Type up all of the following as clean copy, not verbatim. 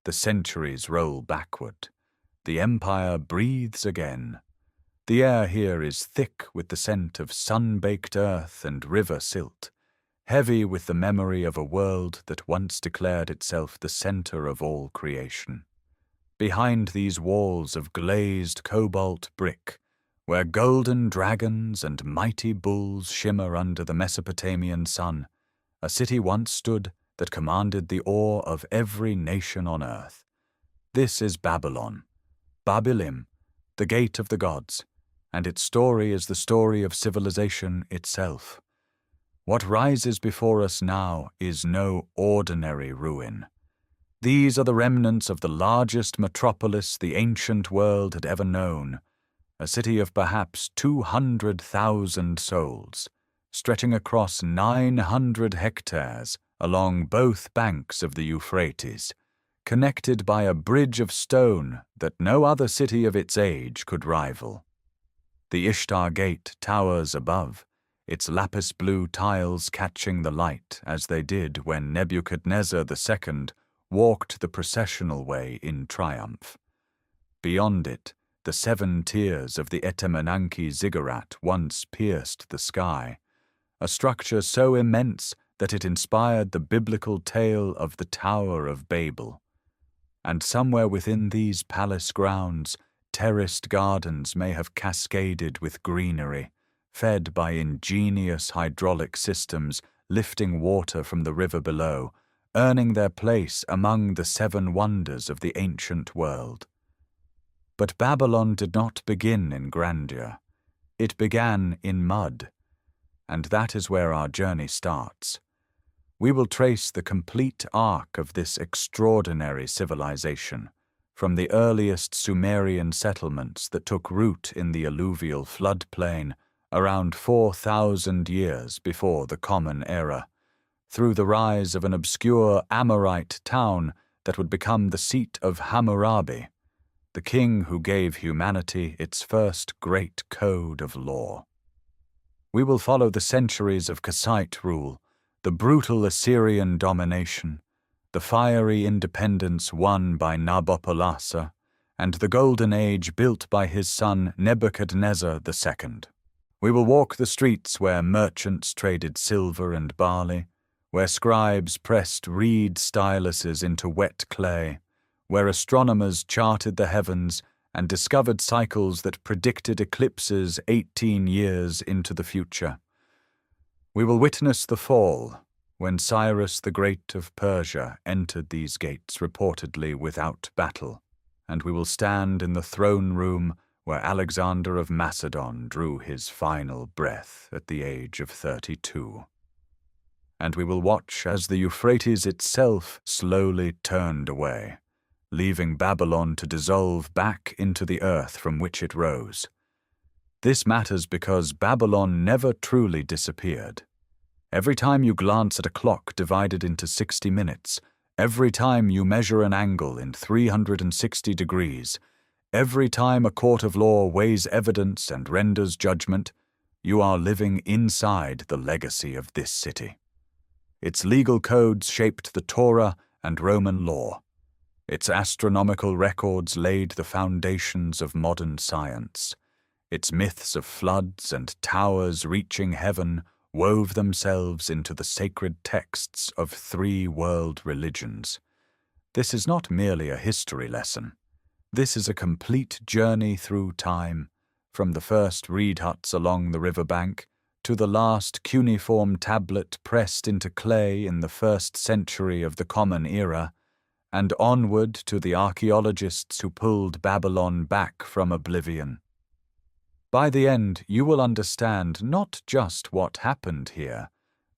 The centuries roll backward. The empire breathes again. The air here is thick with the scent of sun-baked earth and river silt, heavy with the memory of a world that once declared itself the center of all creation. Behind these walls of glazed cobalt brick, where golden dragons and mighty bulls shimmer under the Mesopotamian sun, a city once stood that commanded the awe of every nation on earth. This is Babylon, Babylim, the gate of the gods, and its story is the story of civilization itself. What rises before us now is no ordinary ruin. These are the remnants of the largest metropolis the ancient world had ever known, a city of perhaps 200,000 souls, stretching across 900 hectares along both banks of the Euphrates, connected by a bridge of stone that no other city of its age could rival. The Ishtar Gate towers above, its lapis blue tiles catching the light as they did when Nebuchadnezzar II walked the processional way in triumph. Beyond it, the 7 tiers of the Etemenanki ziggurat once pierced the sky, a structure so immense that it inspired the biblical tale of the Tower of Babel. And somewhere within these palace grounds, terraced gardens may have cascaded with greenery, fed by ingenious hydraulic systems lifting water from the river below, earning their place among the 7 wonders of the ancient world. But Babylon did not begin in grandeur. It began in mud, and that is where our journey starts. We will trace the complete arc of this extraordinary civilization, from the earliest Sumerian settlements that took root in the alluvial floodplain around 4,000 years before the Common Era, through the rise of an obscure Amorite town that would become the seat of Hammurabi, the king who gave humanity its first great code of law. We will follow the centuries of Cassite rule, the brutal Assyrian domination, the fiery independence won by Nabopolassar, and the golden age built by his son Nebuchadnezzar II. We will walk the streets where merchants traded silver and barley, where scribes pressed reed styluses into wet clay, where astronomers charted the heavens and discovered cycles that predicted eclipses 18 years into the future. We will witness the fall, when Cyrus the Great of Persia entered these gates reportedly without battle, and we will stand in the throne room where Alexander of Macedon drew his final breath at the age of 32. And we will watch as the Euphrates itself slowly turned away, leaving Babylon to dissolve back into the earth from which it rose. This matters because Babylon never truly disappeared. Every time you glance at a clock divided into 60 minutes, every time you measure an angle in 360 degrees, every time a court of law weighs evidence and renders judgment, you are living inside the legacy of this city. Its legal codes shaped the Torah and Roman law. Its astronomical records laid the foundations of modern science. Its myths of floods and towers reaching heaven wove themselves into the sacred texts of 3 world religions. This is not merely a history lesson. This is a complete journey through time, from the first reed huts along the riverbank to the last cuneiform tablet pressed into clay in the 1st century of the Common Era, and onward to the archaeologists who pulled Babylon back from oblivion. By the end, you will understand not just what happened here,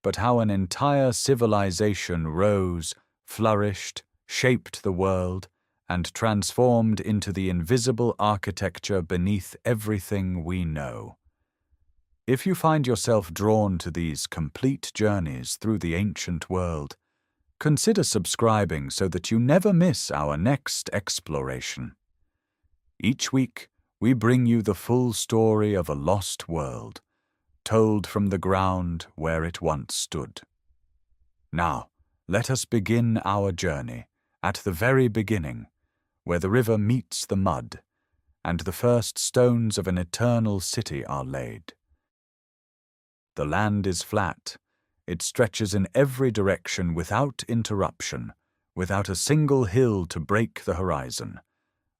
but how an entire civilization rose, flourished, shaped the world, and transformed into the invisible architecture beneath everything we know. If you find yourself drawn to these complete journeys through the ancient world, consider subscribing so that you never miss our next exploration. Each week, we bring you the full story of a lost world, told from the ground where it once stood. Now, let us begin our journey at the very beginning, where the river meets the mud, and the first stones of an eternal city are laid. The land is flat. It stretches in every direction without interruption, without a single hill to break the horizon.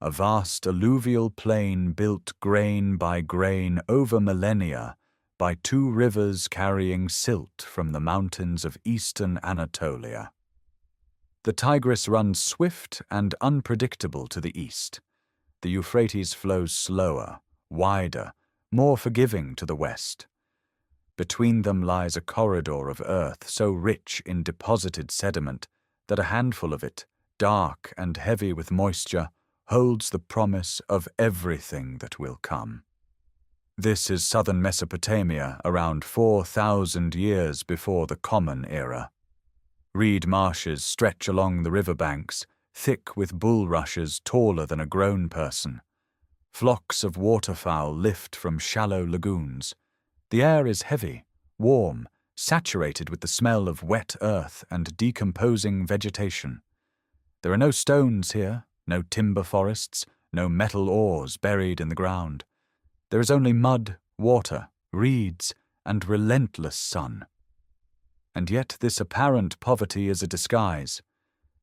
A vast alluvial plain built grain by grain over millennia by two rivers carrying silt from the mountains of eastern Anatolia. The Tigris runs swift and unpredictable to the east. The Euphrates flows slower, wider, more forgiving to the west. Between them lies a corridor of earth so rich in deposited sediment that a handful of it, dark and heavy with moisture, holds the promise of everything that will come. This is southern Mesopotamia around 4,000 years before the Common Era. Reed marshes stretch along the riverbanks, thick with bulrushes taller than a grown person. Flocks of waterfowl lift from shallow lagoons. The air is heavy, warm, saturated with the smell of wet earth and decomposing vegetation. There are no stones here, no timber forests, no metal ores buried in the ground. There is only mud, water, reeds, and relentless sun. And yet this apparent poverty is a disguise.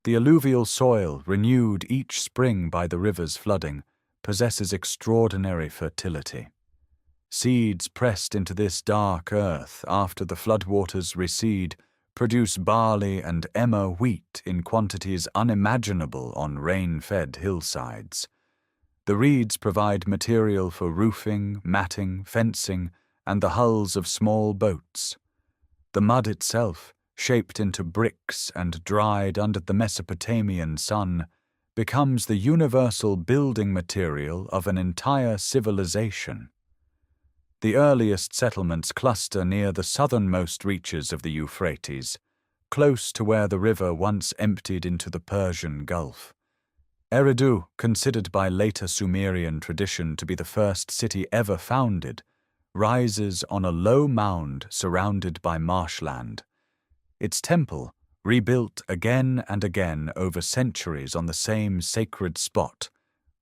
The alluvial soil, renewed each spring by the river's flooding, possesses extraordinary fertility. Seeds pressed into this dark earth after the floodwaters recede produce barley and emmer wheat in quantities unimaginable on rain-fed hillsides. The reeds provide material for roofing, matting, fencing, and the hulls of small boats. The mud itself, shaped into bricks and dried under the Mesopotamian sun, becomes the universal building material of an entire civilization. The earliest settlements cluster near the southernmost reaches of the Euphrates, close to where the river once emptied into the Persian Gulf. Eridu, considered by later Sumerian tradition to be the first city ever founded, rises on a low mound surrounded by marshland. Its temple, rebuilt again and again over centuries on the same sacred spot,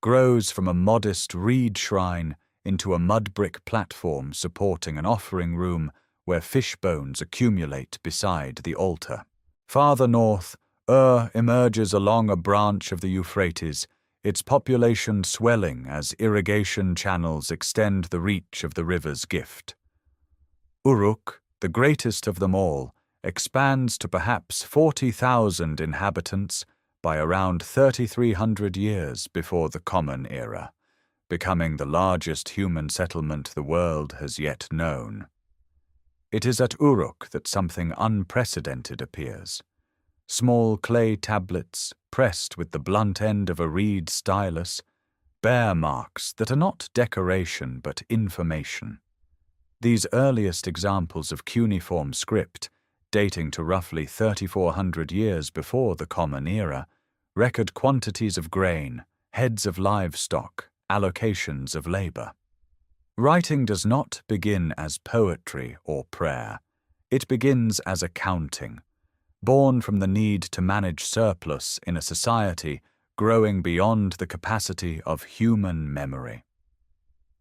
grows from a modest reed shrine into a mud-brick platform supporting an offering room where fish bones accumulate beside the altar. Farther north, emerges along a branch of the Euphrates, its population swelling as irrigation channels extend the reach of the river's gift. Uruk, the greatest of them all, expands to perhaps 40,000 inhabitants by around 3,300 years before the Common Era, becoming the largest human settlement the world has yet known. It is at Uruk that something unprecedented appears. Small clay tablets, pressed with the blunt end of a reed stylus, bear marks that are not decoration but information. These earliest examples of cuneiform script, dating to roughly 3,400 years before the Common Era, record quantities of grain, heads of livestock, allocations of labor. Writing does not begin as poetry or prayer. It begins as accounting, born from the need to manage surplus in a society growing beyond the capacity of human memory.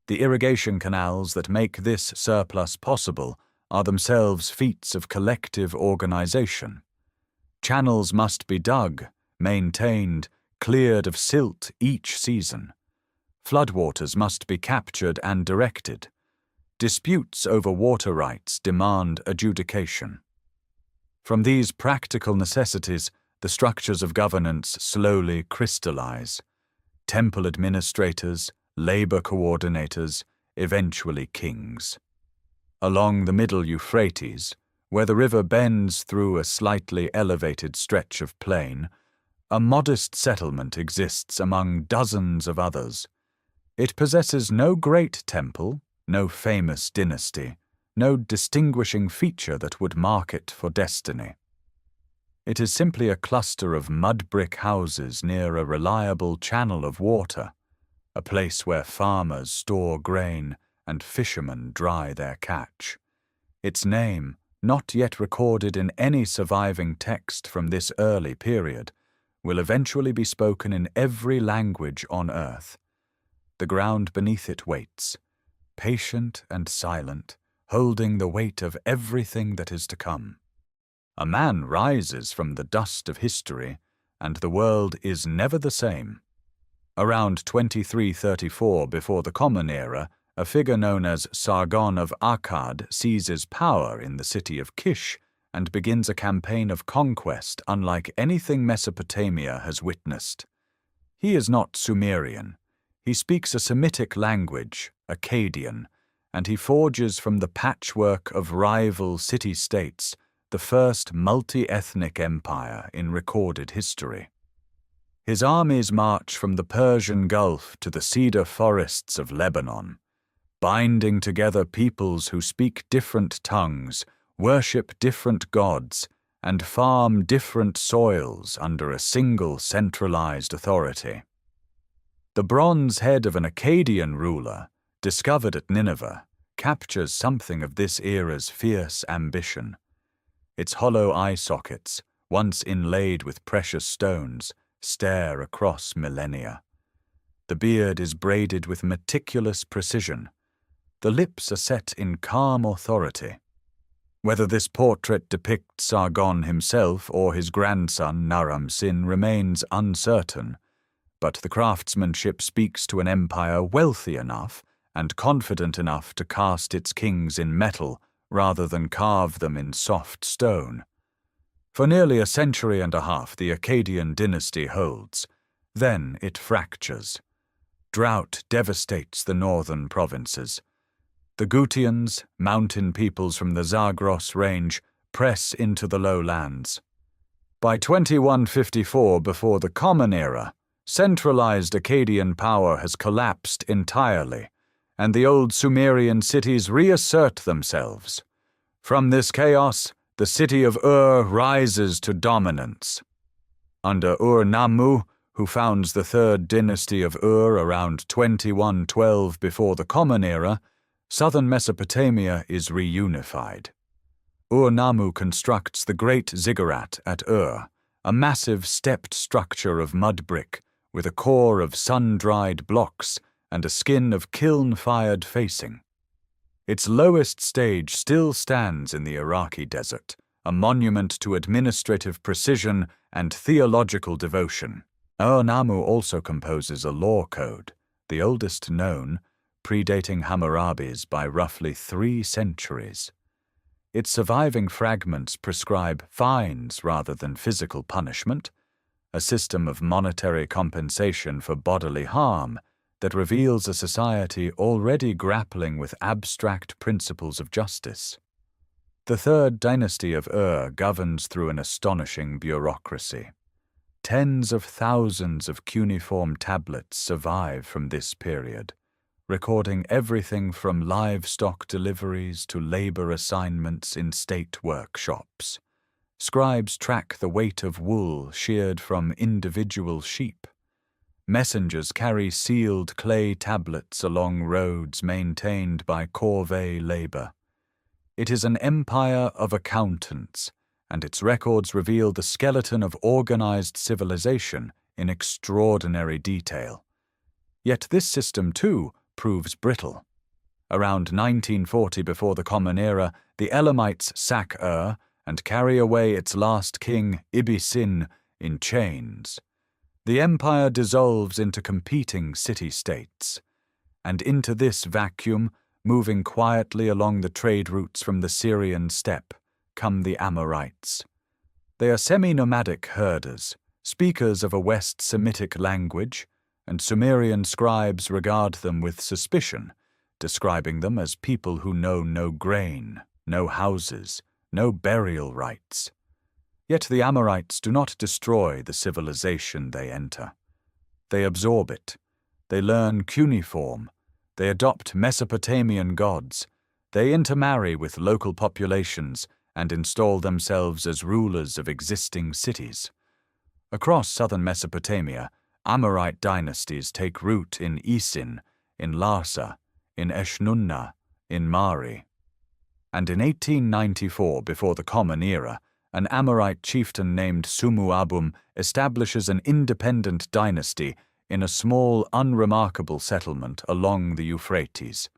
The irrigation canals that make this surplus possible are themselves feats of collective organization. Channels must be dug, maintained, cleared of silt each season. Floodwaters must be captured and directed. Disputes over water rights demand adjudication. From these practical necessities, the structures of governance slowly crystallize. Temple administrators, labor coordinators, eventually kings. Along the middle Euphrates, where the river bends through a slightly elevated stretch of plain, a modest settlement exists among dozens of others. It possesses no great temple, no famous dynasty, no distinguishing feature that would mark it for destiny. It is simply a cluster of mud-brick houses near a reliable channel of water, a place where farmers store grain and fishermen dry their catch. Its name, not yet recorded in any surviving text from this early period, will eventually be spoken in every language on earth. The ground beneath it waits, patient and silent, holding the weight of everything that is to come. A man rises from the dust of history, and the world is never the same. Around 2334 before the Common Era, a figure known as Sargon of Akkad seizes power in the city of Kish and begins a campaign of conquest unlike anything Mesopotamia has witnessed. He is not Sumerian. He speaks a Semitic language, Akkadian, and he forges from the patchwork of rival city-states the first multi-ethnic empire in recorded history. His armies march from the Persian Gulf to the cedar forests of Lebanon, binding together peoples who speak different tongues, worship different gods, and farm different soils under a single centralized authority. The bronze head of an Akkadian ruler, discovered at Nineveh, captures something of this era's fierce ambition. Its hollow eye sockets, once inlaid with precious stones, stare across millennia. The beard is braided with meticulous precision. The lips are set in calm authority. Whether this portrait depicts Sargon himself or his grandson Naram-Sin remains uncertain, but the craftsmanship speaks to an empire wealthy enough and confident enough to cast its kings in metal rather than carve them in soft stone. For nearly a century and a half the Akkadian dynasty holds. Then it fractures. Drought devastates the northern provinces. The Gutians, mountain peoples from the Zagros range, press into the lowlands. By 2154 before the Common Era, centralized Akkadian power has collapsed entirely, and the old Sumerian cities reassert themselves. From this chaos, the city of Ur rises to dominance. Under Ur-Nammu, who founds the third dynasty of Ur around 2112 before the Common Era, southern Mesopotamia is reunified. Ur-Nammu constructs the Great Ziggurat at Ur, a massive stepped structure of mud brick with a core of sun-dried blocks and a skin of kiln-fired facing. Its lowest stage still stands in the Iraqi desert, a monument to administrative precision and theological devotion. Ur-Nammu also composes a law code, the oldest known, predating Hammurabi's by roughly 3 centuries. Its surviving fragments prescribe fines rather than physical punishment, a system of monetary compensation for bodily harm that reveals a society already grappling with abstract principles of justice. The third dynasty of Ur governs through an astonishing bureaucracy. Tens of thousands of cuneiform tablets survive from this period, recording everything from livestock deliveries to labor assignments in state workshops. Scribes track the weight of wool sheared from individual sheep. Messengers carry sealed clay tablets along roads maintained by corvée labor. It is an empire of accountants, and its records reveal the skeleton of organized civilization in extraordinary detail. Yet this system, too, proves brittle. Around 1940 before the Common Era, the Elamites sack Ur and carry away its last king, Ibbi-Sin, in chains. The empire dissolves into competing city-states, and into this vacuum, moving quietly along the trade routes from the Syrian steppe, come the Amorites. They are semi-nomadic herders, speakers of a West Semitic language, and Sumerian scribes regard them with suspicion, describing them as people who know no grain, no houses, no burial rites. Yet the Amorites do not destroy the civilization they enter. They absorb it. They learn cuneiform. They adopt Mesopotamian gods. They intermarry with local populations and install themselves as rulers of existing cities. Across southern Mesopotamia, Amorite dynasties take root in Isin, in Larsa, in Eshnunna, in Mari. And in 1894, before the Common Era, an Amorite chieftain named Sumu-Abum establishes an independent dynasty in a small, unremarkable settlement along the Euphrates.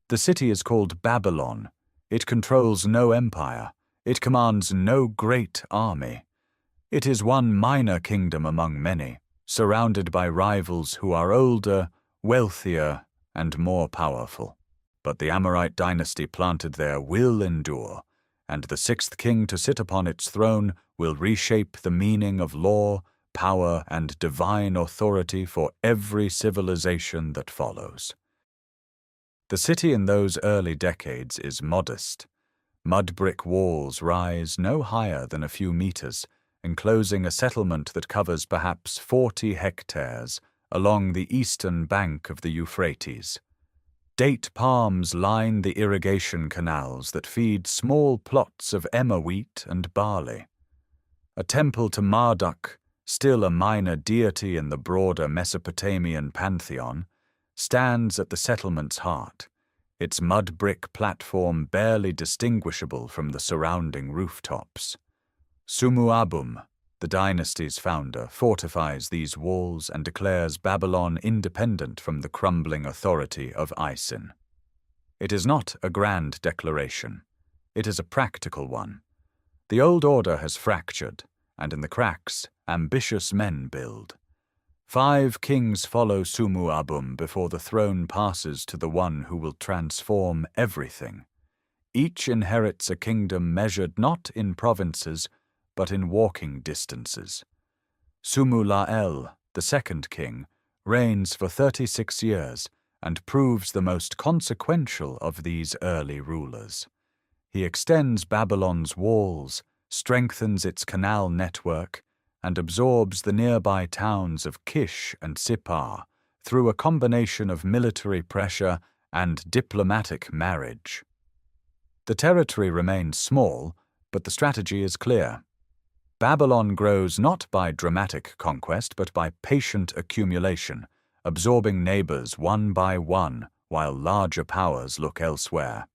The city is called Babylon. It controls no empire. It commands no great army. It is one minor kingdom among many, surrounded by rivals who are older, wealthier, and more powerful. But the Amorite dynasty planted there will endure, and the sixth king to sit upon its throne will reshape the meaning of law, power, and divine authority for every civilization that follows. The city in those early decades is modest. Mud brick walls rise no higher than a few meters, enclosing a settlement that covers perhaps 40 hectares along the eastern bank of the Euphrates. Date palms line the irrigation canals that feed small plots of emmer wheat and barley. A temple to Marduk, still a minor deity in the broader Mesopotamian pantheon, stands at the settlement's heart, its mud brick platform barely distinguishable from the surrounding rooftops. Sumu-Abum, the dynasty's founder, fortifies these walls and declares Babylon independent from the crumbling authority of Isin. It is not a grand declaration. It is a practical one. The old order has fractured, and in the cracks, ambitious men build. 5 kings follow Sumu-Abum before the throne passes to the one who will transform everything. Each inherits a kingdom measured not in provinces, but in walking distances. Sumu-La'el, the second king, reigns for 36 years and proves the most consequential of these early rulers. He extends Babylon's walls, strengthens its canal network, and absorbs the nearby towns of Kish and Sippar through a combination of military pressure and diplomatic marriage. The territory remains small, but the strategy is clear. Babylon grows not by dramatic conquest, but by patient accumulation, absorbing neighbors one by one while larger powers look elsewhere.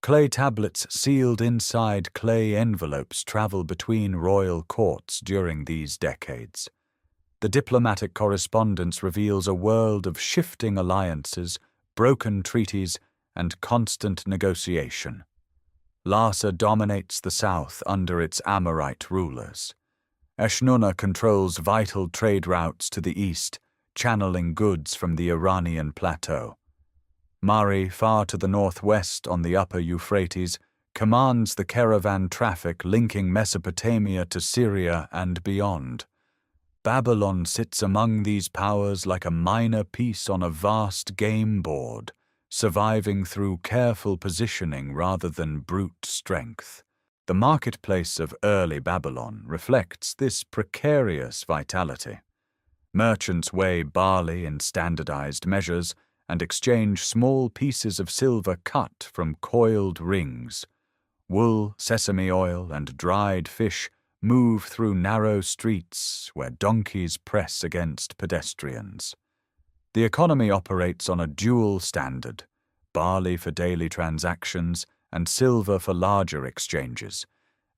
Clay tablets sealed inside clay envelopes travel between royal courts during these decades. The diplomatic correspondence reveals a world of shifting alliances, broken treaties, and constant negotiation. Larsa dominates the south under its Amorite rulers. Eshnunna controls vital trade routes to the east, channeling goods from the Iranian plateau. Mari, far to the northwest on the upper Euphrates, commands the caravan traffic linking Mesopotamia to Syria and beyond. Babylon sits among these powers like a minor piece on a vast game board, surviving through careful positioning rather than brute strength. The marketplace of early Babylon reflects this precarious vitality. Merchants weigh barley in standardized measures and exchange small pieces of silver cut from coiled rings. Wool, sesame oil, and dried fish move through narrow streets where donkeys press against pedestrians. The economy operates on a dual standard, barley for daily transactions and silver for larger exchanges,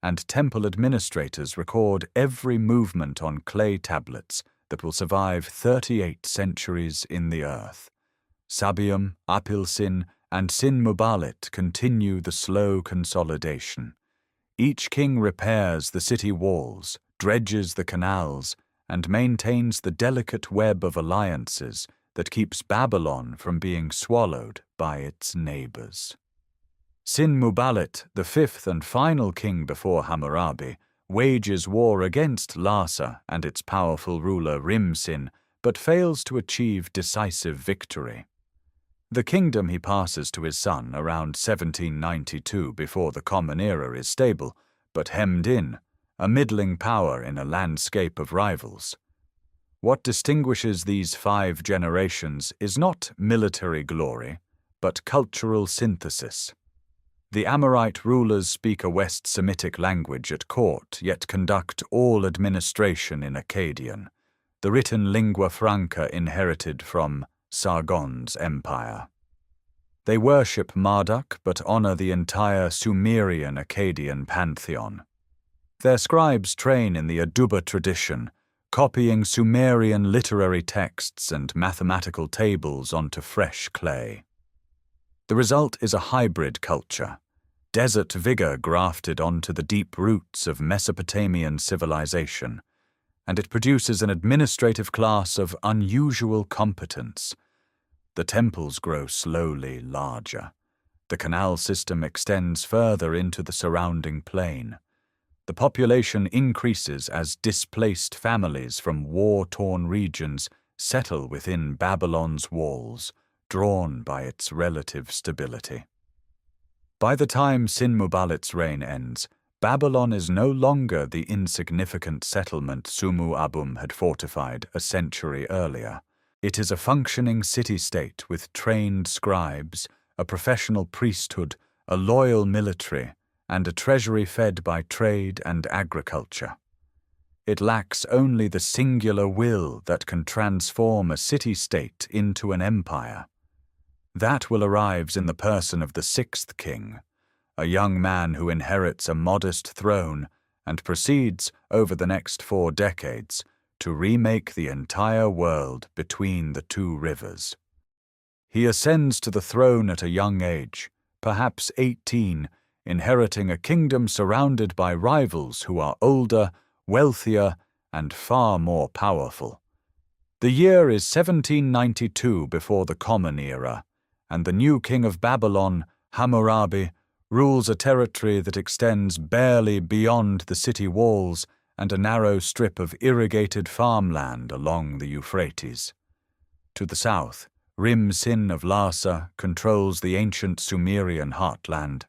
and temple administrators record every movement on clay tablets that will survive 38 centuries in the earth. Sabium, Apil-Sin, and Sin-Mubalit continue the slow consolidation. Each king repairs the city walls, dredges the canals, and maintains the delicate web of alliances that keeps Babylon from being swallowed by its neighbors. Sin-Mubalit, the fifth and final king before Hammurabi, wages war against Larsa and its powerful ruler Rim-Sin, but fails to achieve decisive victory. The kingdom he passes to his son around 1792 before the Common Era is stable, but hemmed in, a middling power in a landscape of rivals. What distinguishes these 5 generations is not military glory, but cultural synthesis. The Amorite rulers speak a West Semitic language at court, yet conduct all administration in Akkadian, the written lingua franca inherited from Sargon's empire. They worship Marduk but honor the entire Sumerian Akkadian pantheon. Their scribes train in the Aduba tradition, copying Sumerian literary texts and mathematical tables onto fresh clay. The result is a hybrid culture, desert vigor grafted onto the deep roots of Mesopotamian civilization, and it produces an administrative class of unusual competence. The temples grow slowly larger. The canal system extends further into the surrounding plain. The population increases as displaced families from war-torn regions settle within Babylon's walls, drawn by its relative stability. By the time Sin-Mubalit's reign ends, Babylon is no longer the insignificant settlement Sumu-Abum had fortified a century earlier. It is a functioning city-state with trained scribes, a professional priesthood, a loyal military, and a treasury fed by trade and agriculture. It lacks only the singular will that can transform a city-state into an empire. That will arrive in the person of the sixth king, a young man who inherits a modest throne and proceeds, over the next 4 decades, to remake the entire world between the 2 rivers. He ascends to the throne at a young age, perhaps 18, inheriting a kingdom surrounded by rivals who are older, wealthier, and far more powerful. The year is 1792 before the Common Era, and the new king of Babylon, Hammurabi, rules a territory that extends barely beyond the city walls and a narrow strip of irrigated farmland along the Euphrates. To the south, Rim-Sin of Larsa controls the ancient Sumerian heartland.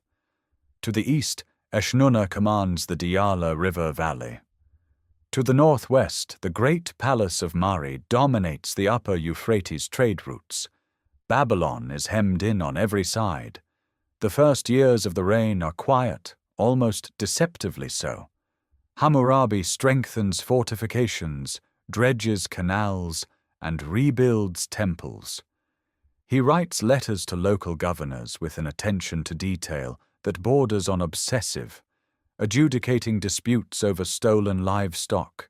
To the east, Eshnunna commands the Diyala River Valley. To the northwest, the great palace of Mari dominates the upper Euphrates trade routes. Babylon is hemmed in on every side. The first years of the reign are quiet, almost deceptively so. Hammurabi strengthens fortifications, dredges canals, and rebuilds temples. He writes letters to local governors with an attention to detail that borders on obsessive, adjudicating disputes over stolen livestock,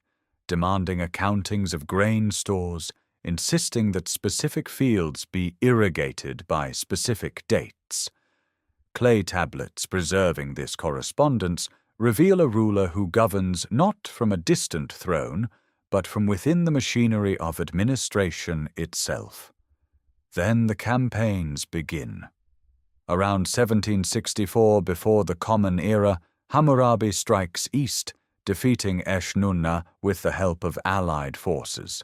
demanding accountings of grain stores, insisting that specific fields be irrigated by specific dates. Clay tablets preserving this correspondence reveal a ruler who governs not from a distant throne, but from within the machinery of administration itself. Then the campaigns begin. Around 1764, before the Common Era, Hammurabi strikes east, defeating Eshnunna with the help of allied forces.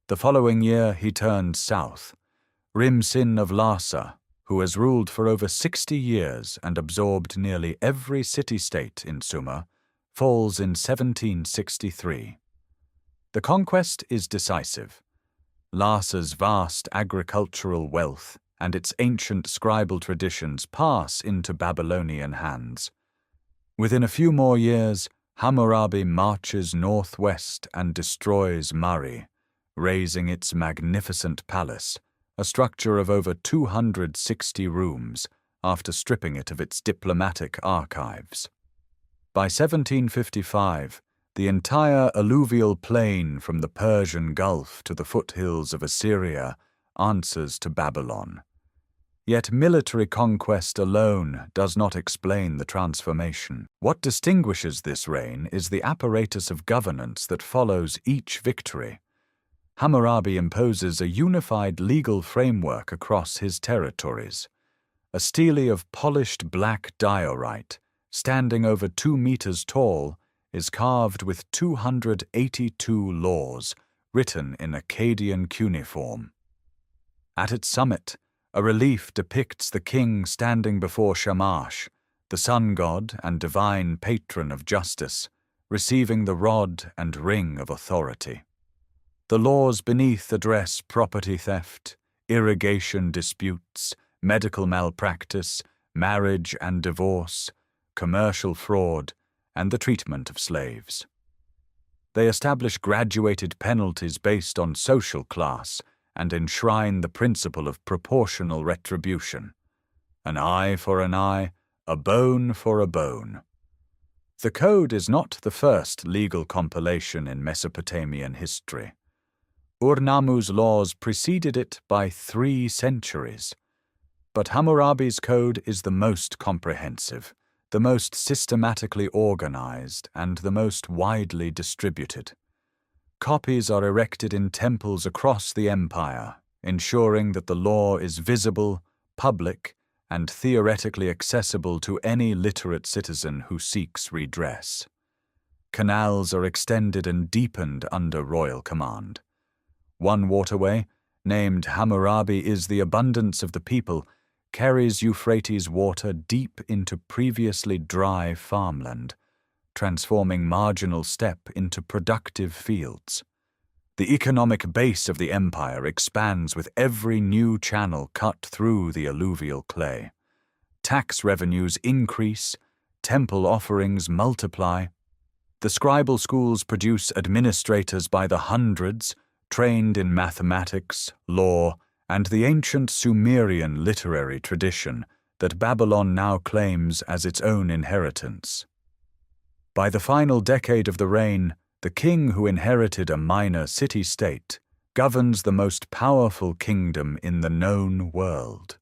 The following year he turns south. Rim-Sin of Larsa, who has ruled for over 60 years and absorbed nearly every city-state in Sumer, falls in 1763. The conquest is decisive. Larsa's vast agricultural wealth and its ancient scribal traditions pass into Babylonian hands. Within a few more years, Hammurabi marches northwest and destroys Mari, razing its magnificent palace, a structure of over 260 rooms, after stripping it of its diplomatic archives. By 1755, the entire alluvial plain from the Persian Gulf to the foothills of Assyria answers to Babylon. Yet military conquest alone does not explain the transformation. What distinguishes this reign is the apparatus of governance that follows each victory. Hammurabi imposes a unified legal framework across his territories. A stele of polished black diorite, standing over 2 meters tall, is carved with 282 laws, written in Akkadian cuneiform. At its summit, a relief depicts the king standing before Shamash, the sun god and divine patron of justice, receiving the rod and ring of authority. The laws beneath address property theft, irrigation disputes, medical malpractice, marriage and divorce, commercial fraud, and the treatment of slaves. They establish graduated penalties based on social class and enshrine the principle of proportional retribution. An eye for an eye, a bone for a bone. The code is not the first legal compilation in Mesopotamian history. Ur-Nammu's laws preceded it by 3 centuries. But Hammurabi's code is the most comprehensive, the most systematically organized, and the most widely distributed. Copies are erected in temples across the empire, ensuring that the law is visible, public, and theoretically accessible to any literate citizen who seeks redress. Canals are extended and deepened under royal command. One waterway, named Hammurabi is the abundance of the people, carries Euphrates water deep into previously dry farmland, transforming marginal steppe into productive fields. The economic base of the empire expands with every new channel cut through the alluvial clay. Tax revenues increase, temple offerings multiply. The scribal schools produce administrators by the hundreds, trained in mathematics, law, and the ancient Sumerian literary tradition that Babylon now claims as its own inheritance. By the final decade of the reign, the king who inherited a minor city-state governs the most powerful kingdom in the known world.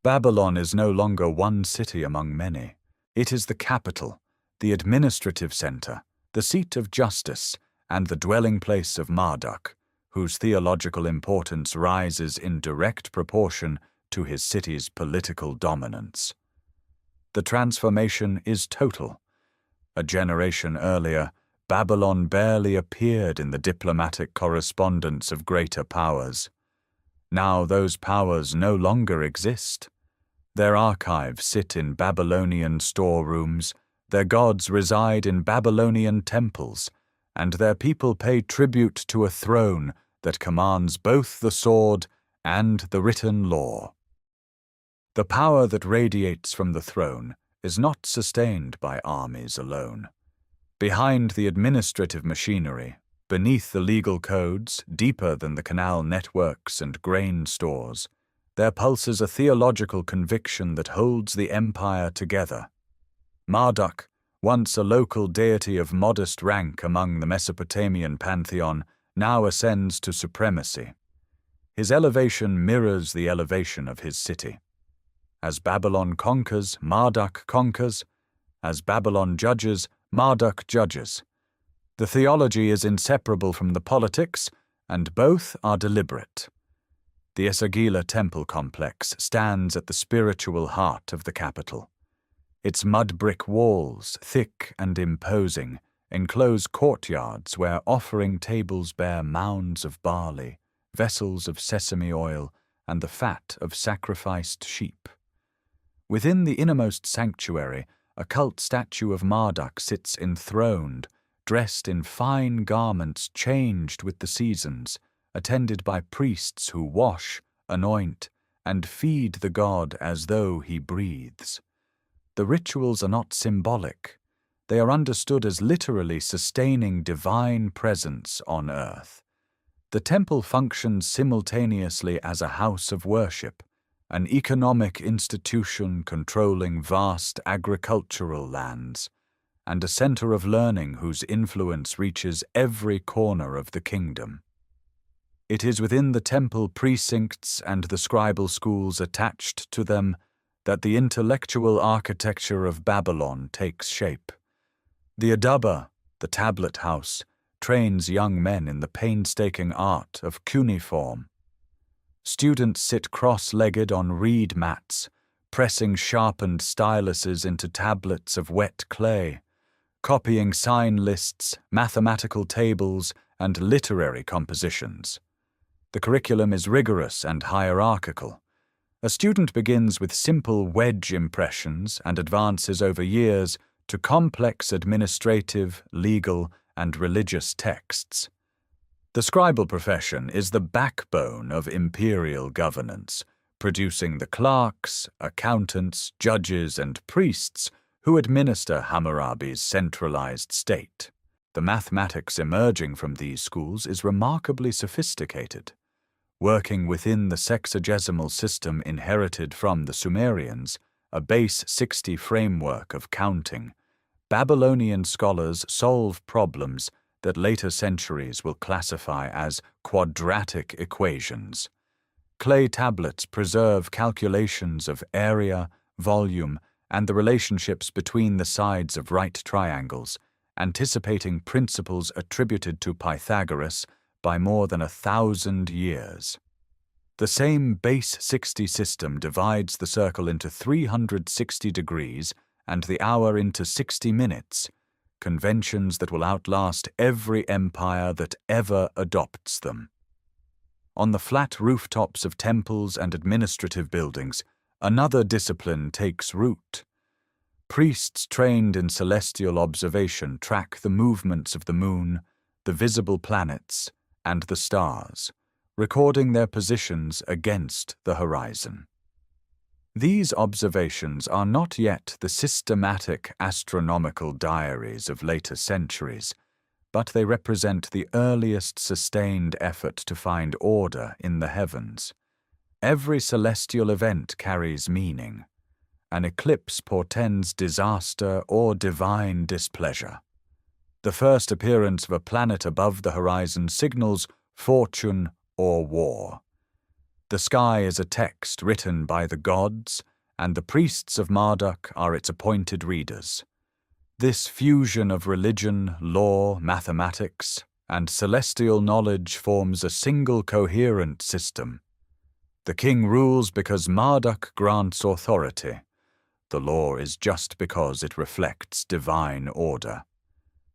Babylon is no longer one city among many. It is the capital, the administrative center, the seat of justice, and the dwelling place of Marduk, whose theological importance rises in direct proportion to his city's political dominance. The transformation is total. A generation earlier, Babylon barely appeared in the diplomatic correspondence of greater powers. Now those powers no longer exist. Their archives sit in Babylonian storerooms, their gods reside in Babylonian temples, and their people pay tribute to a throne that commands both the sword and the written law. The power that radiates from the throne is not sustained by armies alone. Behind the administrative machinery, beneath the legal codes, deeper than the canal networks and grain stores, there pulses a theological conviction that holds the empire together. Marduk, once a local deity of modest rank among the Mesopotamian pantheon, now ascends to supremacy. His elevation mirrors the elevation of his city. As Babylon conquers, Marduk conquers. As Babylon judges, Marduk judges. The theology is inseparable from the politics, and both are deliberate. The Esagila temple complex stands at the spiritual heart of the capital. Its mud-brick walls, thick and imposing, enclose courtyards where offering tables bear mounds of barley, vessels of sesame oil, and the fat of sacrificed sheep. Within the innermost sanctuary, a cult statue of Marduk sits enthroned, dressed in fine garments changed with the seasons, attended by priests who wash, anoint, and feed the god as though he breathes. The rituals are not symbolic. They are understood as literally sustaining divine presence on earth. The temple functions simultaneously as a house of worship, an economic institution controlling vast agricultural lands, and a center of learning whose influence reaches every corner of the kingdom. It is within the temple precincts and the scribal schools attached to them that the intellectual architecture of Babylon takes shape. The Adaba, the tablet house, trains young men in the painstaking art of cuneiform. Students sit cross-legged on reed mats, pressing sharpened styluses into tablets of wet clay, copying sign lists, mathematical tables, and literary compositions. The curriculum is rigorous and hierarchical. A student begins with simple wedge impressions and advances over years to complex administrative, legal, and religious texts. The scribal profession is the backbone of imperial governance, producing the clerks, accountants, judges, and priests who administer Hammurabi's centralized state. The mathematics emerging from these schools is remarkably sophisticated. Working within the sexagesimal system inherited from the Sumerians, a base 60 framework of counting, Babylonian scholars solve problems that later centuries will classify as quadratic equations. Clay tablets preserve calculations of area, volume, and the relationships between the sides of right triangles, anticipating principles attributed to Pythagoras by more than 1,000 years. The same base 60 system divides the circle into 360 degrees and the hour into 60 minutes, conventions that will outlast every empire that ever adopts them. On the flat rooftops of temples and administrative buildings, another discipline takes root. Priests trained in celestial observation track the movements of the moon, the visible planets, and the stars, recording their positions against the horizon. These observations are not yet the systematic astronomical diaries of later centuries, but they represent the earliest sustained effort to find order in the heavens. Every celestial event carries meaning. An eclipse portends disaster or divine displeasure. The first appearance of a planet above the horizon signals fortune or war. The sky is a text written by the gods, and the priests of Marduk are its appointed readers. This fusion of religion, law, mathematics, and celestial knowledge forms a single coherent system. The king rules because Marduk grants authority. The law is just because it reflects divine order.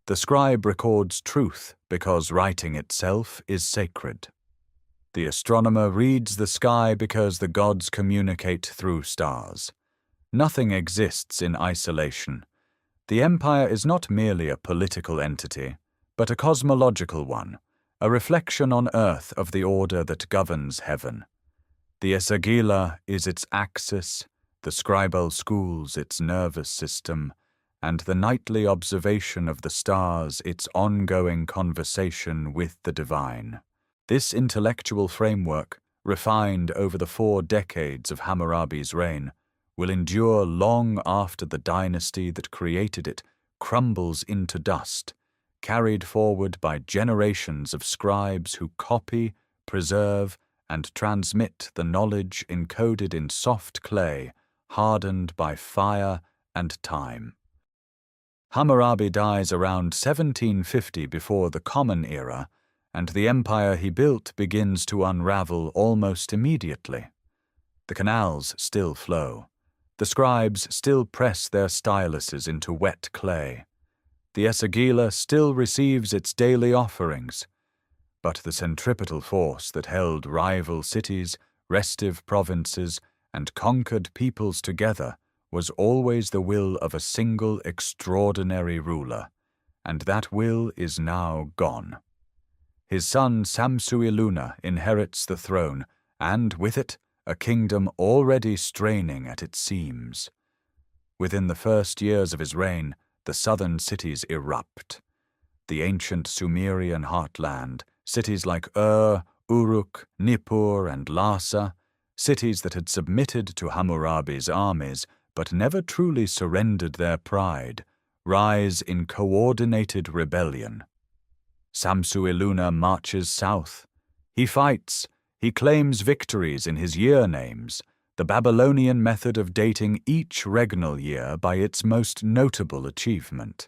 The scribe records truth because writing itself is sacred. The astronomer reads the sky because the gods communicate through stars. Nothing exists in isolation. The empire is not merely a political entity, but a cosmological one, a reflection on earth of the order that governs heaven. The Esagila is its axis, the scribal schools its nervous system, and the nightly observation of the stars its ongoing conversation with the divine. This intellectual framework, refined over the 4 decades of Hammurabi's reign, will endure long after the dynasty that created it crumbles into dust, carried forward by generations of scribes who copy, preserve, and transmit the knowledge encoded in soft clay, hardened by fire and time. Hammurabi dies around 1750 before the Common Era, and the empire he built begins to unravel almost immediately. The canals still flow. The scribes still press their styluses into wet clay. The Esagila still receives its daily offerings. But the centripetal force that held rival cities, restive provinces, and conquered peoples together was always the will of a single extraordinary ruler, and that will is now gone. His son Samsu-iluna inherits the throne, and with it, a kingdom already straining at its seams. Within the first years of his reign, the southern cities erupt. The ancient Sumerian heartland, cities like Uruk, Nippur, and Lhasa, cities that had submitted to Hammurabi's armies but never truly surrendered their pride, rise in coordinated rebellion. Samsu-iluna marches south. He fights. He claims victories in his year names, the Babylonian method of dating each regnal year by its most notable achievement.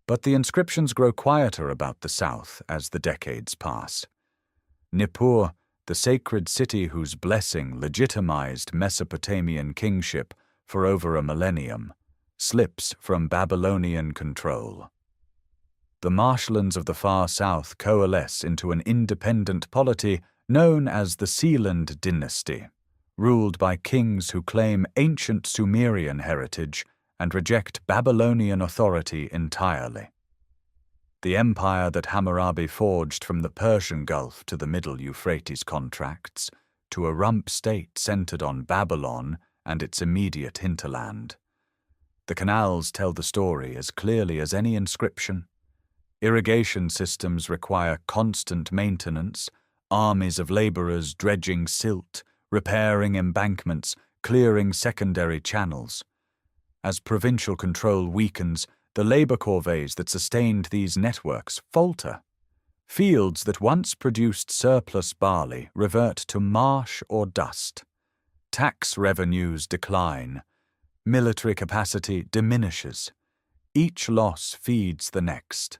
But the inscriptions grow quieter about the south as the decades pass. Nippur, the sacred city whose blessing legitimized Mesopotamian kingship for over a millennium, slips from Babylonian control. The marshlands of the far south coalesce into an independent polity known as the Sealand dynasty, ruled by kings who claim ancient Sumerian heritage and reject Babylonian authority entirely. The empire that Hammurabi forged from the Persian Gulf to the Middle Euphrates contracts, to a rump state centered on Babylon and its immediate hinterland. The canals tell the story as clearly as any inscription. Irrigation systems require constant maintenance, armies of laborers dredging silt, repairing embankments, clearing secondary channels. As provincial control weakens, the labor corvées that sustained these networks falter. Fields that once produced surplus barley revert to marsh or dust. Tax revenues decline. Military capacity diminishes. Each loss feeds the next.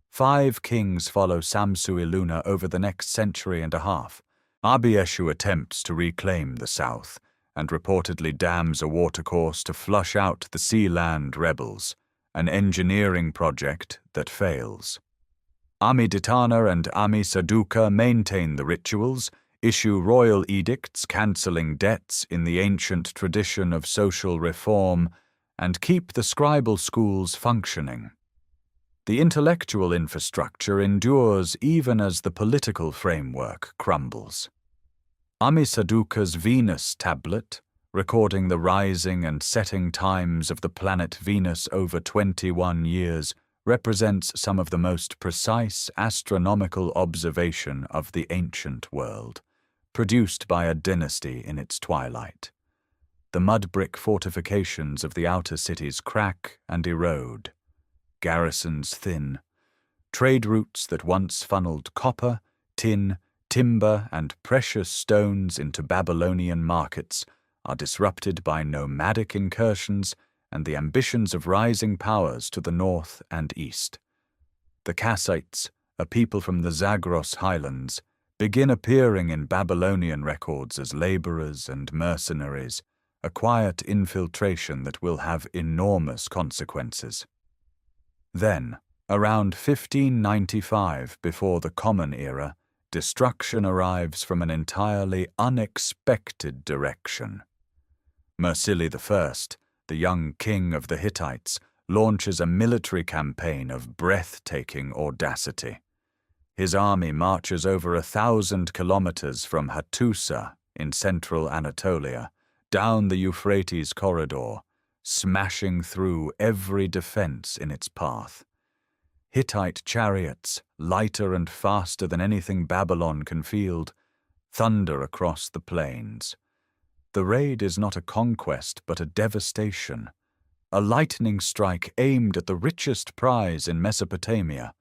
5 kings follow Samsu-Iluna over the next century and a half. Abieshu attempts to reclaim the south and reportedly dams a watercourse to flush out the sea-land rebels, an engineering project that fails. Amiditana and Amisaduqa maintain the rituals, issue royal edicts cancelling debts in the ancient tradition of social reform, and keep the scribal schools functioning. The intellectual infrastructure endures even as the political framework crumbles. Amisaduqa's Venus tablet, recording the rising and setting times of the planet Venus over 21 years, represents some of the most precise astronomical observation of the ancient world, produced by a dynasty in its twilight. The mud-brick fortifications of the outer cities crack and erode. Garrisons thin. Trade routes that once funneled copper, tin, timber, and precious stones into Babylonian markets are disrupted by nomadic incursions and the ambitions of rising powers to the north and east. The Cassites, a people from the Zagros highlands, begin appearing in Babylonian records as laborers and mercenaries, a quiet infiltration that will have enormous consequences. Then, around 1595, before the Common Era, destruction arrives from an entirely unexpected direction. Mursili I, the young king of the Hittites, launches a military campaign of breathtaking audacity. His army marches over 1,000 kilometers from Hattusa in central Anatolia, down the Euphrates corridor, smashing through every defense in its path. Hittite chariots, lighter and faster than anything Babylon can field, thunder across the plains. The raid is not a conquest but a devastation, a lightning strike aimed at the richest prize in Mesopotamia.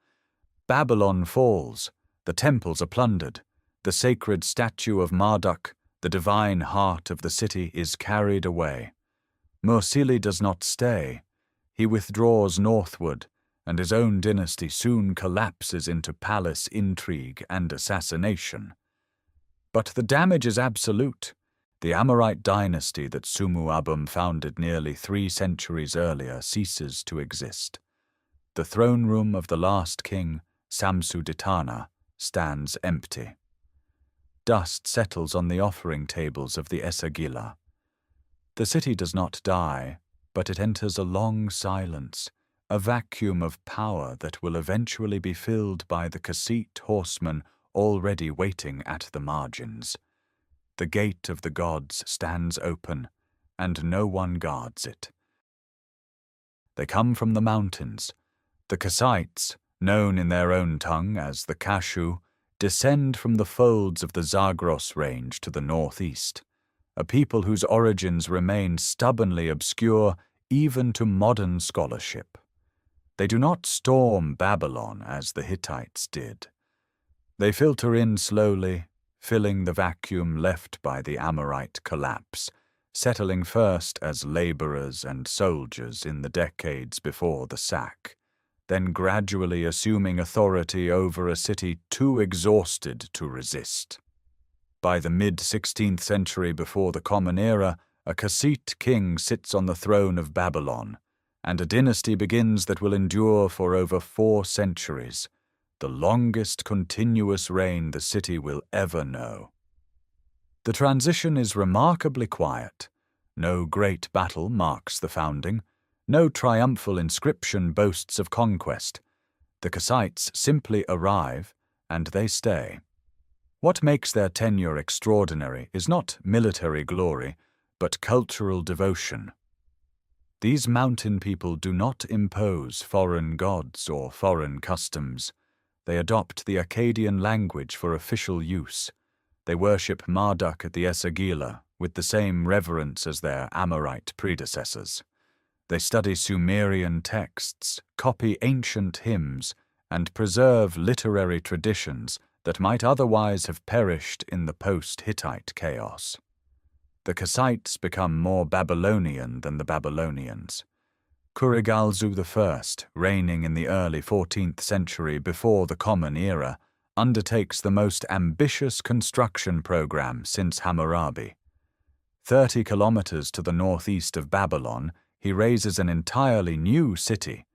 Babylon falls, the temples are plundered, the sacred statue of Marduk, the divine heart of the city, is carried away. Mursili does not stay. He withdraws northward, and his own dynasty soon collapses into palace intrigue and assassination. But the damage is absolute. The Amorite dynasty that Sumu-Abum founded nearly 3 centuries earlier ceases to exist. The throne room of the last king, Samsu-Ditana, stands empty. Dust settles on the offering tables of the Esagila. The city does not die, but it enters a long silence, a vacuum of power that will eventually be filled by the Cassite horsemen already waiting at the margins. The gate of the gods stands open, and no one guards it. They come from the mountains. The Cassites, known in their own tongue as the Kashu, descend from the folds of the Zagros range to the northeast, a people whose origins remain stubbornly obscure even to modern scholarship. They do not storm Babylon as the Hittites did. They filter in slowly, filling the vacuum left by the Amorite collapse, settling first as laborers and soldiers in the decades before the sack, then gradually assuming authority over a city too exhausted to resist. By the mid-16th century before the Common Era, a Cassite king sits on the throne of Babylon, and a dynasty begins that will endure for over 4 centuries, the longest continuous reign the city will ever know. The transition is remarkably quiet. No great battle marks the founding. No triumphal inscription boasts of conquest. The Cassites simply arrive, and they stay. What makes their tenure extraordinary is not military glory, but cultural devotion. These mountain people do not impose foreign gods or foreign customs. They adopt the Akkadian language for official use. They worship Marduk at the Esagila with the same reverence as their Amorite predecessors. They study Sumerian texts, copy ancient hymns, and preserve literary traditions that might otherwise have perished in the post-Hittite chaos. The Cassites become more Babylonian than the Babylonians. Kurigalzu I, reigning in the early 14th century before the Common Era, undertakes the most ambitious construction program since Hammurabi. 30 kilometers to the northeast of Babylon, he raises an entirely new city,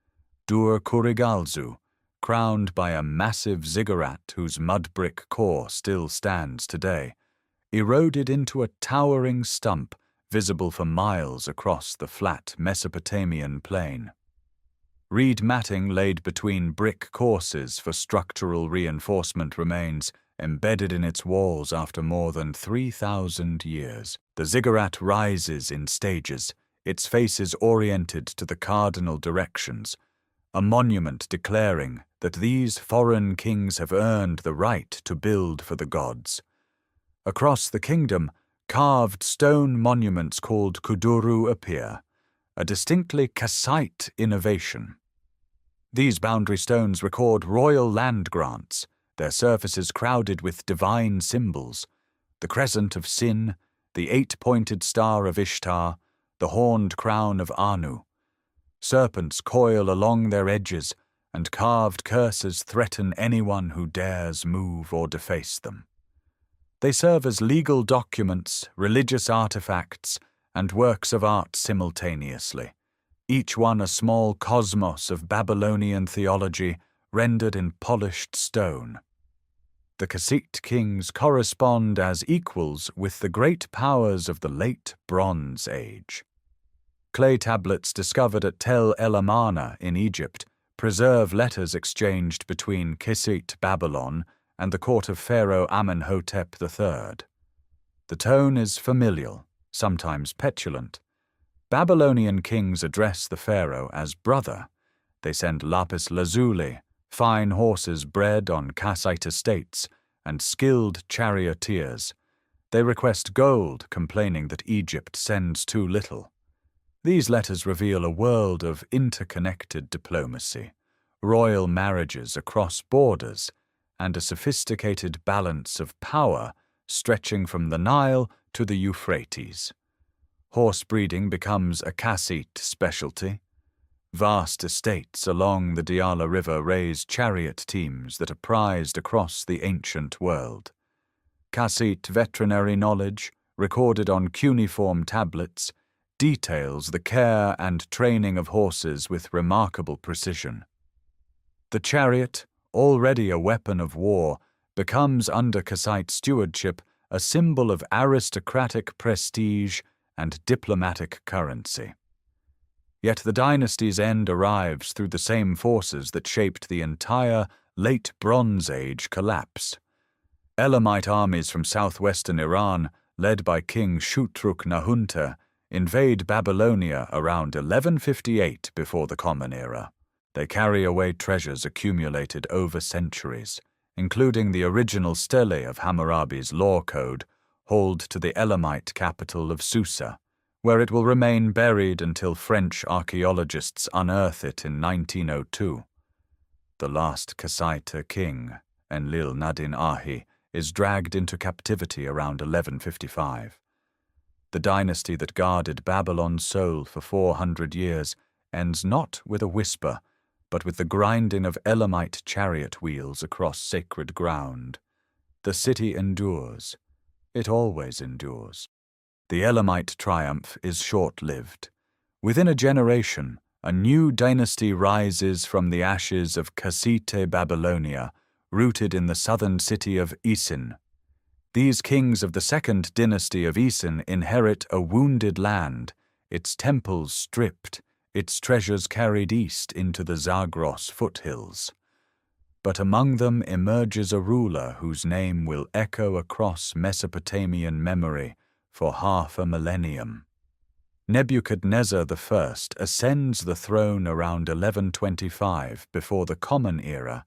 Dur-Kurigalzu, crowned by a massive ziggurat whose mud brick core still stands today, eroded into a towering stump visible for miles across the flat Mesopotamian plain. Reed matting laid between brick courses for structural reinforcement remains embedded in its walls after more than 3,000 years. The ziggurat rises in stages, its faces oriented to the cardinal directions, a monument declaring that these foreign kings have earned the right to build for the gods. Across the kingdom, carved stone monuments called kuduru appear, a distinctly Cassite innovation. These boundary stones record royal land grants, their surfaces crowded with divine symbols, the crescent of Sin, the 8-pointed star of Ishtar, the horned crown of Anu. Serpents coil along their edges, and carved curses threaten anyone who dares move or deface them. They serve as legal documents, religious artifacts, and works of art simultaneously, each one a small cosmos of Babylonian theology rendered in polished stone. The Cassite kings correspond as equals with the great powers of the late Bronze Age. Clay tablets discovered at Tel El Amarna in Egypt preserve letters exchanged between Cassite Babylon and the court of Pharaoh Amenhotep III. The tone is familial, sometimes petulant. Babylonian kings address the pharaoh as brother. They send lapis lazuli, fine horses bred on Cassite estates, and skilled charioteers. They request gold, complaining that Egypt sends too little. These letters reveal a world of interconnected diplomacy, royal marriages across borders, and a sophisticated balance of power stretching from the Nile to the Euphrates. Horse breeding becomes a Cassite specialty. Vast estates along the Diyala River raise chariot teams that are prized across the ancient world. Cassite veterinary knowledge, recorded on cuneiform tablets, details the care and training of horses with remarkable precision. The chariot, already a weapon of war, becomes under Cassite stewardship a symbol of aristocratic prestige and diplomatic currency. Yet the dynasty's end arrives through the same forces that shaped the entire late Bronze Age collapse. Elamite armies from southwestern Iran, led by King Shutruk-Nahunta, invade Babylonia around 1158 before the Common Era. They carry away treasures accumulated over centuries, including the original stele of Hammurabi's law code, hauled to the Elamite capital of Susa, where it will remain buried until French archaeologists unearth it in 1902. The last Cassite king, Enlil-nadin Ahi, is dragged into captivity around 1155. The dynasty that guarded Babylon's soul for 400 years ends not with a whisper, but with the grinding of Elamite chariot wheels across sacred ground. The city endures. It always endures. The Elamite triumph is short-lived. Within a generation, a new dynasty rises from the ashes of Cassite Babylonia, rooted in the southern city of Isin. These kings of the second dynasty of Isin inherit a wounded land, its temples stripped, its treasures carried east into the Zagros foothills. But among them emerges a ruler whose name will echo across Mesopotamian memory for half a millennium. Nebuchadnezzar I ascends the throne around 1125 before the Common Era,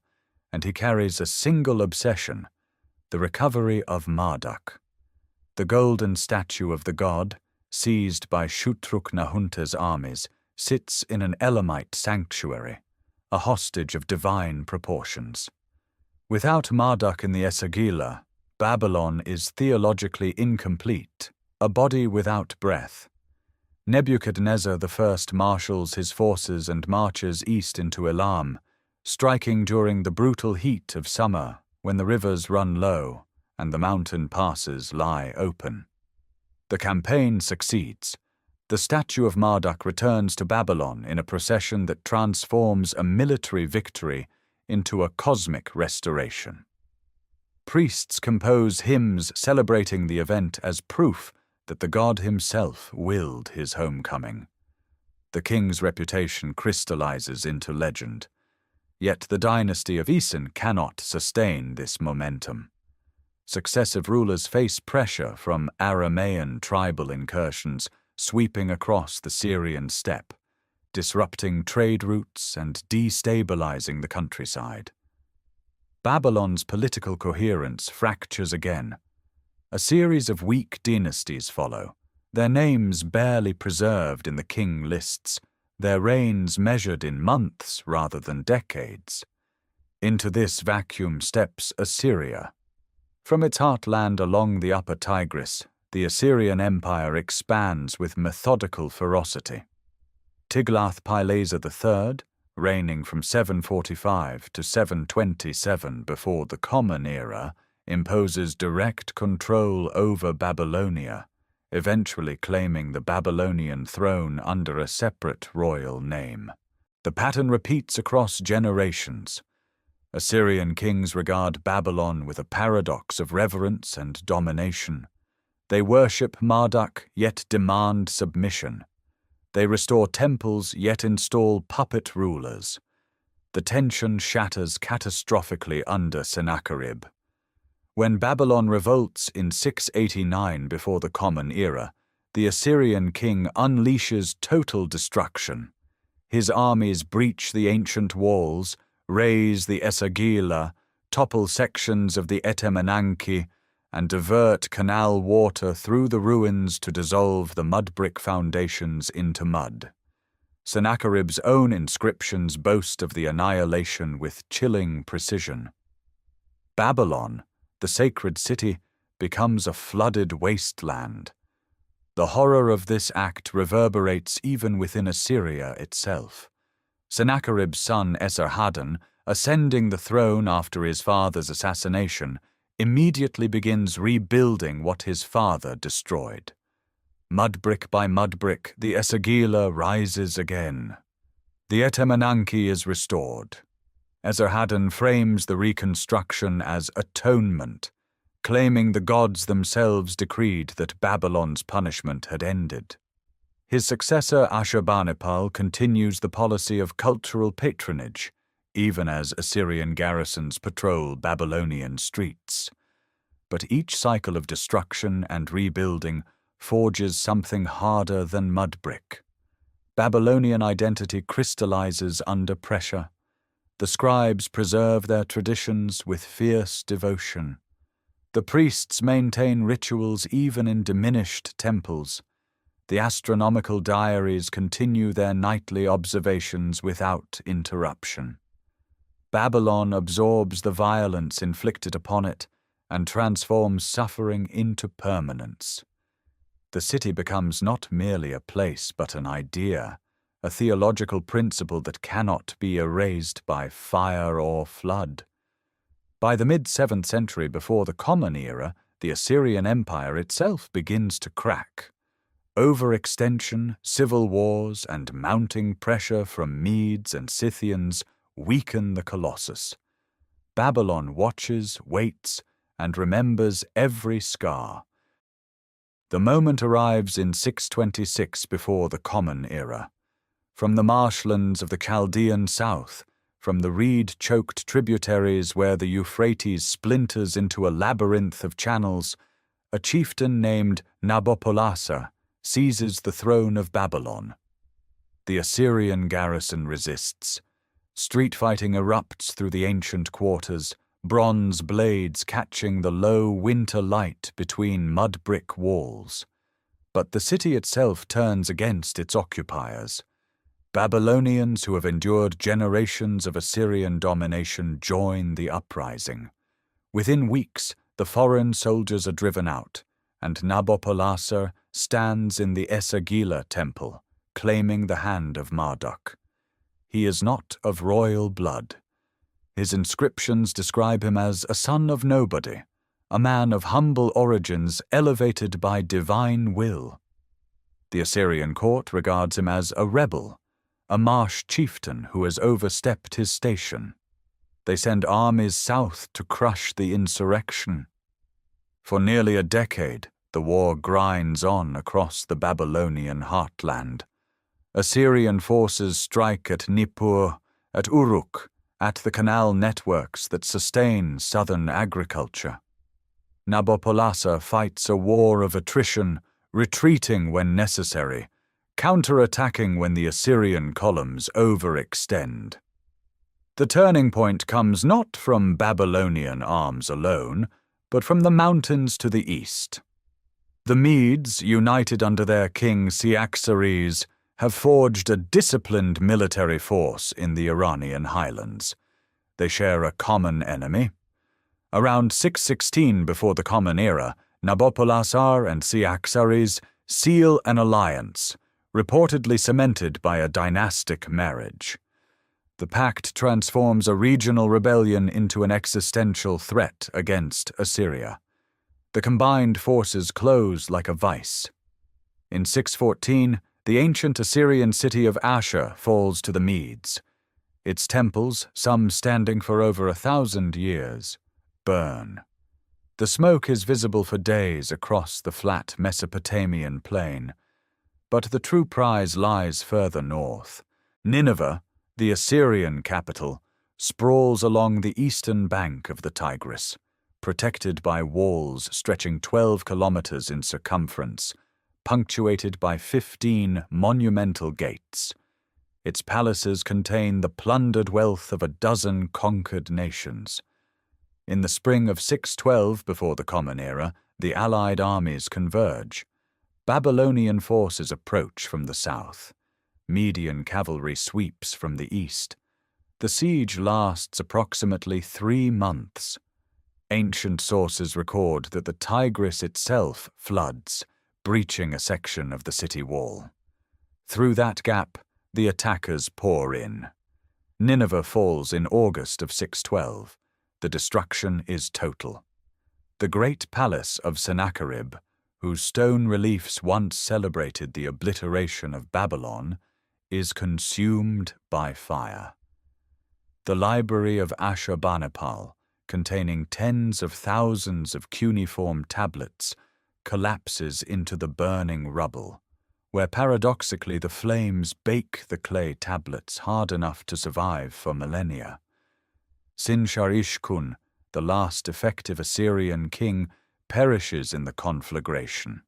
and he carries a single obsession: the recovery of Marduk. The golden statue of the god, seized by Shutruk-Nahunta's armies, sits in an Elamite sanctuary, a hostage of divine proportions. Without Marduk in the Esagila, Babylon is theologically incomplete, a body without breath. Nebuchadnezzar I marshals his forces and marches east into Elam, striking during the brutal heat of summer when the rivers run low and the mountain passes lie open. The campaign succeeds. The statue of Marduk returns to Babylon in a procession that transforms a military victory into a cosmic restoration. Priests compose hymns celebrating the event as proof that the god himself willed his homecoming. The king's reputation crystallizes into legend. Yet the dynasty of Isin cannot sustain this momentum. Successive rulers face pressure from Aramaean tribal incursions sweeping across the Syrian steppe, disrupting trade routes and destabilizing the countryside. Babylon's political coherence fractures again. A series of weak dynasties follow, their names barely preserved in the king lists, their reigns measured in months rather than decades. Into this vacuum steps Assyria. From its heartland along the upper Tigris, the Assyrian Empire expands with methodical ferocity. Tiglath-Pileser III, reigning from 745 to 727 before the Common Era, imposes direct control over Babylonia, eventually claiming the Babylonian throne under a separate royal name. The pattern repeats across generations. Assyrian kings regard Babylon with a paradox of reverence and domination. They worship Marduk, yet demand submission. They restore temples, yet install puppet rulers. The tension shatters catastrophically under Sennacherib. When Babylon revolts in 689 before the Common Era, the Assyrian king unleashes total destruction. His armies breach the ancient walls, raze the Esagila, topple sections of the Etemenanki, and divert canal water through the ruins to dissolve the mud-brick foundations into mud. Sennacherib's own inscriptions boast of the annihilation with chilling precision. Babylon, the sacred city, becomes a flooded wasteland. The horror of this act reverberates even within Assyria itself. Sennacherib's son Esarhaddon, ascending the throne after his father's assassination, immediately begins rebuilding what his father destroyed. Mud-brick by mud-brick, the Esagila rises again. The Etemenanki is restored. Esarhaddon frames the reconstruction as atonement, claiming the gods themselves decreed that Babylon's punishment had ended. His successor Ashurbanipal continues the policy of cultural patronage, even as Assyrian garrisons patrol Babylonian streets. But each cycle of destruction and rebuilding forges something harder than mud-brick. Babylonian identity crystallizes under pressure. The scribes preserve their traditions with fierce devotion. The priests maintain rituals even in diminished temples. The astronomical diaries continue their nightly observations without interruption. Babylon absorbs the violence inflicted upon it and transforms suffering into permanence. The city becomes not merely a place but an idea, a theological principle that cannot be erased by fire or flood. By the mid-7th century before the Common Era, the Assyrian Empire itself begins to crack. Overextension, civil wars, and mounting pressure from Medes and Scythians weaken the colossus. Babylon watches, waits, and remembers every scar. The moment arrives in 626 before the Common Era. From the marshlands of the Chaldean south, from the reed-choked tributaries where the Euphrates splinters into a labyrinth of channels, a chieftain named Nabopolassar seizes the throne of Babylon. The Assyrian garrison resists. Street fighting erupts through the ancient quarters, bronze blades catching the low winter light between mud-brick walls. But the city itself turns against its occupiers. Babylonians who have endured generations of Assyrian domination join the uprising. Within weeks, the foreign soldiers are driven out, and Nabopolassar stands in the Esagila temple, claiming the hand of Marduk. He is not of royal blood. His inscriptions describe him as a son of nobody, a man of humble origins elevated by divine will. The Assyrian court regards him as a rebel, a marsh chieftain who has overstepped his station. They send armies south to crush the insurrection. For nearly a decade, the war grinds on across the Babylonian heartland. Assyrian forces strike at Nippur, at Uruk, at the canal networks that sustain southern agriculture. Nabopolassar fights a war of attrition, retreating when necessary, counter-attacking when the Assyrian columns overextend. The turning point comes not from Babylonian arms alone, but from the mountains to the east. The Medes, united under their king Cyaxares, have forged a disciplined military force in the Iranian highlands. They share a common enemy. Around 616 before the Common Era, Nabopolassar and Cyaxares seal an alliance, reportedly cemented by a dynastic marriage. The pact transforms a regional rebellion into an existential threat against Assyria. The combined forces close like a vice. In 614, the ancient Assyrian city of Ashur falls to the Medes. Its temples, some standing for over 1,000 years, burn. The smoke is visible for days across the flat Mesopotamian plain. But the true prize lies further north. Nineveh, the Assyrian capital, sprawls along the eastern bank of the Tigris, protected by walls stretching 12 kilometers in circumference, punctuated by 15 monumental gates. Its palaces contain the plundered wealth of a dozen conquered nations. In the spring of 612 before the Common Era, the allied armies converge. Babylonian forces approach from the south. Median cavalry sweeps from the east. The siege lasts approximately 3 months. Ancient sources record that the Tigris itself floods, breaching a section of the city wall. Through that gap, the attackers pour in. Nineveh falls in August of 612. The destruction is total. The great palace of Sennacherib, whose stone reliefs once celebrated the obliteration of Babylon, is consumed by fire. The library of Ashurbanipal, containing tens of thousands of cuneiform tablets, collapses into the burning rubble, where paradoxically the flames bake the clay tablets hard enough to survive for millennia. Sin-shar-ishkun, the last effective Assyrian king, perishes in the conflagration.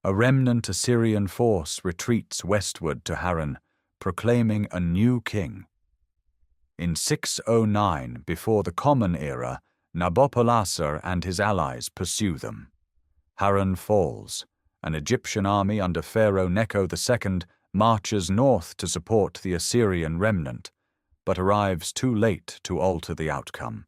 A remnant Assyrian force retreats westward to Haran, proclaiming a new king. In 609, before the Common Era, Nabopolassar and his allies pursue them. Haran falls. An Egyptian army under Pharaoh Necho II marches north to support the Assyrian remnant, but arrives too late to alter the outcome.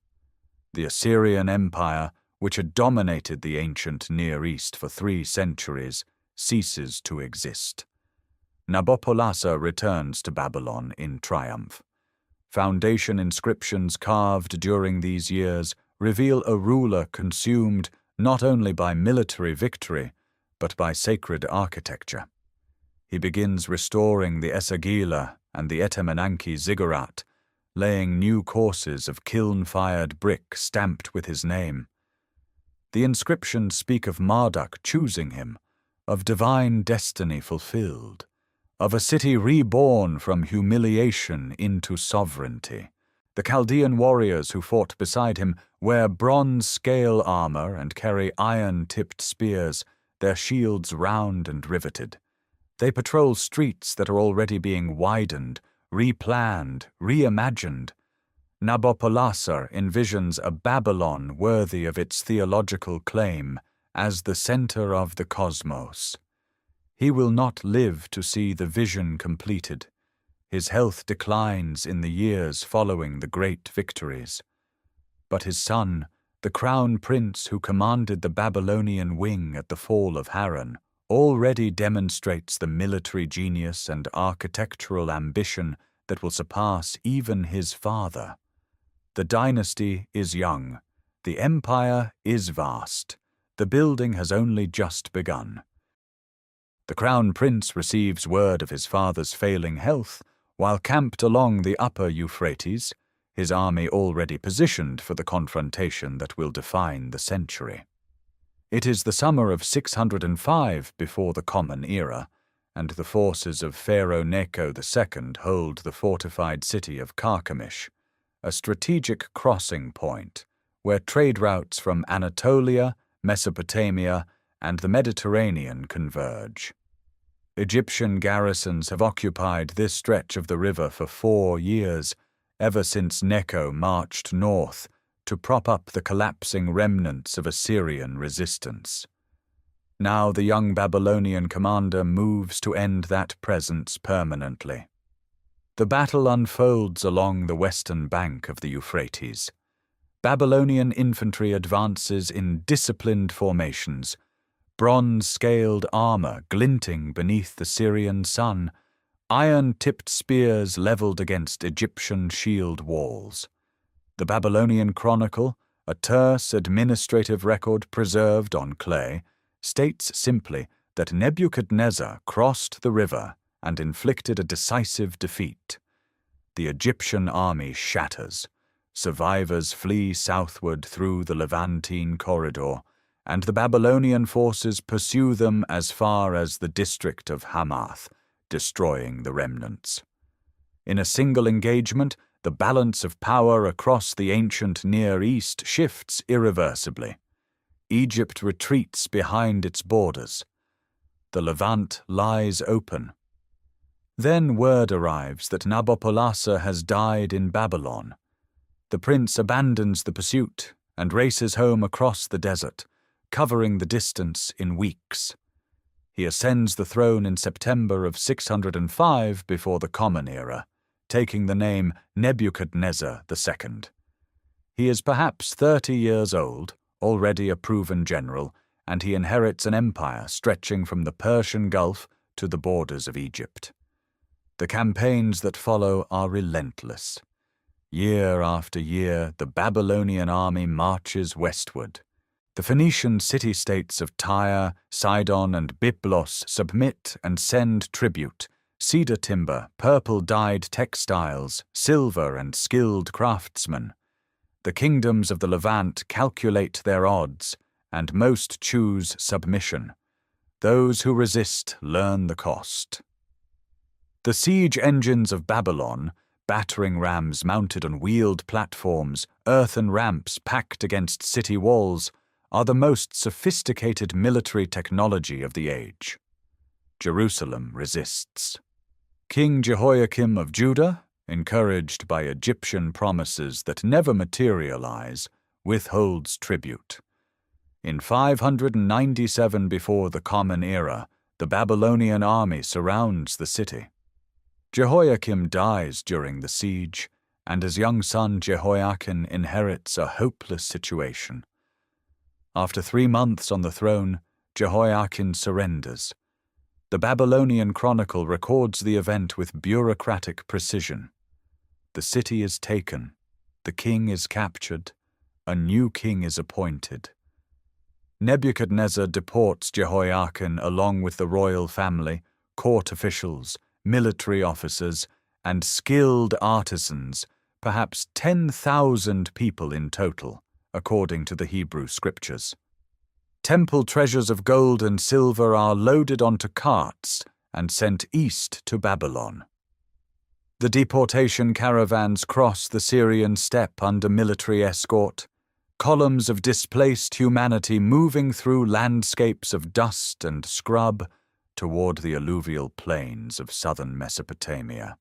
The Assyrian Empire, which had dominated the ancient Near East for 3 centuries, ceases to exist. Nabopolassar returns to Babylon in triumph. Foundation inscriptions carved during these years reveal a ruler consumed not only by military victory, but by sacred architecture. He begins restoring the Esagila and the Etemenanki ziggurat, laying new courses of kiln-fired brick stamped with his name. The inscriptions speak of Marduk choosing him, of divine destiny fulfilled, of a city reborn from humiliation into sovereignty. The Chaldean warriors who fought beside him wear bronze scale armor and carry iron-tipped spears, their shields round and riveted. They patrol streets that are already being widened, replanned, reimagined. Nabopolassar envisions a Babylon worthy of its theological claim as the center of the cosmos. He will not live to see the vision completed. His health declines in the years following the great victories. But his son, the crown prince who commanded the Babylonian wing at the fall of Haran, already demonstrates the military genius and architectural ambition that will surpass even his father. The dynasty is young. The empire is vast. The building has only just begun. The crown prince receives word of his father's failing health while camped along the upper Euphrates, his army already positioned for the confrontation that will define the century. It is the summer of 605 before the Common Era, and the forces of Pharaoh Necho II hold the fortified city of Carchemish, a strategic crossing point where trade routes from Anatolia, Mesopotamia, and the Mediterranean converge. Egyptian garrisons have occupied this stretch of the river for 4 years, ever since Necho marched north to prop up the collapsing remnants of Assyrian resistance. Now the young Babylonian commander moves to end that presence permanently. The battle unfolds along the western bank of the Euphrates. Babylonian infantry advances in disciplined formations, bronze-scaled armor glinting beneath the Syrian sun, iron-tipped spears leveled against Egyptian shield walls. The Babylonian Chronicle, a terse administrative record preserved on clay, states simply that Nebuchadnezzar crossed the river and inflicted a decisive defeat. The Egyptian army shatters. Survivors flee southward through the Levantine corridor, and the Babylonian forces pursue them as far as the district of Hamath, destroying the remnants. In a single engagement, the balance of power across the ancient Near East shifts irreversibly. Egypt retreats behind its borders. The Levant lies open. Then word arrives that Nabopolassar has died in Babylon. The prince abandons the pursuit and races home across the desert, covering the distance in weeks. He ascends the throne in September of 605 before the Common Era, taking the name Nebuchadnezzar II. He is perhaps 30 years old, already a proven general, and he inherits an empire stretching from the Persian Gulf to the borders of Egypt. The campaigns that follow are relentless. Year after year, the Babylonian army marches westward. The Phoenician city-states of Tyre, Sidon, and Byblos submit and send tribute: cedar timber, purple-dyed textiles, silver, and skilled craftsmen. The kingdoms of the Levant calculate their odds, and most choose submission. Those who resist learn the cost. The siege engines of Babylon, battering rams mounted on wheeled platforms, earthen ramps packed against city walls, are the most sophisticated military technology of the age. Jerusalem resists. King Jehoiakim of Judah, encouraged by Egyptian promises that never materialize, withholds tribute. In 597 before the Common Era, the Babylonian army surrounds the city. Jehoiakim dies during the siege, and his young son Jehoiachin inherits a hopeless situation. After 3 months on the throne, Jehoiachin surrenders. The Babylonian Chronicle records the event with bureaucratic precision. The city is taken, the king is captured, a new king is appointed. Nebuchadnezzar deports Jehoiachin along with the royal family, court officials, military officers, and skilled artisans, perhaps 10,000 people in total, according to the Hebrew scriptures. Temple treasures of gold and silver are loaded onto carts and sent east to Babylon. The deportation caravans cross the Syrian steppe under military escort, columns of displaced humanity moving through landscapes of dust and scrub toward the alluvial plains of southern Mesopotamia.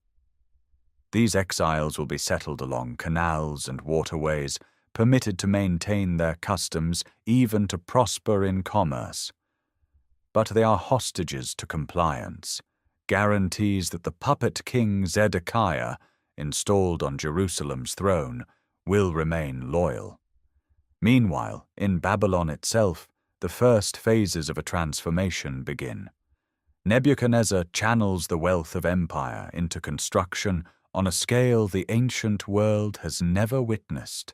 These exiles will be settled along canals and waterways, permitted to maintain their customs, even to prosper in commerce. But they are hostages to compliance, guarantees that the puppet king Zedekiah, installed on Jerusalem's throne, will remain loyal. Meanwhile, in Babylon itself, the first phases of a transformation begin. Nebuchadnezzar channels the wealth of empire into construction on a scale the ancient world has never witnessed.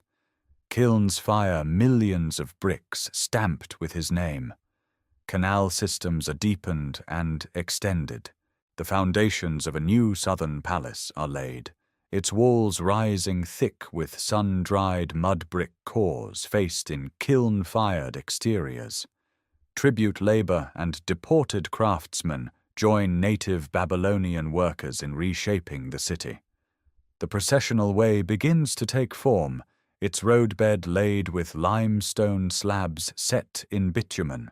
Kilns fire millions of bricks stamped with his name. Canal systems are deepened and extended. The foundations of a new southern palace are laid, its walls rising thick with sun-dried mud brick cores faced in kiln-fired exteriors. Tribute labor and deported craftsmen join native Babylonian workers in reshaping the city. The processional way begins to take form, its roadbed laid with limestone slabs set in bitumen.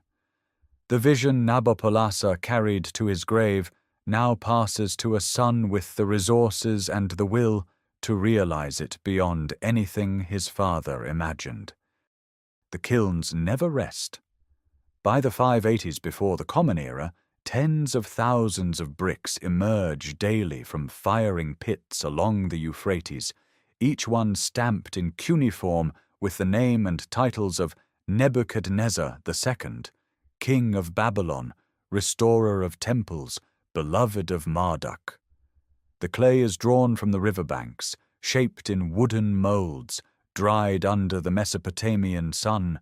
The vision Nabopolassar carried to his grave now passes to a son with the resources and the will to realize it beyond anything his father imagined. The kilns never rest. By the 580s before the Common Era, tens of thousands of bricks emerge daily from firing pits along the Euphrates, each one stamped in cuneiform with the name and titles of Nebuchadnezzar II, King of Babylon, restorer of temples, beloved of Marduk. The clay is drawn from the riverbanks, shaped in wooden molds, dried under the Mesopotamian sun,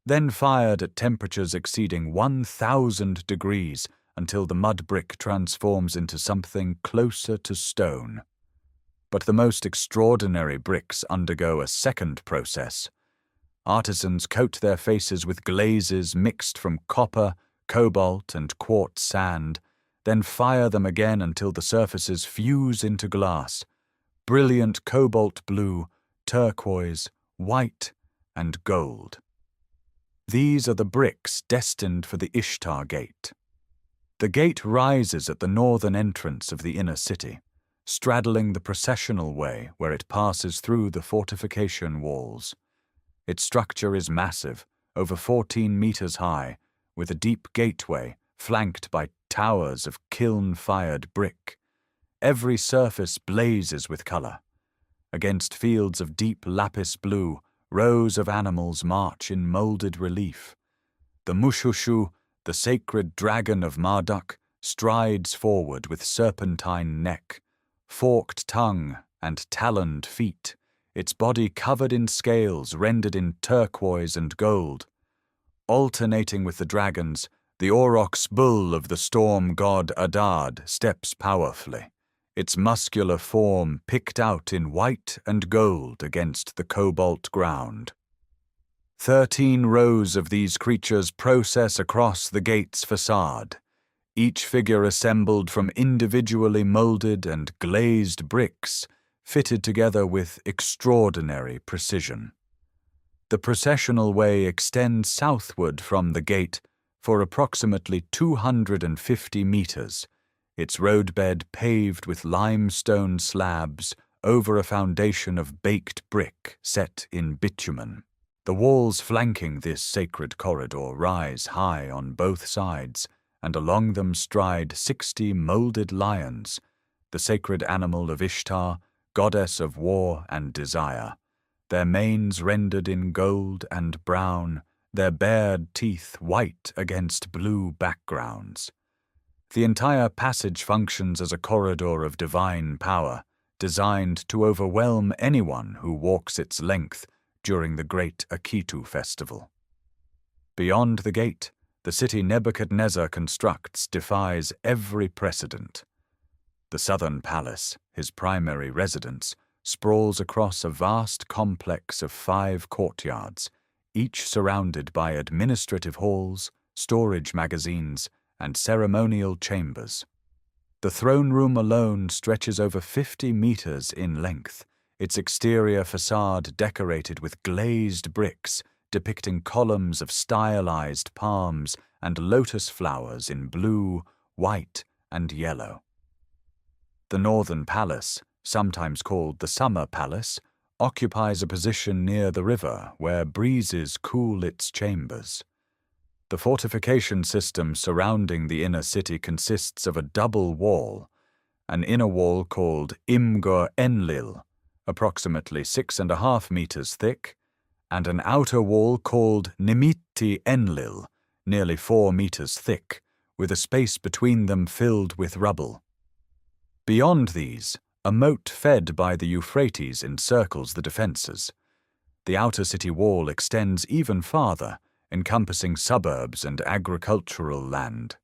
then fired at temperatures exceeding 1,000 degrees until the mud brick transforms into something closer to stone. But the most extraordinary bricks undergo a second process. Artisans coat their faces with glazes mixed from copper, cobalt, and quartz sand, then fire them again until the surfaces fuse into glass, brilliant cobalt blue, turquoise, white, and gold. These are the bricks destined for the Ishtar Gate. The gate rises at the northern entrance of the inner city, straddling the processional way where it passes through the fortification walls. Its structure is massive, over 14 meters high, with a deep gateway flanked by towers of kiln-fired brick. Every surface blazes with color. Against fields of deep lapis blue, rows of animals march in molded relief. The Mushushu, the sacred dragon of Marduk, strides forward with serpentine neck, forked tongue, and taloned feet, its body covered in scales rendered in turquoise and gold. Alternating with the dragons, the aurochs bull of the storm god Adad steps powerfully, its muscular form picked out in white and gold against the cobalt ground. 13 rows of these creatures process across the gate's facade, each figure assembled from individually molded and glazed bricks fitted together with extraordinary precision. The processional way extends southward from the gate for approximately 250 meters, its roadbed paved with limestone slabs over a foundation of baked brick set in bitumen. The walls flanking this sacred corridor rise high on both sides, and along them stride 60 molded lions, the sacred animal of Ishtar, goddess of war and desire, their manes rendered in gold and brown, their bared teeth white against blue backgrounds. The entire passage functions as a corridor of divine power, designed to overwhelm anyone who walks its length during the great Akitu festival. Beyond the gate, the city Nebuchadnezzar constructs defies every precedent. The southern palace, his primary residence, sprawls across a vast complex of 5 courtyards, each surrounded by administrative halls, storage magazines, and ceremonial chambers. The throne room alone stretches over 50 meters in length, its exterior facade decorated with glazed bricks depicting columns of stylized palms and lotus flowers in blue, white, and yellow. The northern palace, sometimes called the Summer Palace, occupies a position near the river where breezes cool its chambers. The fortification system surrounding the inner city consists of a double wall, an inner wall called Imgur Enlil, approximately 6.5 meters thick, and an outer wall called Nimitti Enlil, nearly 4 meters thick, with a space between them filled with rubble. Beyond these, a moat fed by the Euphrates encircles the defences. The outer city wall extends even farther, encompassing suburbs and agricultural land.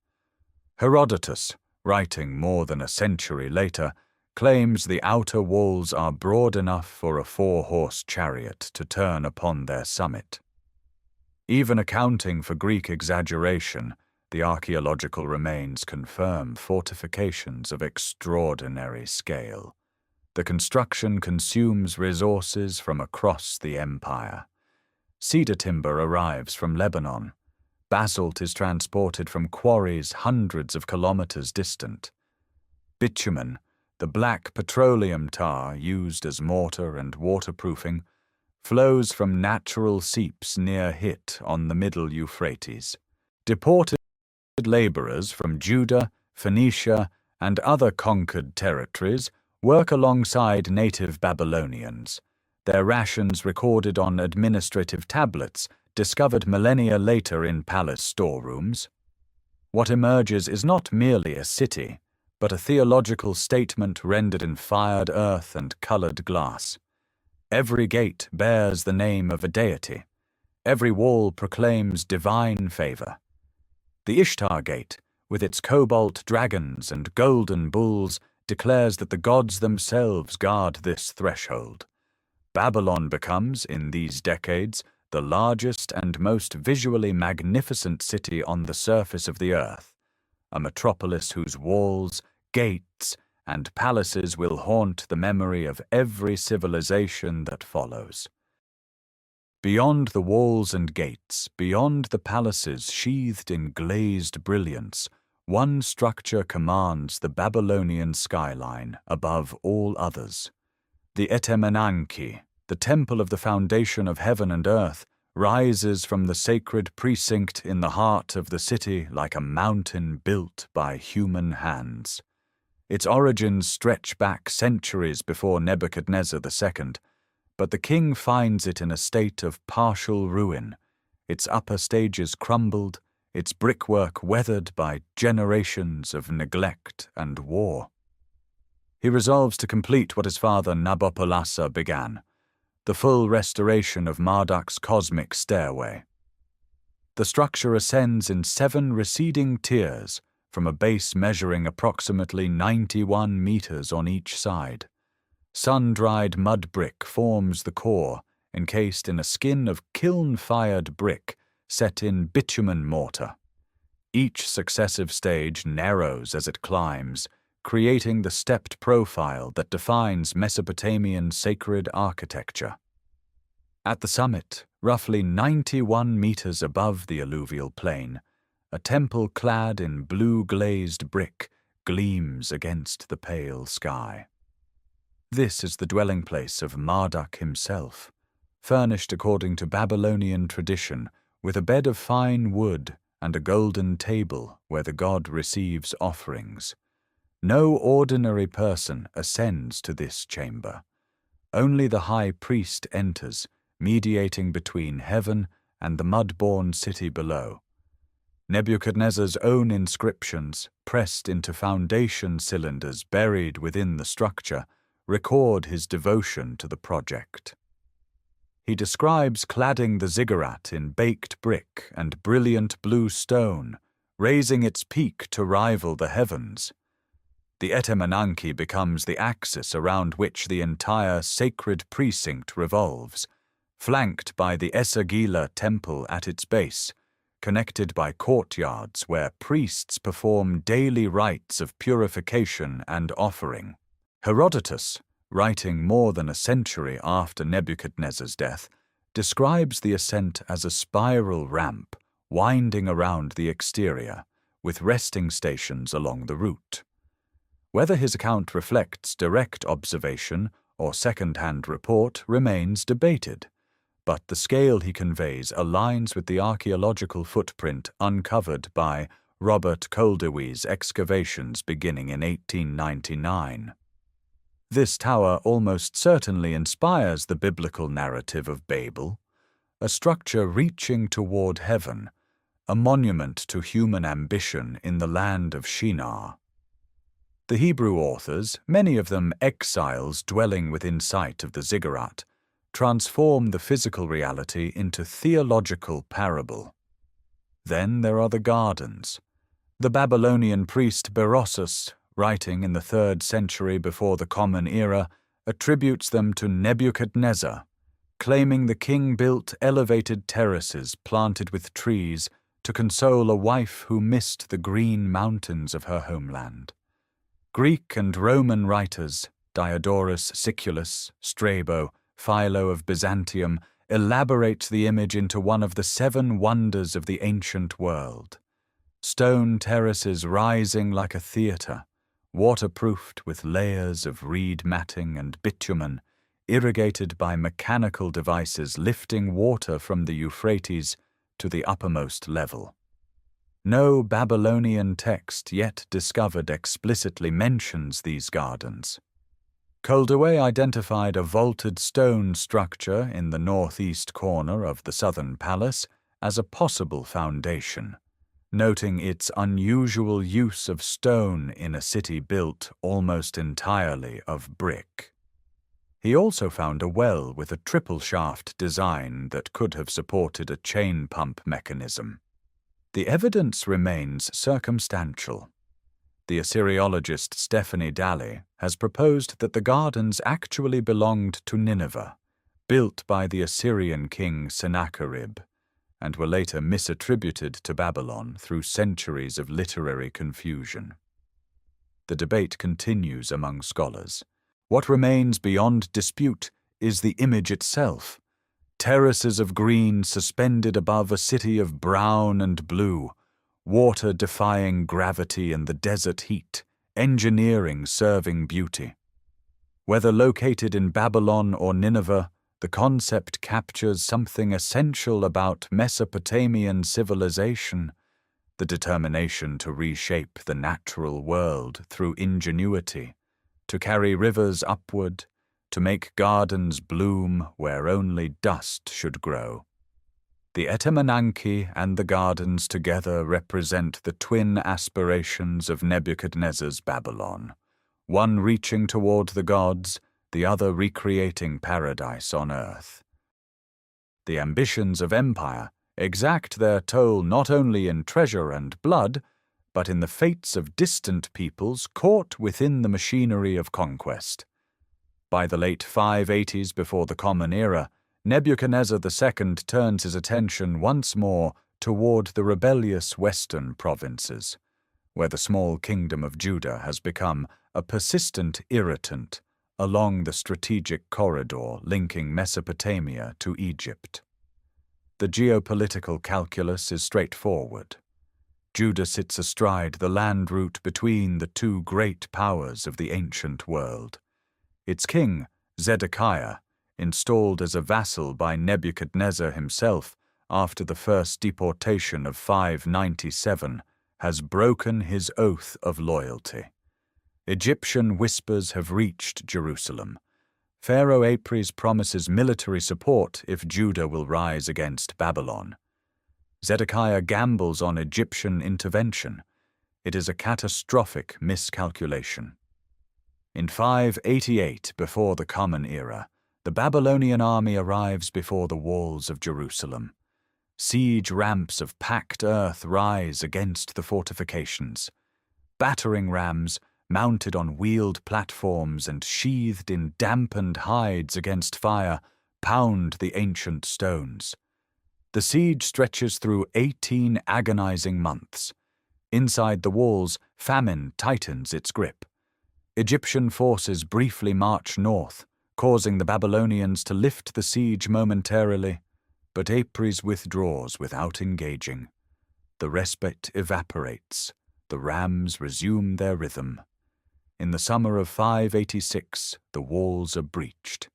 Herodotus, writing more than a century later, claims the outer walls are broad enough for a 4-horse chariot to turn upon their summit. Even accounting for Greek exaggeration, the archaeological remains confirm fortifications of extraordinary scale. The construction consumes resources from across the empire. Cedar timber arrives from Lebanon. Basalt is transported from quarries hundreds of kilometers distant. Bitumen, the black petroleum tar used as mortar and waterproofing, flows from natural seeps near Hit on the middle Euphrates. Deported laborers from Judah, Phoenicia, and other conquered territories work alongside native Babylonians, their rations recorded on administrative tablets discovered millennia later in palace storerooms. What emerges is not merely a city, but a theological statement rendered in fired earth and colored glass. Every gate bears the name of a deity. Every wall proclaims divine favor. The Ishtar Gate, with its cobalt dragons and golden bulls, declares that the gods themselves guard this threshold. Babylon becomes, in these decades, the largest and most visually magnificent city on the surface of the earth, a metropolis whose walls, gates, and palaces will haunt the memory of every civilization that follows. Beyond the walls and gates, beyond the palaces sheathed in glazed brilliance, one structure commands the Babylonian skyline above all others. The Etemenanki, the temple of the foundation of heaven and earth, rises from the sacred precinct in the heart of the city like a mountain built by human hands. Its origins stretch back centuries before Nebuchadnezzar II, but the king finds it in a state of partial ruin, its upper stages crumbled, its brickwork weathered by generations of neglect and war. He resolves to complete what his father Nabopolassar began, the full restoration of Marduk's cosmic stairway. The structure ascends in 7 receding tiers from a base measuring approximately 91 meters on each side. Sun-dried mud brick forms the core, encased in a skin of kiln-fired brick set in bitumen mortar. Each successive stage narrows as it climbs, creating the stepped profile that defines Mesopotamian sacred architecture. At the summit, roughly 91 meters above the alluvial plain, a temple clad in blue-glazed brick gleams against the pale sky. This is the dwelling place of Marduk himself, furnished according to Babylonian tradition with a bed of fine wood and a golden table where the god receives offerings. No ordinary person ascends to this chamber. Only the high priest enters, mediating between heaven and the mud-born city below. Nebuchadnezzar's own inscriptions, pressed into foundation cylinders buried within the structure, record his devotion to the project. He describes cladding the ziggurat in baked brick and brilliant blue stone, raising its peak to rival the heavens. The Etemenanki becomes the axis around which the entire sacred precinct revolves, flanked by the Esagila temple at its base, connected by courtyards where priests perform daily rites of purification and offering. Herodotus, writing more than a century after Nebuchadnezzar's death, describes the ascent as a spiral ramp winding around the exterior, with resting stations along the route. Whether his account reflects direct observation or second-hand report remains debated, but the scale he conveys aligns with the archaeological footprint uncovered by Robert Koldewey's excavations beginning in 1899. This tower almost certainly inspires the biblical narrative of Babel, a structure reaching toward heaven, a monument to human ambition in the land of Shinar. The Hebrew authors, many of them exiles dwelling within sight of the ziggurat, transform the physical reality into theological parable. Then there are the gardens. The Babylonian priest Berossus, writing in the 3rd century before the Common Era, attributes them to Nebuchadnezzar, claiming the king built elevated terraces planted with trees to console a wife who missed the green mountains of her homeland. Greek and Roman writers, Diodorus Siculus, Strabo, Philo of Byzantium, elaborate the image into one of the 7 wonders of the ancient world. Stone terraces rising like a theatre, waterproofed with layers of reed matting and bitumen, irrigated by mechanical devices lifting water from the Euphrates to the uppermost level. No Babylonian text yet discovered explicitly mentions these gardens. Koldewey identified a vaulted stone structure in the northeast corner of the southern palace as a possible foundation, noting its unusual use of stone in a city built almost entirely of brick. He also found a well with a triple shaft design that could have supported a chain pump mechanism. The evidence remains circumstantial. The Assyriologist Stephanie Daly has proposed that the gardens actually belonged to Nineveh, built by the Assyrian king Sennacherib, and were later misattributed to Babylon through centuries of literary confusion. The debate continues among scholars. What remains beyond dispute is the image itself. Terraces of green suspended above a city of brown and blue, water defying gravity and the desert heat, engineering serving beauty. Whether located in Babylon or Nineveh, the concept captures something essential about Mesopotamian civilization, the determination to reshape the natural world through ingenuity, to carry rivers upward, to make gardens bloom where only dust should grow. The Etemenanki and the gardens together represent the twin aspirations of Nebuchadnezzar's Babylon, one reaching toward the gods, the other recreating paradise on earth. The ambitions of empire exact their toll not only in treasure and blood, but in the fates of distant peoples caught within the machinery of conquest. By the late 580s before the Common Era, Nebuchadnezzar II turns his attention once more toward the rebellious western provinces, where the small kingdom of Judah has become a persistent irritant along the strategic corridor linking Mesopotamia to Egypt. The geopolitical calculus is straightforward. Judah sits astride the land route between the 2 great powers of the ancient world. Its king, Zedekiah, installed as a vassal by Nebuchadnezzar himself after the first deportation of 597, has broken his oath of loyalty. Egyptian whispers have reached Jerusalem. Pharaoh Apries promises military support if Judah will rise against Babylon. Zedekiah gambles on Egyptian intervention. It is a catastrophic miscalculation. In 588 before the Common Era, the Babylonian army arrives before the walls of Jerusalem. Siege ramps of packed earth rise against the fortifications. Battering rams, mounted on wheeled platforms and sheathed in dampened hides against fire, pound the ancient stones. The siege stretches through 18 agonizing months. Inside the walls, famine tightens its grip. Egyptian forces briefly march north, causing the Babylonians to lift the siege momentarily, but Apries withdraws without engaging. The respite evaporates. The rams resume their rhythm. In the summer of 586, the walls are breached.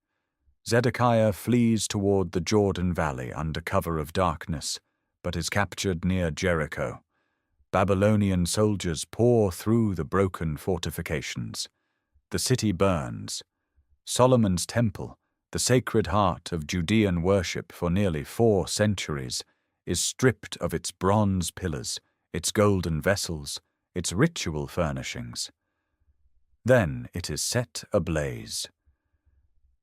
Zedekiah flees toward the Jordan Valley under cover of darkness, but is captured near Jericho. Babylonian soldiers pour through the broken fortifications. The city burns. Solomon's temple, the sacred heart of Judean worship for nearly 4 centuries, is stripped of its bronze pillars, its golden vessels, its ritual furnishings. Then it is set ablaze.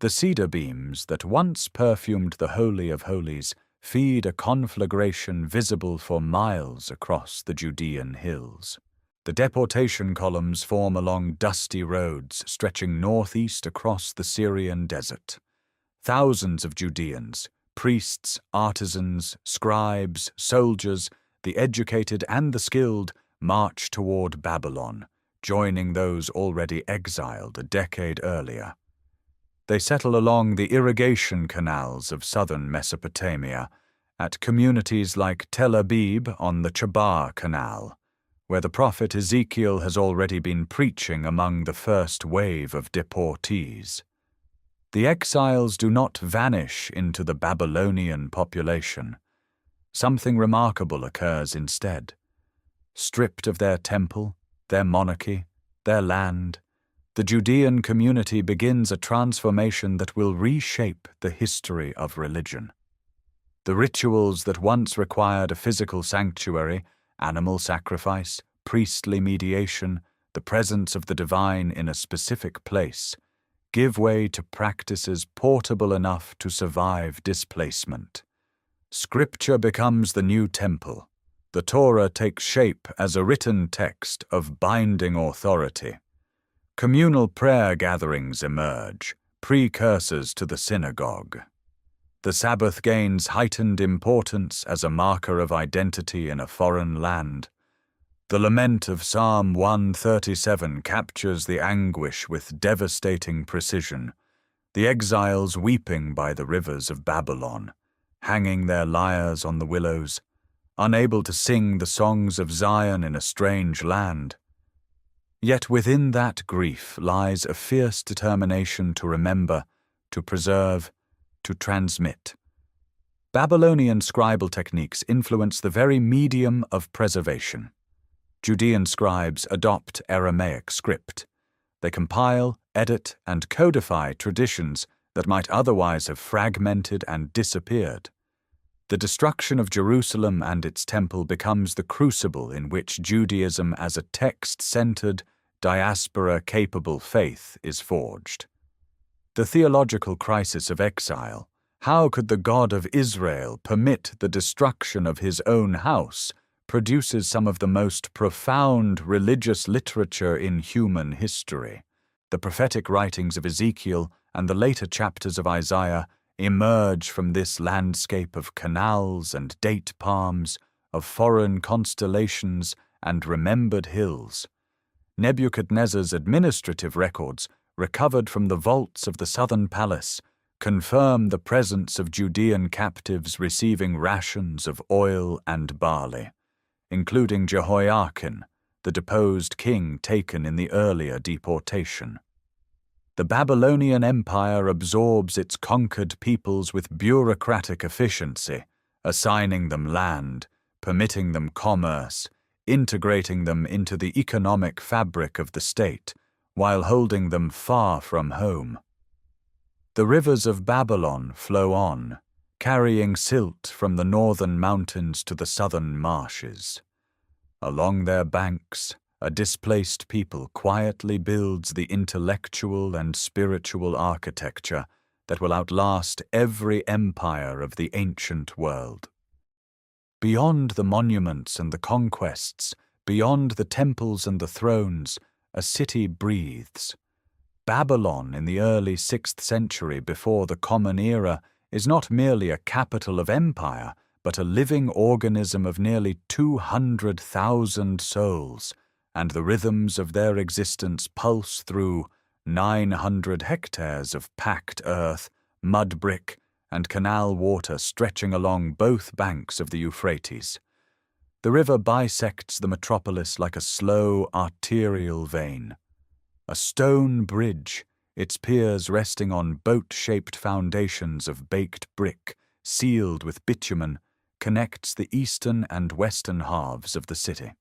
The cedar beams that once perfumed the Holy of Holies feed a conflagration visible for miles across the Judean hills. The deportation columns form along dusty roads stretching northeast across the Syrian desert. Thousands of Judeans, priests, artisans, scribes, soldiers, the educated and the skilled, march toward Babylon, joining those already exiled a decade earlier. They settle along the irrigation canals of southern Mesopotamia, at communities like Tel Abib on the Chabar Canal, where the prophet Ezekiel has already been preaching among the first wave of deportees. The exiles do not vanish into the Babylonian population. Something remarkable occurs instead. Stripped of their temple, their monarchy, their land, the Judean community begins a transformation that will reshape the history of religion. The rituals that once required a physical sanctuary, animal sacrifice, priestly mediation, the presence of the divine in a specific place, give way to practices portable enough to survive displacement. Scripture becomes the new temple. The Torah takes shape as a written text of binding authority. Communal prayer gatherings emerge, precursors to the synagogue. The Sabbath gains heightened importance as a marker of identity in a foreign land. The lament of Psalm 137 captures the anguish with devastating precision, the exiles weeping by the rivers of Babylon, hanging their lyres on the willows, unable to sing the songs of Zion in a strange land. Yet within that grief lies a fierce determination to remember, to preserve, to transmit. Babylonian scribal techniques influence the very medium of preservation. Judean scribes adopt Aramaic script. They compile, edit, and codify traditions that might otherwise have fragmented and disappeared. The destruction of Jerusalem and its temple becomes the crucible in which Judaism as a text-centered, diaspora-capable faith is forged. The theological crisis of exile. How could the God of Israel permit the destruction of his own house? Produces some of the most profound religious literature in human history. The prophetic writings of Ezekiel and the later chapters of Isaiah emerge from this landscape of canals and date palms, of foreign constellations and remembered hills. Nebuchadnezzar's administrative records, recovered from the vaults of the southern palace, confirm the presence of Judean captives receiving rations of oil and barley, including Jehoiakim, the deposed king taken in the earlier deportation. The Babylonian Empire absorbs its conquered peoples with bureaucratic efficiency, assigning them land, permitting them commerce, integrating them into the economic fabric of the state, while holding them far from home. The rivers of Babylon flow on, carrying silt from the northern mountains to the southern marshes. Along their banks, a displaced people quietly builds the intellectual and spiritual architecture that will outlast every empire of the ancient world. Beyond the monuments and the conquests, beyond the temples and the thrones, a city breathes. Babylon in the early 6th century before the Common Era is not merely a capital of empire, but a living organism of nearly 200,000 souls, and the rhythms of their existence pulse through 900 hectares of packed earth, mud brick, and canal water stretching along both banks of the Euphrates. The river bisects the metropolis like a slow arterial vein. A stone bridge, its piers resting on boat-shaped foundations of baked brick, sealed with bitumen, connects the eastern and western halves of the city.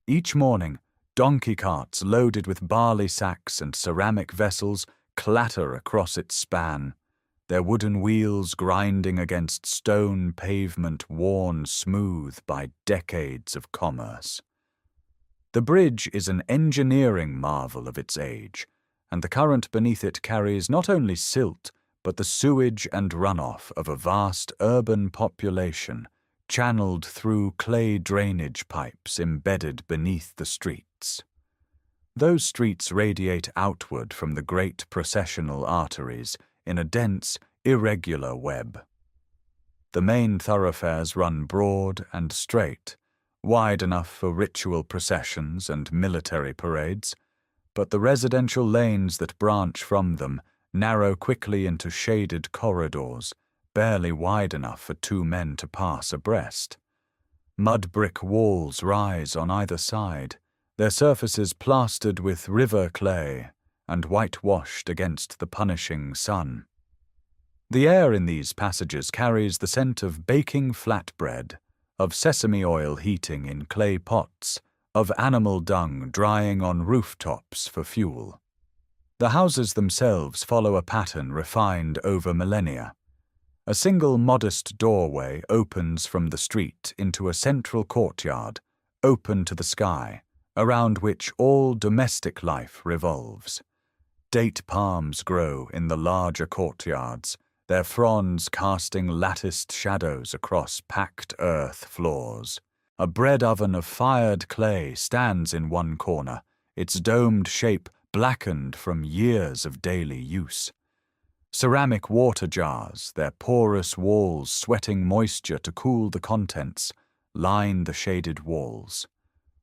Each morning, donkey carts loaded with barley sacks and ceramic vessels clatter across its span, their wooden wheels grinding against stone pavement worn smooth by decades of commerce. The bridge is an engineering marvel of its age, and the current beneath it carries not only silt, but the sewage and runoff of a vast urban population channeled through clay drainage pipes embedded beneath the streets. Those streets radiate outward from the great processional arteries in a dense, irregular web. The main thoroughfares run broad and straight, wide enough for ritual processions and military parades, but the residential lanes that branch from them narrow quickly into shaded corridors, barely wide enough for two men to pass abreast. Mud brick walls rise on either side, their surfaces plastered with river clay and whitewashed against the punishing sun. The air in these passages carries the scent of baking flatbread, of sesame oil heating in clay pots, of animal dung drying on rooftops for fuel. The houses themselves follow a pattern refined over millennia. A single modest doorway opens from the street into a central courtyard, open to the sky, around which all domestic life revolves. Date palms grow in the larger courtyards, their fronds casting latticed shadows across packed earth floors. A bread oven of fired clay stands in one corner, its domed shape blackened from years of daily use. Ceramic water jars, their porous walls sweating moisture to cool the contents, line the shaded walls.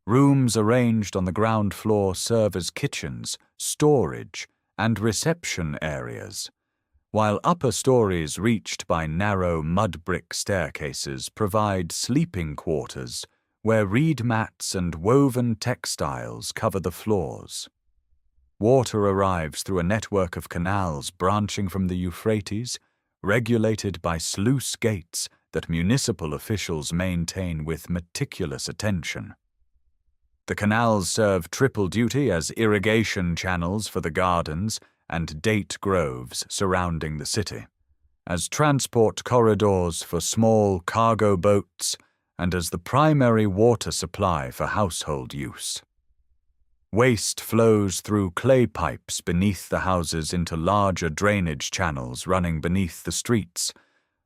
Rooms arranged on the ground floor serve as kitchens, storage, and reception areas, while upper stories reached by narrow mud brick staircases provide sleeping quarters where reed mats and woven textiles cover the floors. Water arrives through a network of canals branching from the Euphrates, regulated by sluice gates that municipal officials maintain with meticulous attention. The canals serve triple duty as irrigation channels for the gardens and date groves surrounding the city, as transport corridors for small cargo boats, and as the primary water supply for household use. Waste flows through clay pipes beneath the houses into larger drainage channels running beneath the streets,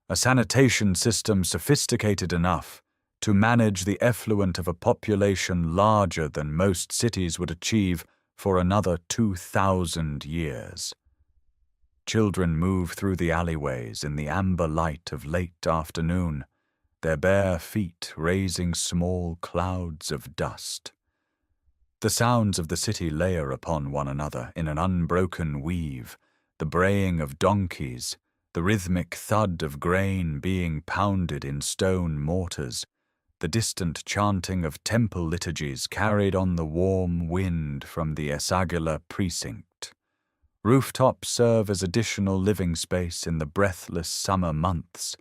a sanitation system sophisticated enough to manage the effluent of a population larger than most cities would achieve for another 2,000 years. Children move through the alleyways in the amber light of late afternoon, their bare feet raising small clouds of dust. The sounds of the city layer upon one another in an unbroken weave, the braying of donkeys, the rhythmic thud of grain being pounded in stone mortars, the distant chanting of temple liturgies carried on the warm wind from the Esagila precinct. Rooftops serve as additional living space in the breathless summer months,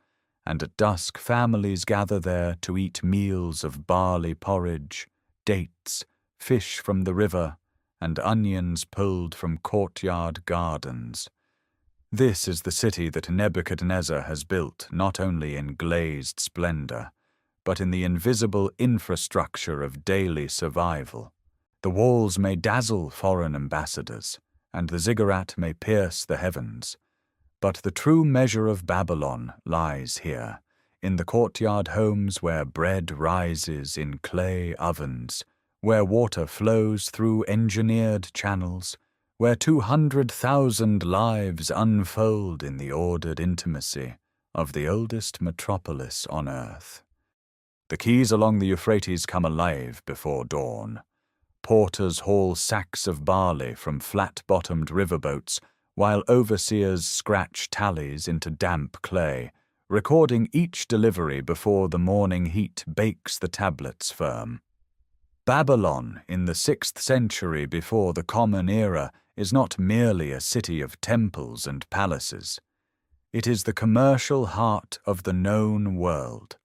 and at dusk families gather there to eat meals of barley porridge, dates, fish from the river, and onions pulled from courtyard gardens. This is the city that Nebuchadnezzar has built not only in glazed splendor, but in the invisible infrastructure of daily survival. The walls may dazzle foreign ambassadors, and the ziggurat may pierce the heavens, but the true measure of Babylon lies here, in the courtyard homes where bread rises in clay ovens, where water flows through engineered channels, where 200,000 lives unfold in the ordered intimacy of the oldest metropolis on earth. The quays along the Euphrates come alive before dawn. Porters haul sacks of barley from flat-bottomed riverboats, while overseers scratch tallies into damp clay, recording each delivery before the morning heat bakes the tablets firm. Babylon, in the 6th century before the Common Era, is not merely a city of temples and palaces. It is the commercial heart of the known world,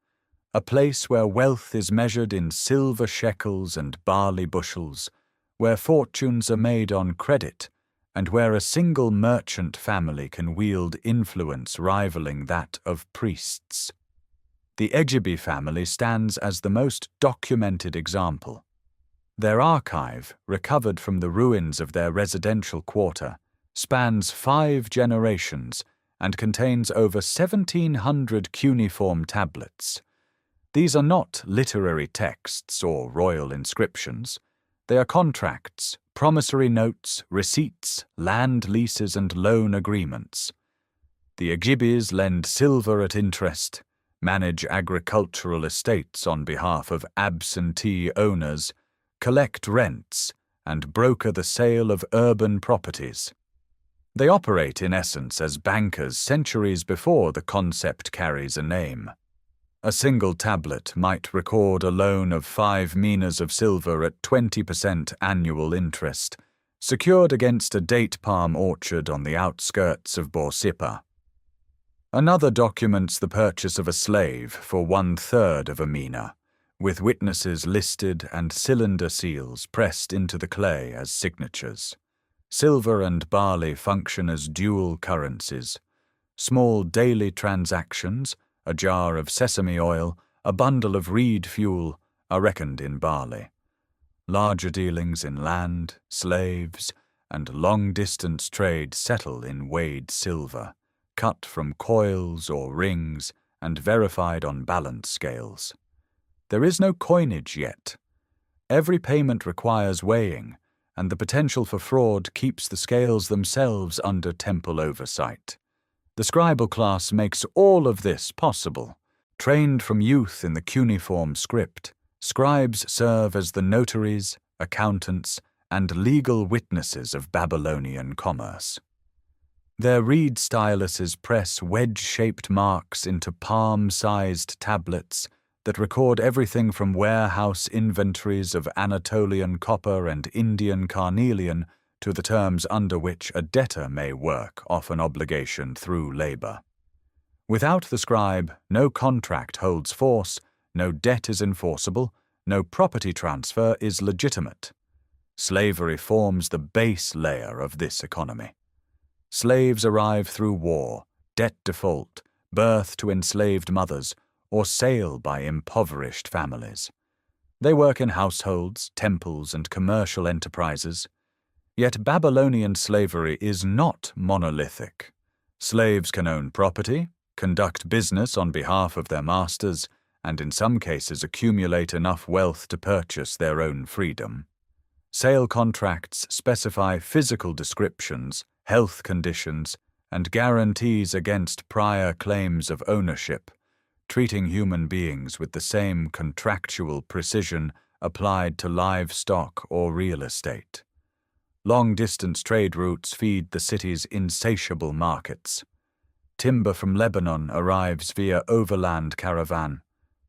a place where wealth is measured in silver shekels and barley bushels, where fortunes are made on credit, and where a single merchant family can wield influence rivaling that of priests. The Egibi family stands as the most documented example. Their archive, recovered from the ruins of their residential quarter, spans 5 generations and contains over 1,700 cuneiform tablets. These are not literary texts or royal inscriptions. They are contracts, promissory notes, receipts, land leases, and loan agreements. The Egibis lend silver at interest, manage agricultural estates on behalf of absentee owners, collect rents, and broker the sale of urban properties. They operate in essence as bankers centuries before the concept carries a name. A single tablet might record a loan of 5 minas of silver at 20% annual interest, secured against a date palm orchard on the outskirts of Borsippa. Another documents the purchase of a slave for 1/3 of a mina, with witnesses listed and cylinder seals pressed into the clay as signatures. Silver and barley function as dual currencies. Small daily transactions, a jar of sesame oil, a bundle of reed fuel, are reckoned in barley. Larger dealings in land, slaves, and long-distance trade settle in weighed silver, cut from coils or rings and verified on balance scales. There is no coinage yet. Every payment requires weighing, and the potential for fraud keeps the scales themselves under temple oversight. The scribal class makes all of this possible. Trained from youth in the cuneiform script, scribes serve as the notaries, accountants, and legal witnesses of Babylonian commerce. Their reed styluses press wedge-shaped marks into palm-sized tablets that record everything from warehouse inventories of Anatolian copper and Indian carnelian to the terms under which a debtor may work off an obligation through labor. Without the scribe, no contract holds force, no debt is enforceable, no property transfer is legitimate. Slavery forms the base layer of this economy. Slaves arrive through war, debt default, birth to enslaved mothers, or sale by impoverished families. They work in households, temples, and commercial enterprises. Yet Babylonian slavery is not monolithic. Slaves can own property, conduct business on behalf of their masters, and in some cases accumulate enough wealth to purchase their own freedom. Sale contracts specify physical descriptions, health conditions, and guarantees against prior claims of ownership, treating human beings with the same contractual precision applied to livestock or real estate. Long-distance trade routes feed the city's insatiable markets. Timber from Lebanon arrives via overland caravan.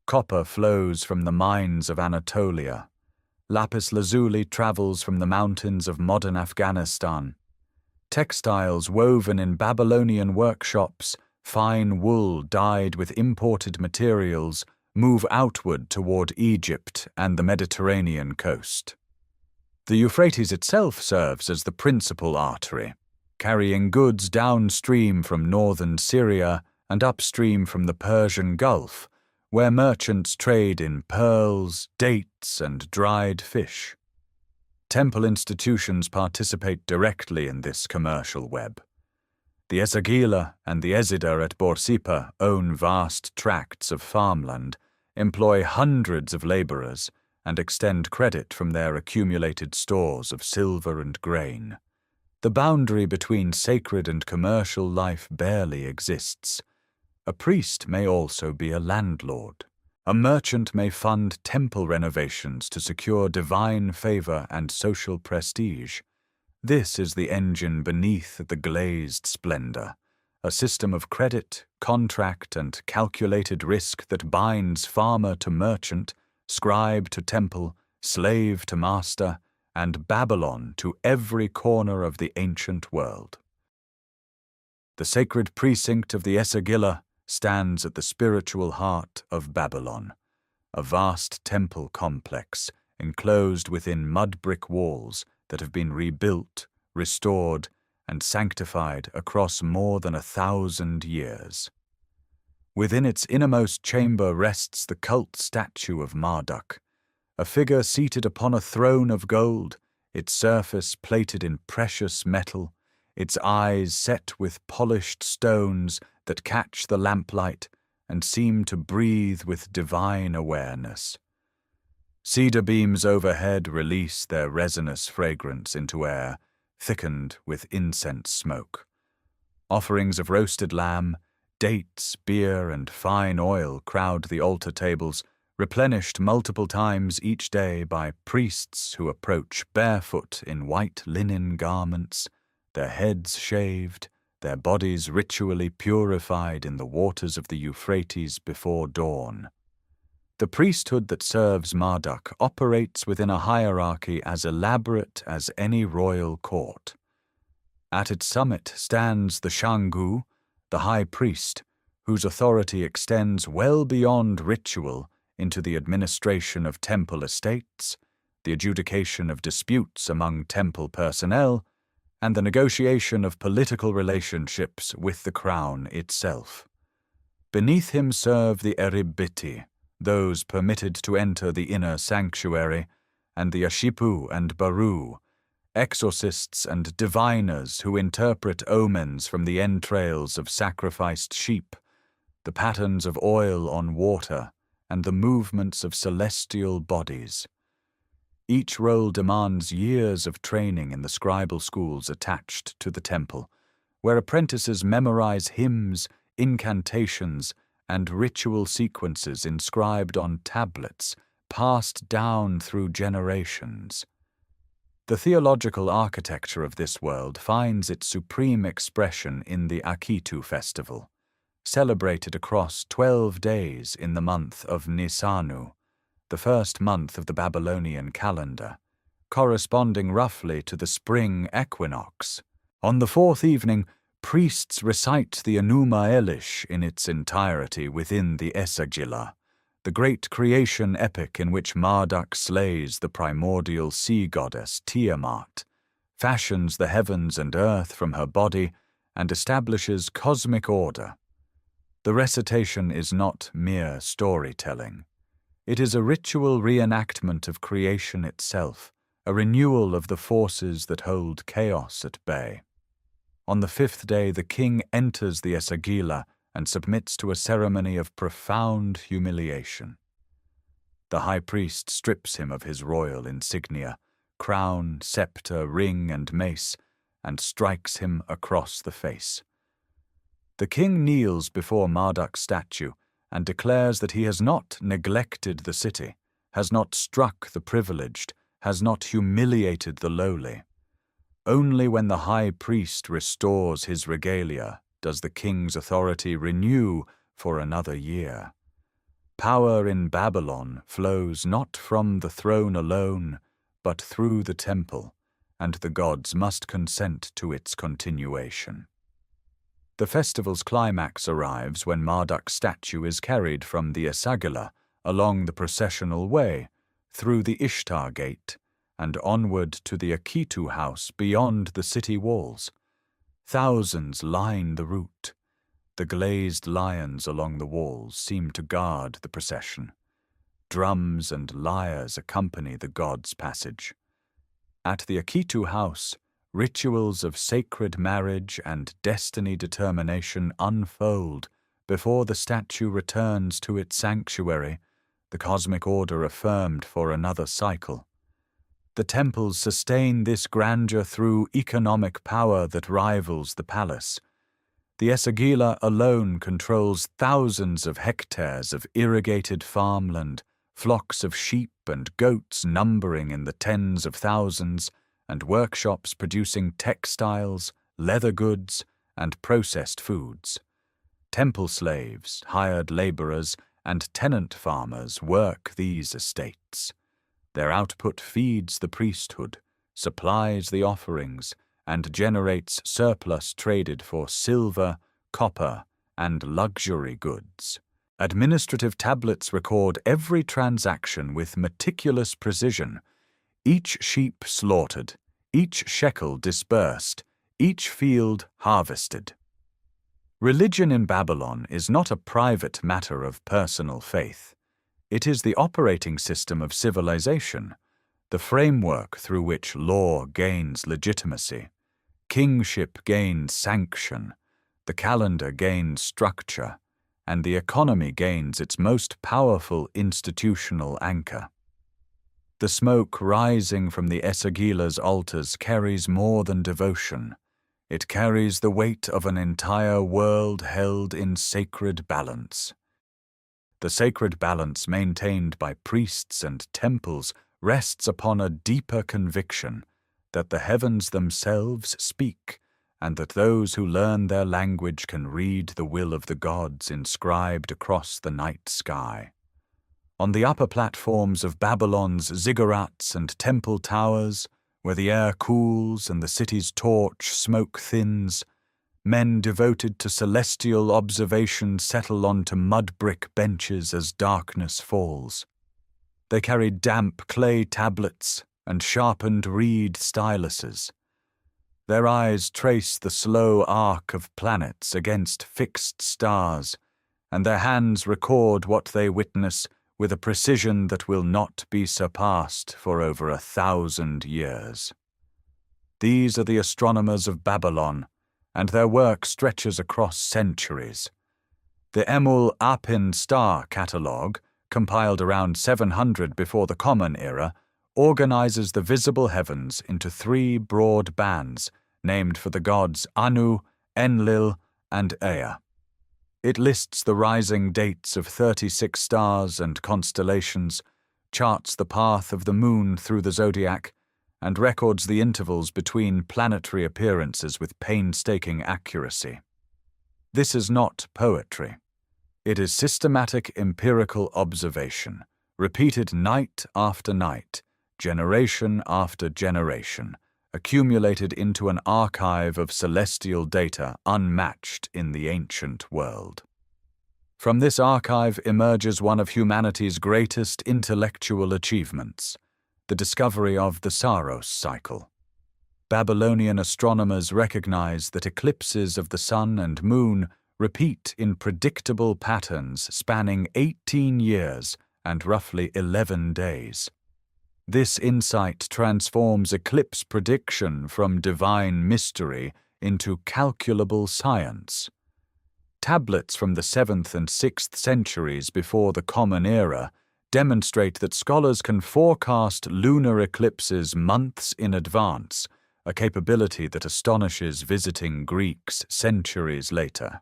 Copper flows from the mines of Anatolia. Lapis lazuli travels from the mountains of modern Afghanistan. Textiles woven in Babylonian workshops, fine wool dyed with imported materials, move outward toward Egypt and the Mediterranean coast. The Euphrates itself serves as the principal artery, carrying goods downstream from northern Syria and upstream from the Persian Gulf, where merchants trade in pearls, dates, and dried fish. Temple institutions participate directly in this commercial web. The Esagila and the Ezida at Borsippa own vast tracts of farmland, employ hundreds of laborers, and extend credit from their accumulated stores of silver and grain. The boundary between sacred and commercial life barely exists. A priest may also be a landlord. A merchant may fund temple renovations to secure divine favor and social prestige. This is the engine beneath the glazed splendor, a system of credit, contract, and calculated risk that binds farmer to merchant, scribe to temple, slave to master, and Babylon to every corner of the ancient world. The sacred precinct of the Esagila stands at the spiritual heart of Babylon, a vast temple complex enclosed within mud-brick walls that have been rebuilt, restored, and sanctified across more than 1,000 years. Within its innermost chamber rests the cult statue of Marduk, a figure seated upon a throne of gold, its surface plated in precious metal, its eyes set with polished stones that catch the lamplight and seem to breathe with divine awareness. Cedar beams overhead release their resinous fragrance into air, thickened with incense smoke. Offerings of roasted lamb, dates, beer, and fine oil crowd the altar tables, replenished multiple times each day by priests who approach barefoot in white linen garments, their heads shaved, their bodies ritually purified in the waters of the Euphrates before dawn. The priesthood that serves Marduk operates within a hierarchy as elaborate as any royal court. At its summit stands the Shangu, the high priest, whose authority extends well beyond ritual into the administration of temple estates, the adjudication of disputes among temple personnel, and the negotiation of political relationships with the crown itself. Beneath him serve the Eribiti, those permitted to enter the inner sanctuary, and the Ashipu and Baru, exorcists and diviners who interpret omens from the entrails of sacrificed sheep, the patterns of oil on water, and the movements of celestial bodies. Each role demands years of training in the scribal schools attached to the temple, where apprentices memorize hymns, incantations, and ritual sequences inscribed on tablets, passed down through generations. The theological architecture of this world finds its supreme expression in the Akitu festival, celebrated across 12 days in the month of Nisanu, the first month of the Babylonian calendar, corresponding roughly to the spring equinox. On the fourth evening, priests recite the Enuma Elish in its entirety within the Esagila, the great creation epic in which Marduk slays the primordial sea goddess Tiamat, fashions the heavens and earth from her body, and establishes cosmic order. The recitation is not mere storytelling. It is a ritual reenactment of creation itself, a renewal of the forces that hold chaos at bay. On the fifth day, the king enters the Esagila and submits to a ceremony of profound humiliation. The high priest strips him of his royal insignia, crown, scepter, ring, and mace, and strikes him across the face. The king kneels before Marduk's statue and declares that he has not neglected the city, has not struck the privileged, has not humiliated the lowly. Only when the high priest restores his regalia does the king's authority renew for another year. Power in Babylon flows not from the throne alone, but through the temple, and the gods must consent to its continuation. The festival's climax arrives when Marduk's statue is carried from the Esagila along the processional way, through the Ishtar Gate, and onward to the Akitu house beyond the city walls. Thousands line the route. The glazed lions along the walls seem to guard the procession. Drums and lyres accompany the god's passage. At the Akitu house, rituals of sacred marriage and destiny determination unfold before the statue returns to its sanctuary, the cosmic order affirmed for another cycle. The temples sustain this grandeur through economic power that rivals the palace. The Esagila alone controls thousands of hectares of irrigated farmland, flocks of sheep and goats numbering in the tens of thousands, and workshops producing textiles, leather goods, and processed foods. Temple slaves, hired laborers, and tenant farmers work these estates. Their output feeds the priesthood, supplies the offerings, and generates surplus traded for silver, copper, and luxury goods. Administrative tablets record every transaction with meticulous precision, each sheep slaughtered, each shekel disbursed, each field harvested. Religion in Babylon is not a private matter of personal faith. It is the operating system of civilization, the framework through which law gains legitimacy, kingship gains sanction, the calendar gains structure, and the economy gains its most powerful institutional anchor. The smoke rising from the Esagil's altars carries more than devotion. It carries the weight of an entire world held in sacred balance. The sacred balance maintained by priests and temples rests upon a deeper conviction that the heavens themselves speak, and that those who learn their language can read the will of the gods inscribed across the night sky. On the upper platforms of Babylon's ziggurats and temple towers, where the air cools and the city's torch smoke thins, men devoted to celestial observation settle onto mud-brick benches as darkness falls. They carry damp clay tablets and sharpened reed styluses. Their eyes trace the slow arc of planets against fixed stars, and their hands record what they witness with a precision that will not be surpassed for over 1,000 years. These are the astronomers of Babylon, and their work stretches across centuries. The Emul Apin star catalogue, compiled around 700 before the Common Era, organizes the visible heavens into 3 broad bands named for the gods Anu, Enlil, and Ea. It lists the rising dates of 36 stars and constellations, charts the path of the moon through the zodiac, and records the intervals between planetary appearances with painstaking accuracy. This is not poetry. It is systematic empirical observation, repeated night after night, generation after generation, accumulated into an archive of celestial data unmatched in the ancient world. From this archive emerges one of humanity's greatest intellectual achievements, the discovery of the Saros cycle. Babylonian astronomers recognize that eclipses of the sun and moon repeat in predictable patterns spanning 18 years and roughly 11 days. This insight transforms eclipse prediction from divine mystery into calculable science. Tablets from the 7th and 6th centuries before the Common Era demonstrate that scholars can forecast lunar eclipses months in advance, a capability that astonishes visiting Greeks centuries later.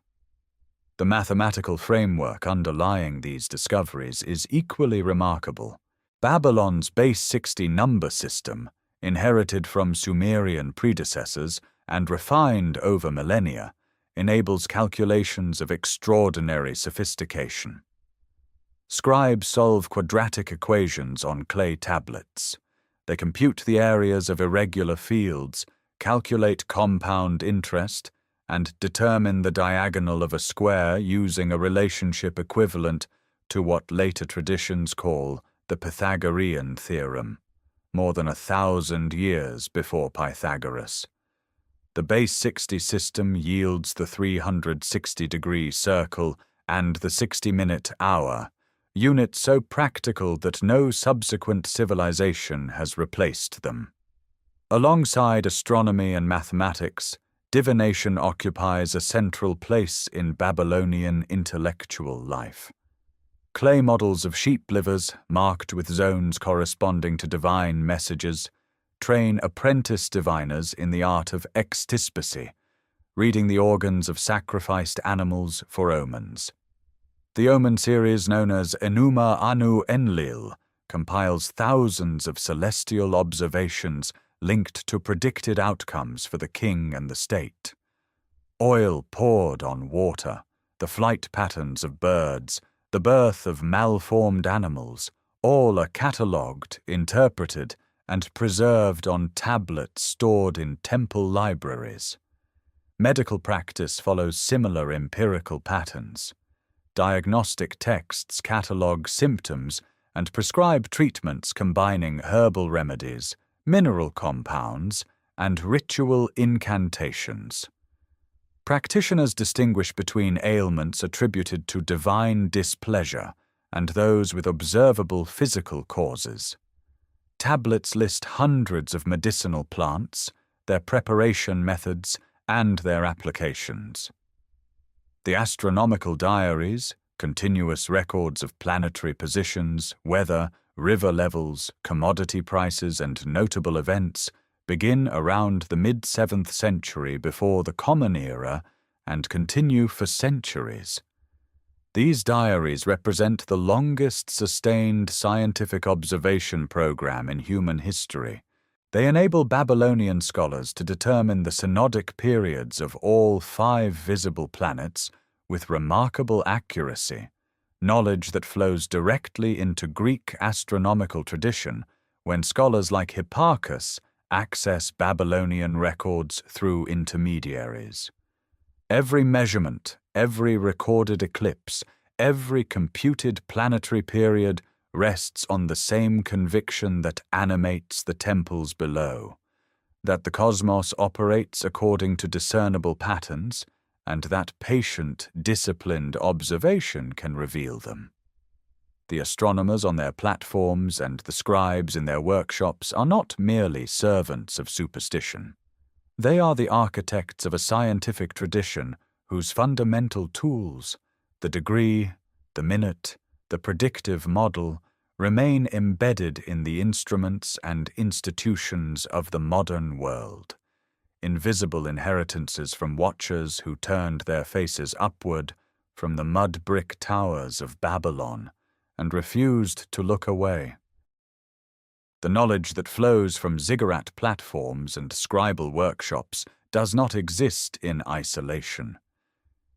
The mathematical framework underlying these discoveries is equally remarkable. Babylon's base 60 number system, inherited from Sumerian predecessors and refined over millennia, enables calculations of extraordinary sophistication. Scribes solve quadratic equations on clay tablets. They compute the areas of irregular fields, calculate compound interest, and determine the diagonal of a square using a relationship equivalent to what later traditions call the Pythagorean theorem, more than 1,000 years before Pythagoras. The base 60 system yields the 360-degree circle and the 60-minute hour, units so practical that no subsequent civilization has replaced them. Alongside astronomy and mathematics, divination occupies a central place in Babylonian intellectual life. Clay models of sheep livers, marked with zones corresponding to divine messages, train apprentice diviners in the art of extispicy, reading the organs of sacrificed animals for omens. The omen series known as Enuma Anu Enlil compiles thousands of celestial observations linked to predicted outcomes for the king and the state. Oil poured on water, the flight patterns of birds, the birth of malformed animals, all are catalogued, interpreted, and preserved on tablets stored in temple libraries. Medical practice follows similar empirical patterns. Diagnostic texts catalogue symptoms and prescribe treatments combining herbal remedies, mineral compounds, and ritual incantations. Practitioners distinguish between ailments attributed to divine displeasure and those with observable physical causes. Tablets list hundreds of medicinal plants, their preparation methods, and their applications. The astronomical diaries, continuous records of planetary positions, weather, river levels, commodity prices, and notable events, begin around the mid-7th century before the Common Era and continue for centuries. These diaries represent the longest sustained scientific observation program in human history. They enable Babylonian scholars to determine the synodic periods of all 5 visible planets with remarkable accuracy, knowledge that flows directly into Greek astronomical tradition when scholars like Hipparchus access Babylonian records through intermediaries. Every measurement, every recorded eclipse, every computed planetary period rests on the same conviction that animates the temples below, that the cosmos operates according to discernible patterns, and that patient, disciplined observation can reveal them. The astronomers on their platforms and the scribes in their workshops are not merely servants of superstition. They are the architects of a scientific tradition whose fundamental tools, the degree, the minute, the predictive model, remain embedded in the instruments and institutions of the modern world, invisible inheritances from watchers who turned their faces upward from the mud-brick towers of Babylon and refused to look away. The knowledge that flows from ziggurat platforms and scribal workshops does not exist in isolation.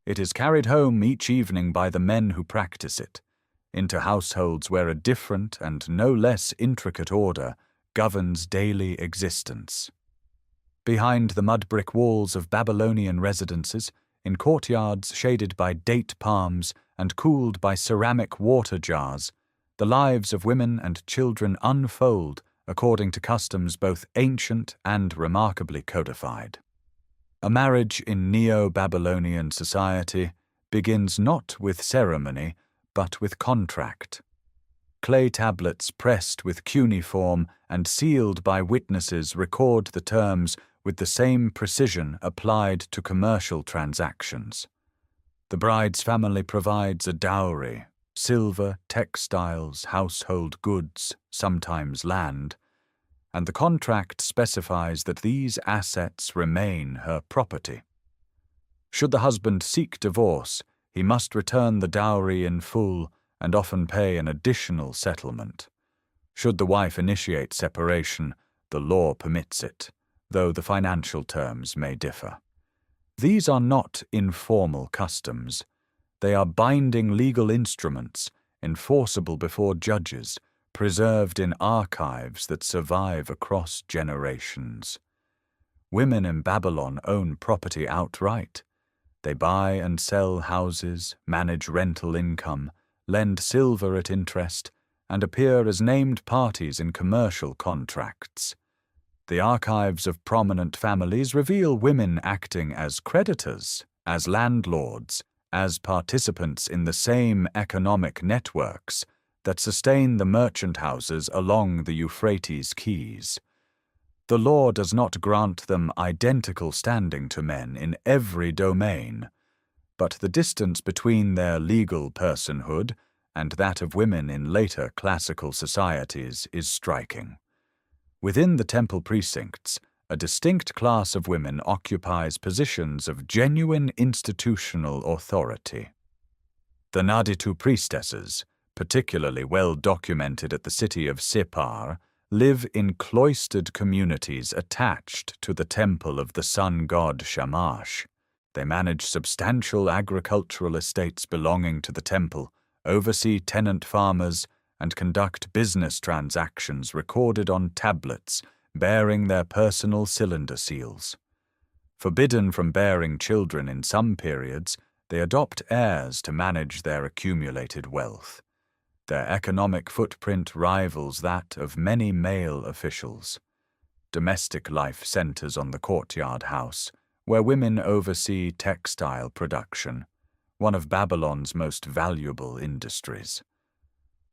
It is carried home each evening by the men who practice it, into households where a different and no less intricate order governs daily existence. Behind the mud-brick walls of Babylonian residences, in courtyards shaded by date palms and cooled by ceramic water jars, the lives of women and children unfold according to customs both ancient and remarkably codified. A marriage in Neo-Babylonian society begins not with ceremony, but with contract. Clay tablets pressed with cuneiform and sealed by witnesses record the terms with the same precision applied to commercial transactions. The bride's family provides a dowry, silver, textiles, household goods, sometimes land, and the contract specifies that these assets remain her property. Should the husband seek divorce, he must return the dowry in full and often pay an additional settlement. Should the wife initiate separation, the law permits it, though the financial terms may differ. These are not informal customs. They are binding legal instruments, enforceable before judges, preserved in archives that survive across generations. Women in Babylon own property outright. They buy and sell houses, manage rental income, lend silver at interest, and appear as named parties in commercial contracts. The archives of prominent families reveal women acting as creditors, as landlords, as participants in the same economic networks that sustain the merchant houses along the Euphrates quays. The law does not grant them identical standing to men in every domain, but the distance between their legal personhood and that of women in later classical societies is striking. Within the temple precincts, a distinct class of women occupies positions of genuine institutional authority. The Naditu priestesses, particularly well documented at the city of Sippar, live in cloistered communities attached to the temple of the sun god Shamash. They manage substantial agricultural estates belonging to the temple, oversee tenant farmers, and conduct business transactions recorded on tablets bearing their personal cylinder seals. Forbidden from bearing children in some periods, they adopt heirs to manage their accumulated wealth. Their economic footprint rivals that of many male officials. Domestic life centers on the courtyard house, where women oversee textile production, one of Babylon's most valuable industries.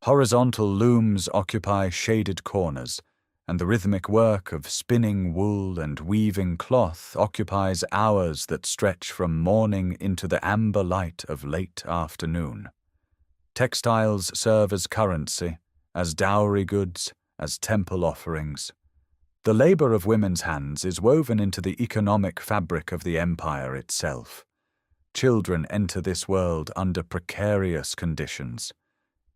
Horizontal looms occupy shaded corners, and the rhythmic work of spinning wool and weaving cloth occupies hours that stretch from morning into the amber light of late afternoon. Textiles serve as currency, as dowry goods, as temple offerings. The labor of women's hands is woven into the economic fabric of the empire itself. Children enter this world under precarious conditions.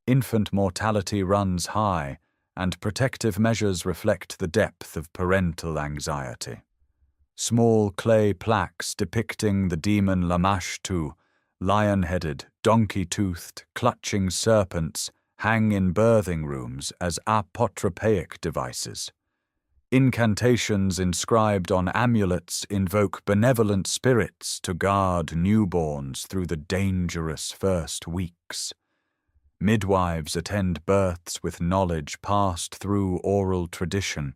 Infant mortality runs high, and protective measures reflect the depth of parental anxiety. Small clay plaques depicting the demon Lamashtu, lion-headed, donkey-toothed, clutching serpents, hang in birthing rooms as apotropaic devices. Incantations inscribed on amulets invoke benevolent spirits to guard newborns through the dangerous first weeks. Midwives attend births with knowledge passed through oral tradition,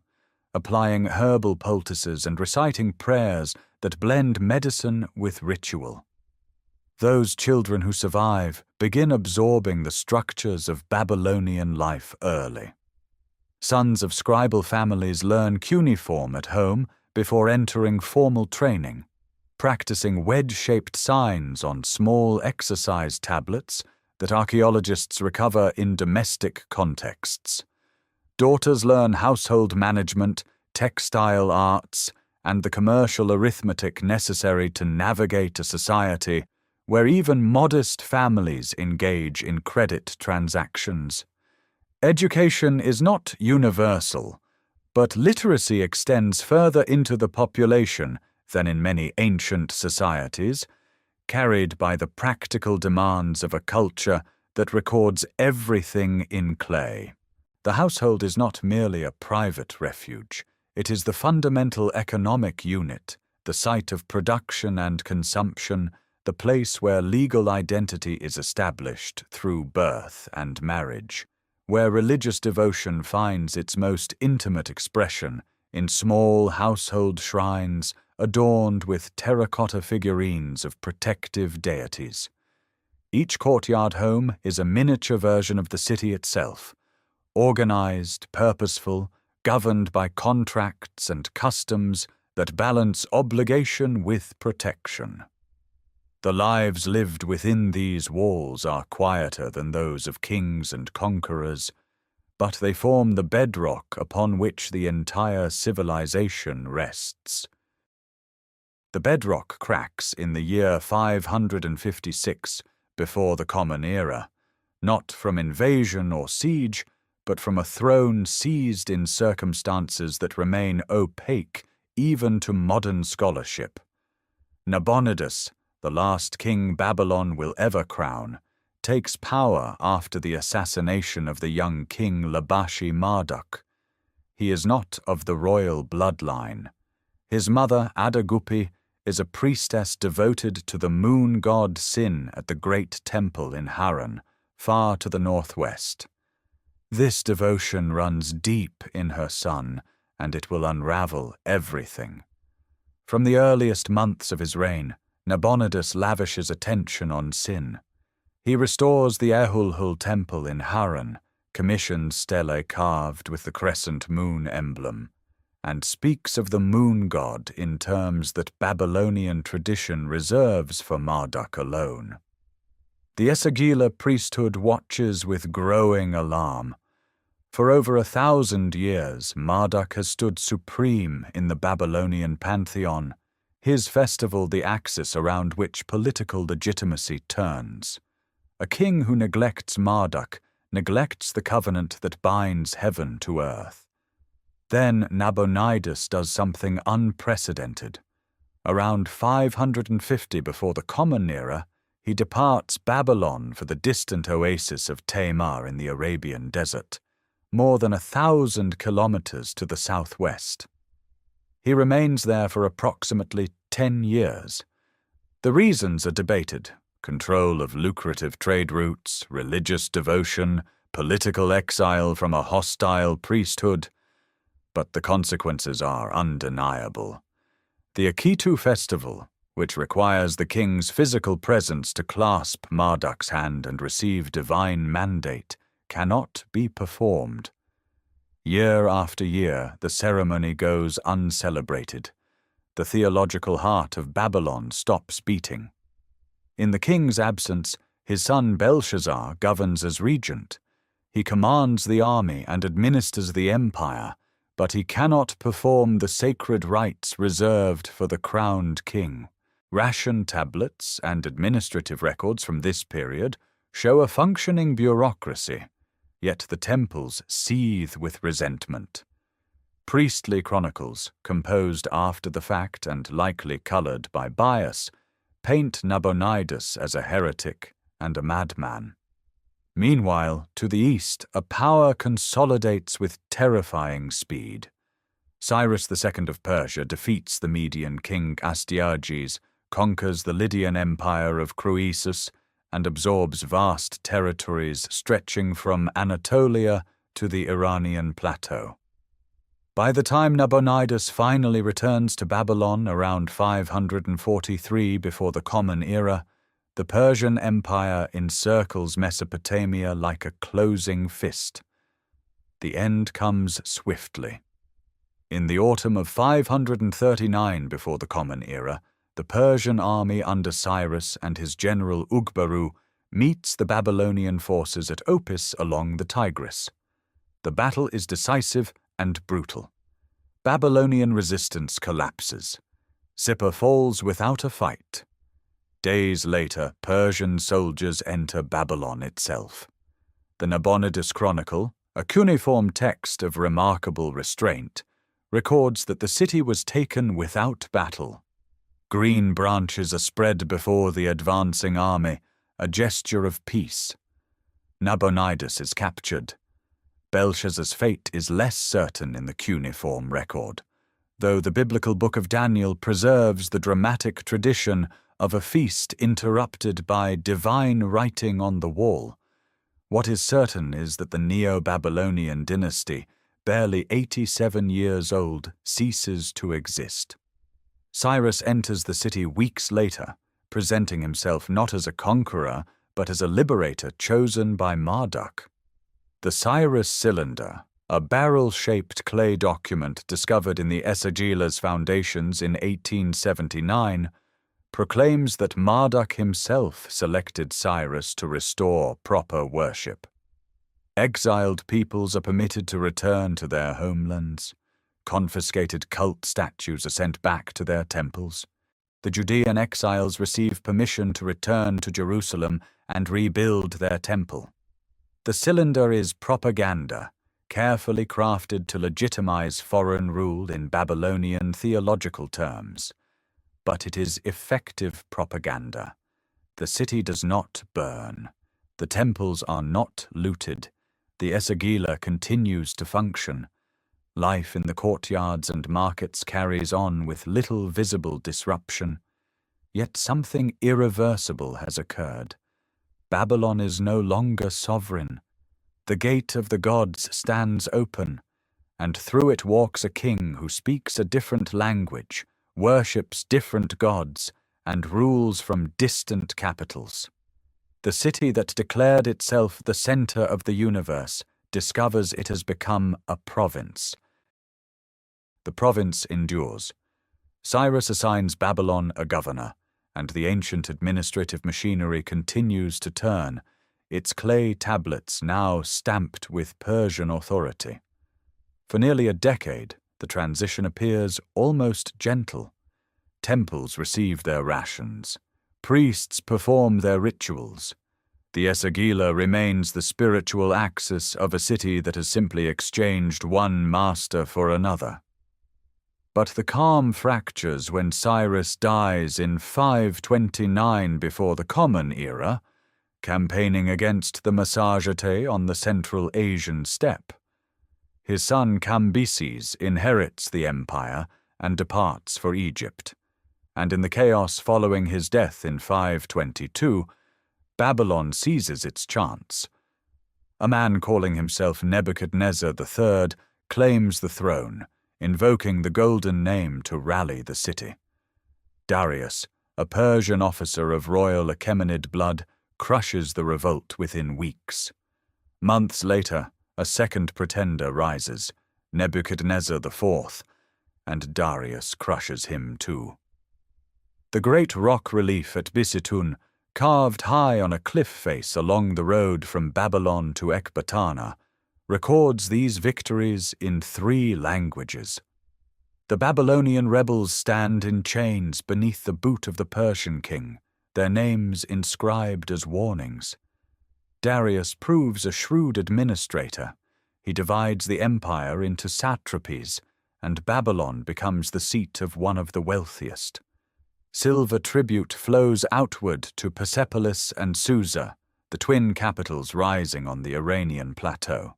applying herbal poultices and reciting prayers that blend medicine with ritual. Those children who survive begin absorbing the structures of Babylonian life early. Sons of scribal families learn cuneiform at home before entering formal training, practicing wedge-shaped signs on small exercise tablets that archaeologists recover in domestic contexts. Daughters learn household management, textile arts, and the commercial arithmetic necessary to navigate a society where even modest families engage in credit transactions. Education is not universal, but literacy extends further into the population than in many ancient societies, carried by the practical demands of a culture that records everything in clay. The household is not merely a private refuge. It is the fundamental economic unit, the site of production and consumption, the place where legal identity is established through birth and marriage, where religious devotion finds its most intimate expression in small household shrines adorned with terracotta figurines of protective deities. Each courtyard home is a miniature version of the city itself, organized, purposeful, governed by contracts and customs that balance obligation with protection. The lives lived within these walls are quieter than those of kings and conquerors, but they form the bedrock upon which the entire civilization rests. The bedrock cracks in the year 556 before the Common Era, not from invasion or siege, but from a throne seized in circumstances that remain opaque even to modern scholarship. Nabonidus, the last king Babylon will ever crown, takes power after the assassination of the young king Labashi-Marduk. He is not of the royal bloodline. His mother, Adagupi, is a priestess devoted to the moon god Sin at the great temple in Haran, far to the northwest. This devotion runs deep in her son, and it will unravel everything. From the earliest months of his reign, Nabonidus lavishes attention on Sin. He restores the Ehulhul temple in Haran, commissions stelae carved with the crescent moon emblem, and speaks of the moon god in terms that Babylonian tradition reserves for Marduk alone. The Esagila priesthood watches with growing alarm. For over 1,000 years, Marduk has stood supreme in the Babylonian pantheon, his festival the axis around which political legitimacy turns. A king who neglects Marduk neglects the covenant that binds heaven to earth. Then Nabonidus does something unprecedented. Around 550 before the Common Era, he departs Babylon for the distant oasis of Tamar in the Arabian desert, more than 1,000 kilometers to the southwest. He remains there for approximately 10 years. The reasons are debated: control of lucrative trade routes, religious devotion, political exile from a hostile priesthood. But the consequences are undeniable. The Akitu festival, which requires the king's physical presence to clasp Marduk's hand and receive divine mandate, cannot be performed. Year after year, the ceremony goes uncelebrated. The theological heart of Babylon stops beating. In the king's absence, his son Belshazzar governs as regent. He commands the army and administers the empire, but he cannot perform the sacred rites reserved for the crowned king. Ration tablets and administrative records from this period show a functioning bureaucracy, yet the temples seethe with resentment. Priestly chronicles, composed after the fact and likely colored by bias, paint Nabonidus as a heretic and a madman. Meanwhile, to the east, a power consolidates with terrifying speed. Cyrus II of Persia defeats the Median king Astyages, conquers the Lydian empire of Croesus, and absorbs vast territories stretching from Anatolia to the Iranian plateau. By the time Nabonidus finally returns to Babylon around 543 before the Common Era, the Persian Empire encircles Mesopotamia like a closing fist. The end comes swiftly. In the autumn of 539 before the Common Era, the Persian army under Cyrus and his general Ugbaru meets the Babylonian forces at Opis along the Tigris. The battle is decisive and brutal. Babylonian resistance collapses. Sippar falls without a fight. Days later, Persian soldiers enter Babylon itself. The Nabonidus Chronicle, a cuneiform text of remarkable restraint, records that the city was taken without battle. Green branches are spread before the advancing army, a gesture of peace. Nabonidus is captured. Belshazzar's fate is less certain in the cuneiform record, though the biblical book of Daniel preserves the dramatic tradition of a feast interrupted by divine writing on the wall. What is certain is that the Neo-Babylonian dynasty, barely 87 years old, ceases to exist. Cyrus enters the city weeks later, presenting himself not as a conqueror, but as a liberator chosen by Marduk. The Cyrus Cylinder, a barrel-shaped clay document discovered in the Esagil's foundations in 1879, proclaims that Marduk himself selected Cyrus to restore proper worship. Exiled peoples are permitted to return to their homelands. Confiscated cult statues are sent back to their temples. The Judean exiles receive permission to return to Jerusalem and rebuild their temple. The cylinder is propaganda, carefully crafted to legitimize foreign rule in Babylonian theological terms. But it is effective propaganda. The city does not burn. The temples are not looted. The Esagila continues to function. Life in the courtyards and markets carries on with little visible disruption. Yet something irreversible has occurred. Babylon is no longer sovereign. The gate of the gods stands open, and through it walks a king who speaks a different language, worships different gods, and rules from distant capitals. The city that declared itself the center of the universe discovers it has become a province. The province endures. Cyrus assigns Babylon a governor, and the ancient administrative machinery continues to turn, its clay tablets now stamped with Persian authority. For nearly a decade, the transition appears almost gentle. Temples receive their rations. Priests perform their rituals. The Esagila remains the spiritual axis of a city that has simply exchanged one master for another. But the calm fractures when Cyrus dies in 529 before the Common Era, campaigning against the Massagetei on the Central Asian steppe. His son Cambyses inherits the empire and departs for Egypt, and in the chaos following his death in 522, Babylon seizes its chance. A man calling himself Nebuchadnezzar III claims the throne, invoking the golden name to rally the city. Darius, a Persian officer of royal Achaemenid blood, crushes the revolt within weeks. Months later, a second pretender rises, Nebuchadnezzar IV, and Darius crushes him too. The great rock relief at Bisitun, carved high on a cliff face along the road from Babylon to Ecbatana, records these victories in 3 languages. The Babylonian rebels stand in chains beneath the boot of the Persian king, their names inscribed as warnings. Darius proves a shrewd administrator. He divides the empire into satrapies, and Babylon becomes the seat of one of the wealthiest. Silver tribute flows outward to Persepolis and Susa, the twin capitals rising on the Iranian plateau.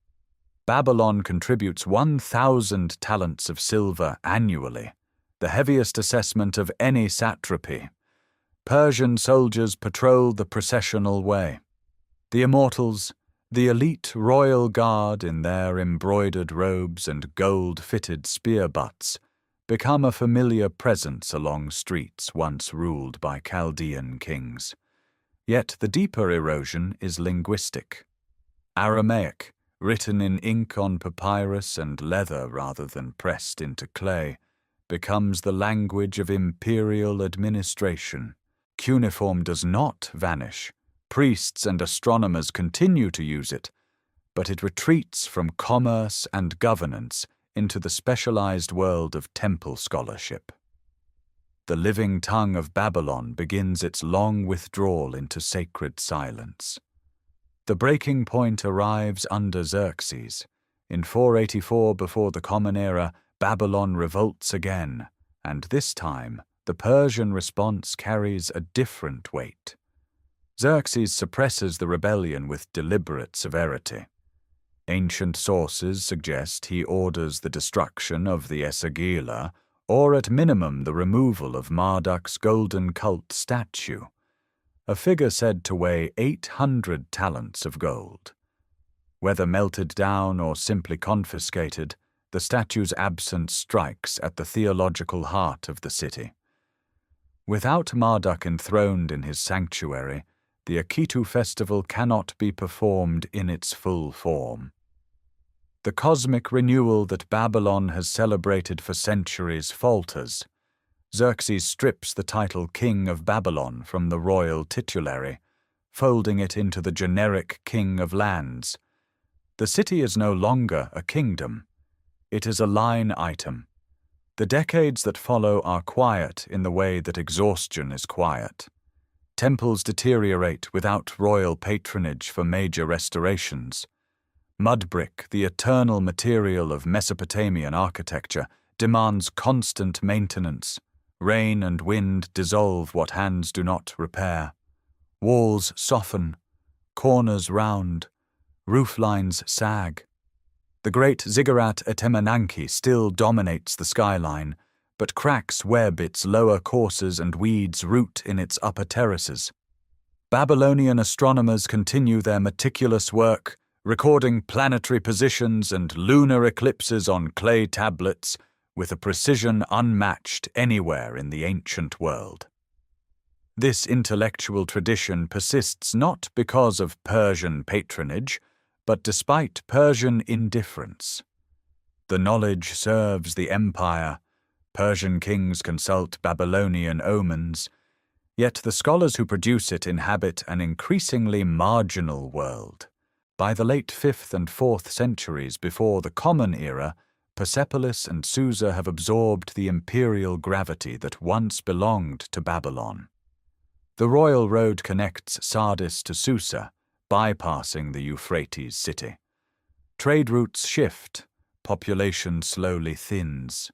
Babylon contributes 1,000 talents of silver annually, the heaviest assessment of any satrapy. Persian soldiers patrol the processional way. The immortals, the elite royal guard in their embroidered robes and gold-fitted spear butts, become a familiar presence along streets once ruled by Chaldean kings. Yet the deeper erosion is linguistic. Aramaic, written in ink on papyrus and leather rather than pressed into clay, becomes the language of imperial administration. Cuneiform does not vanish. Priests and astronomers continue to use it, but it retreats from commerce and governance into the specialized world of temple scholarship. The living tongue of Babylon begins its long withdrawal into sacred silence. The breaking point arrives under Xerxes. In 484 before the Common Era, Babylon revolts again, and this time the Persian response carries a different weight. Xerxes suppresses the rebellion with deliberate severity. Ancient sources suggest he orders the destruction of the Esagila, or at minimum the removal of Marduk's golden cult statue, a figure said to weigh 800 talents of gold. Whether melted down or simply confiscated, the statue's absence strikes at the theological heart of the city. Without Marduk enthroned in his sanctuary, the Akitu festival cannot be performed in its full form. The cosmic renewal that Babylon has celebrated for centuries falters. Xerxes strips the title King of Babylon from the royal titulary, folding it into the generic King of Lands. The city is no longer a kingdom. It is a line item. The decades that follow are quiet in the way that exhaustion is quiet. Temples deteriorate without royal patronage for major restorations. Mud brick, the eternal material of Mesopotamian architecture, demands constant maintenance. Rain and wind dissolve what hands do not repair. Walls soften, corners round, roof lines sag. The great ziggurat at Etemenanke still dominates the skyline, but cracks web its lower courses and weeds root in its upper terraces. Babylonian astronomers continue their meticulous work, recording planetary positions and lunar eclipses on clay tablets with a precision unmatched anywhere in the ancient world. This intellectual tradition persists not because of Persian patronage, but despite Persian indifference. The knowledge serves the empire. Persian kings consult Babylonian omens, yet the scholars who produce it inhabit an increasingly marginal world. By the late 5th and 4th centuries before the Common Era, Persepolis and Susa have absorbed the imperial gravity that once belonged to Babylon. The royal road connects Sardis to Susa, bypassing the Euphrates city. Trade routes shift, population slowly thins.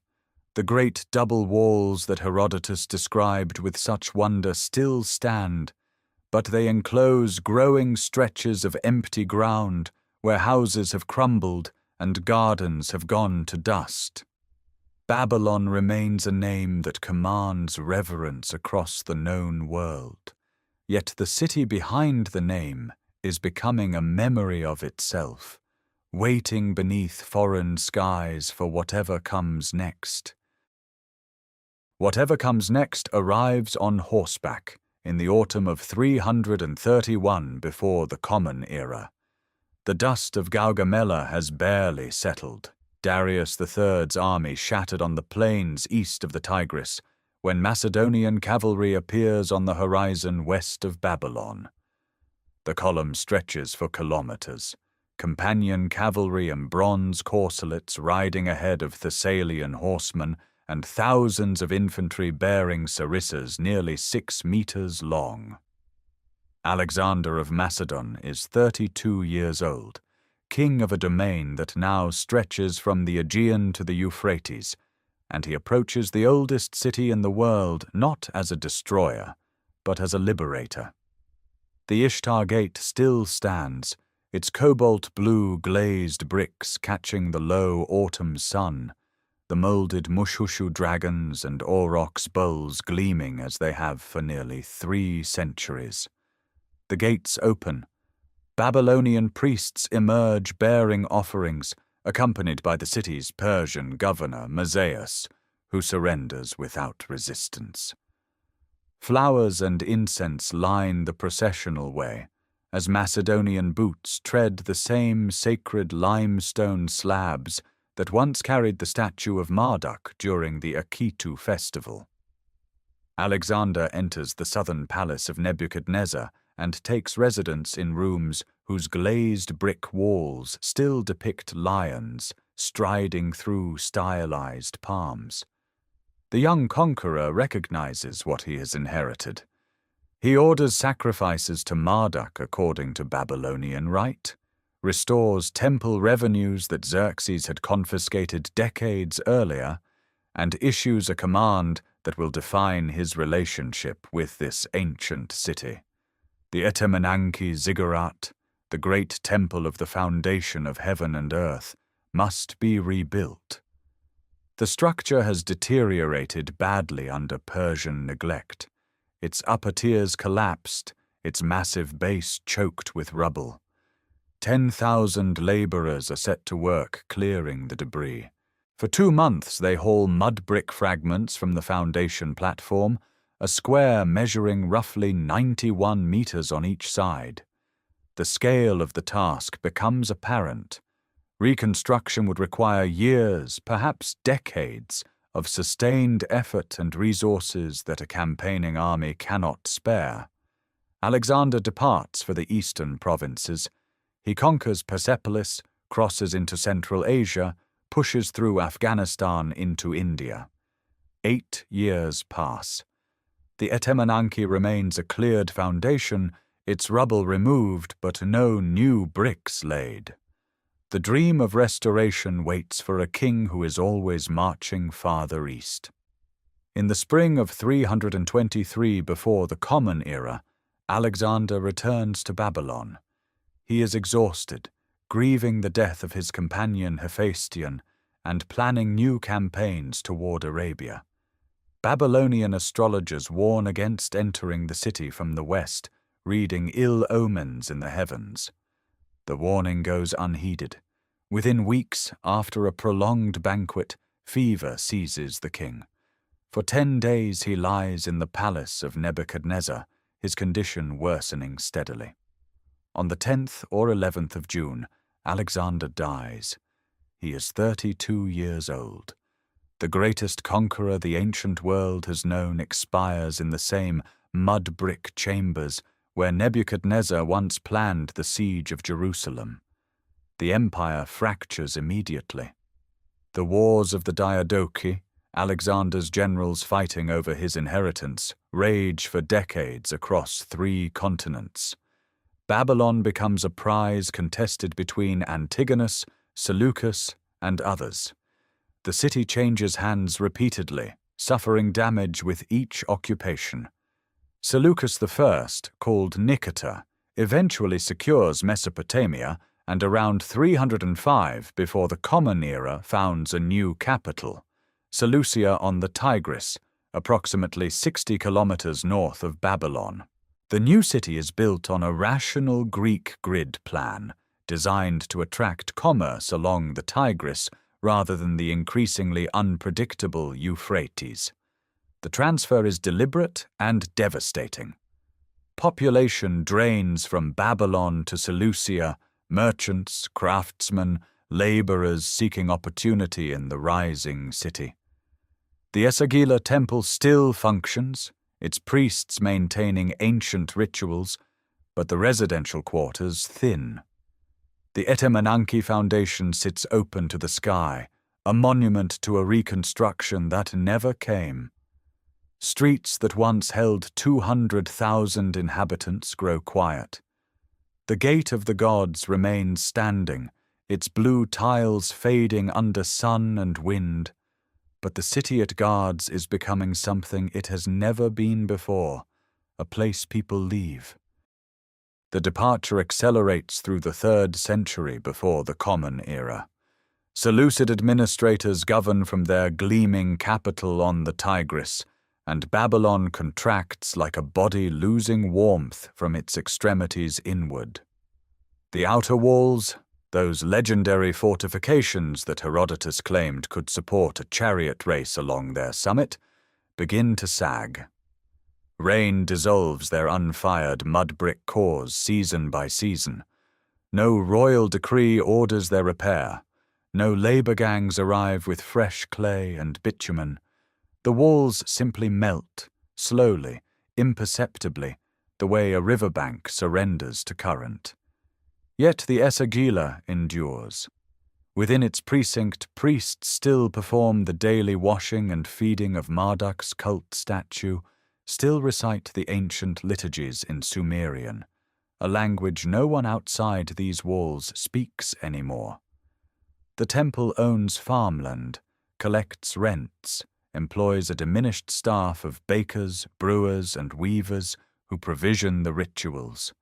The great double walls that Herodotus described with such wonder still stand, but they enclose growing stretches of empty ground where houses have crumbled and gardens have gone to dust. Babylon remains a name that commands reverence across the known world, yet the city behind the name is becoming a memory of itself, waiting beneath foreign skies for whatever comes next. Whatever comes next arrives on horseback in the autumn of 331 before the Common Era. The dust of Gaugamela has barely settled. Darius III's army shattered on the plains east of the Tigris, when Macedonian cavalry appears on the horizon west of Babylon. The column stretches for kilometers, companion cavalry and bronze corselets riding ahead of Thessalian horsemen and thousands of infantry bearing sarissas nearly 6 meters long. Alexander of Macedon is 32 years old, king of a domain that now stretches from the Aegean to the Euphrates, and he approaches the oldest city in the world not as a destroyer, but as a liberator. The Ishtar Gate still stands, its cobalt-blue glazed bricks catching the low autumn sun, the molded Mushushu dragons and aurochs bulls gleaming as they have for nearly 3 centuries. The gates open. Babylonian priests emerge bearing offerings, accompanied by the city's Persian governor, Mazaeus, who surrenders without resistance. Flowers and incense line the processional way, as Macedonian boots tread the same sacred limestone slabs that once carried the statue of Marduk during the Akitu festival. Alexander enters the southern palace of Nebuchadnezzar and takes residence in rooms whose glazed brick walls still depict lions striding through stylized palms. The young conqueror recognizes what he has inherited. He orders sacrifices to Marduk according to Babylonian rite, restores temple revenues that Xerxes had confiscated decades earlier, and issues a command that will define his relationship with this ancient city. The Etemenanki Ziggurat, the great temple of the foundation of heaven and earth, must be rebuilt. The structure has deteriorated badly under Persian neglect. Its upper tiers collapsed, its massive base choked with rubble. 10,000 laborers are set to work clearing the debris. For 2 months they haul mud brick fragments from the foundation platform, a square measuring roughly 91 meters on each side. The scale of the task becomes apparent. Reconstruction would require years, perhaps decades, of sustained effort and resources that a campaigning army cannot spare. Alexander departs for the eastern provinces. He conquers Persepolis, crosses into Central Asia, pushes through Afghanistan into India. 8 years pass. The Etemenanki remains a cleared foundation, its rubble removed but no new bricks laid. The dream of restoration waits for a king who is always marching farther east. In the spring of 323 before the Common Era, Alexander returns to Babylon. He is exhausted, grieving the death of his companion Hephaestion and planning new campaigns toward Arabia. Babylonian astrologers warn against entering the city from the west, reading ill omens in the heavens. The warning goes unheeded. Within weeks, after a prolonged banquet, fever seizes the king. For 10 days he lies in the palace of Nebuchadnezzar, his condition worsening steadily. On the 10th or 11th of June, Alexander dies. He is 32 years old. The greatest conqueror the ancient world has known expires in the same mud-brick chambers where Nebuchadnezzar once planned the siege of Jerusalem. The empire fractures immediately. The wars of the Diadochi, Alexander's generals fighting over his inheritance, rage for decades across 3 continents. Babylon becomes a prize contested between Antigonus, Seleucus, and others. The city changes hands repeatedly, suffering damage with each occupation. Seleucus I, called Nicator, eventually secures Mesopotamia, and around 305 before the Common Era founds a new capital, Seleucia on the Tigris, approximately 60 kilometers north of Babylon. The new city is built on a rational Greek grid plan, designed to attract commerce along the Tigris rather than the increasingly unpredictable Euphrates. The transfer is deliberate and devastating. Population drains from Babylon to Seleucia, merchants, craftsmen, laborers seeking opportunity in the rising city. The Esagila temple still functions, its priests maintaining ancient rituals, but the residential quarters thin. The Etemenanki Foundation sits open to the sky, a monument to a reconstruction that never came. Streets that once held 200,000 inhabitants grow quiet. The Gate of the Gods remains standing, its blue tiles fading under sun and wind, but the city it guards is becoming something it has never been before, a place people leave. The departure accelerates through the 3rd century before the Common Era. Seleucid administrators govern from their gleaming capital on the Tigris, and Babylon contracts like a body losing warmth from its extremities inward. The outer walls, those legendary fortifications that Herodotus claimed could support a chariot race along their summit, begin to sag. Rain dissolves their unfired mud-brick cores season by season. No royal decree orders their repair. No labor gangs arrive with fresh clay and bitumen. The walls simply melt, slowly, imperceptibly, the way a riverbank surrenders to current. Yet the Esagila endures. Within its precinct, priests still perform the daily washing and feeding of Marduk's cult statue, still recite the ancient liturgies in Sumerian, a language no one outside these walls speaks anymore. The temple owns farmland, collects rents, employs a diminished staff of bakers, brewers, and weavers who provision the rituals.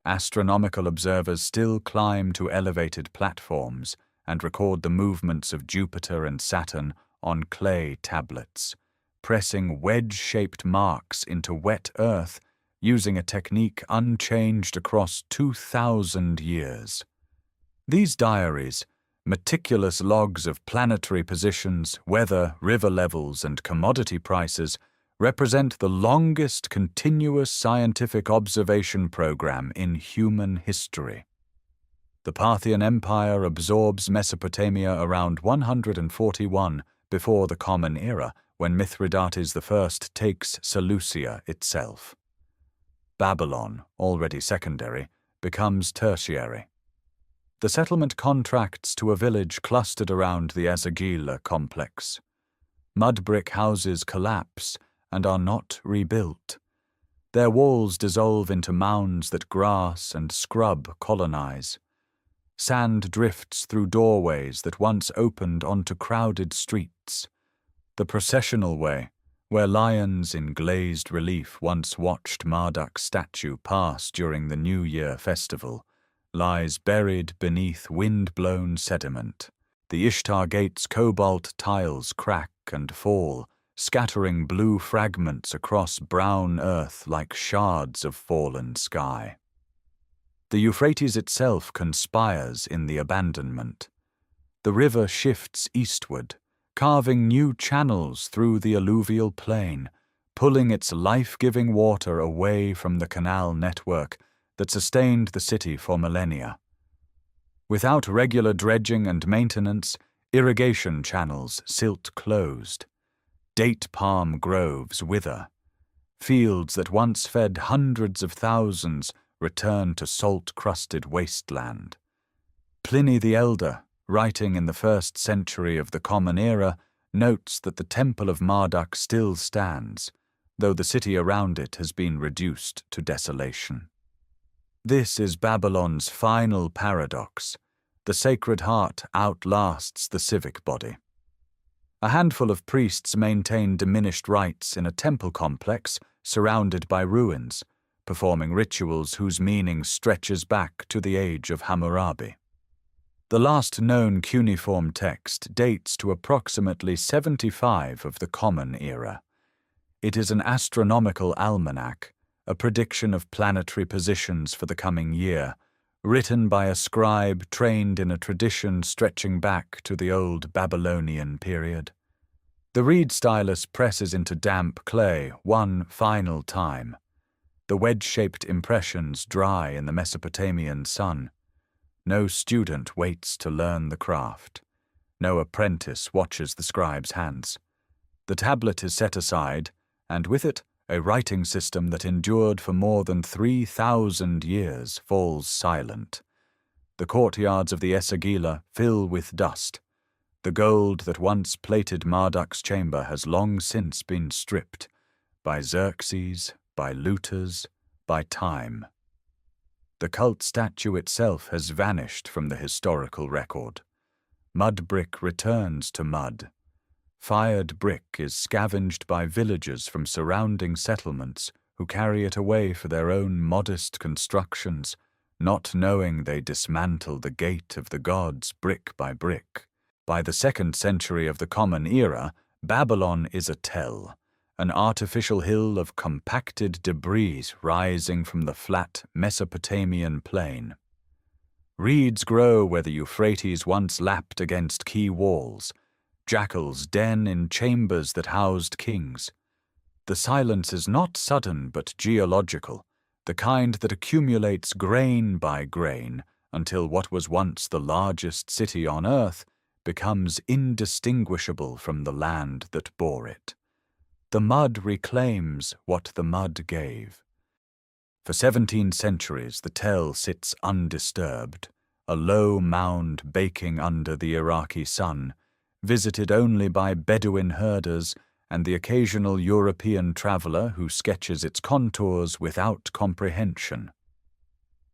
Astronomical observers still climb to elevated platforms and record the movements of Jupiter and Saturn on clay tablets, pressing wedge-shaped marks into wet earth using a technique unchanged across 2,000 years. These diaries, meticulous logs of planetary positions, weather, river levels, and commodity prices, represent the longest continuous scientific observation program in human history. The Parthian Empire absorbs Mesopotamia around 141 before the Common Era, when Mithridates I takes Seleucia itself. Babylon, already secondary, becomes tertiary. The settlement contracts to a village clustered around the Esagila complex. Mud-brick houses collapse and are not rebuilt. Their walls dissolve into mounds that grass and scrub colonize. Sand drifts through doorways that once opened onto crowded streets. The processional way, where lions in glazed relief once watched Marduk's statue pass during the New Year festival, lies buried beneath wind-blown sediment. The Ishtar Gate's cobalt tiles crack and fall, scattering blue fragments across brown earth like shards of fallen sky. The Euphrates itself conspires in the abandonment. The river shifts eastward, carving new channels through the alluvial plain, pulling its life-giving water away from the canal network that sustained the city for millennia. Without regular dredging and maintenance, irrigation channels silt closed. Date palm groves wither. Fields that once fed hundreds of thousands return to salt-crusted wasteland. Pliny the Elder, writing in the 1st century of the Common Era, notes that the Temple of Marduk still stands, though the city around it has been reduced to desolation. This is Babylon's final paradox. The Sacred Heart outlasts the civic body. A handful of priests maintain diminished rites in a temple complex surrounded by ruins, performing rituals whose meaning stretches back to the age of Hammurabi. The last known cuneiform text dates to approximately 75 of the Common Era. It is an astronomical almanac, a prediction of planetary positions for the coming year, written by a scribe trained in a tradition stretching back to the old Babylonian period. The reed stylus presses into damp clay one final time. The wedge-shaped impressions dry in the Mesopotamian sun. No student waits to learn the craft. No apprentice watches the scribe's hands. The tablet is set aside, and with it, a writing system that endured for more than 3,000 years falls silent. The courtyards of the Exile fill with dust. The gold that once plated Marduk's chamber has long since been stripped, by Xerxes, by looters, by time. The cult statue itself has vanished from the historical record. Mud brick returns to mud. Fired brick is scavenged by villagers from surrounding settlements who carry it away for their own modest constructions, not knowing they dismantle the gate of the gods brick by brick. By the 2nd century of the Common Era, Babylon is a tell, an artificial hill of compacted debris rising from the flat Mesopotamian plain. Reeds grow where the Euphrates once lapped against key walls. Jackals den in chambers that housed kings. The silence is not sudden but geological, the kind that accumulates grain by grain until what was once the largest city on earth becomes indistinguishable from the land that bore it. The mud reclaims what the mud gave. For 17 centuries the tell sits undisturbed, a low mound baking under the Iraqi sun, visited only by Bedouin herders and the occasional European traveller who sketches its contours without comprehension.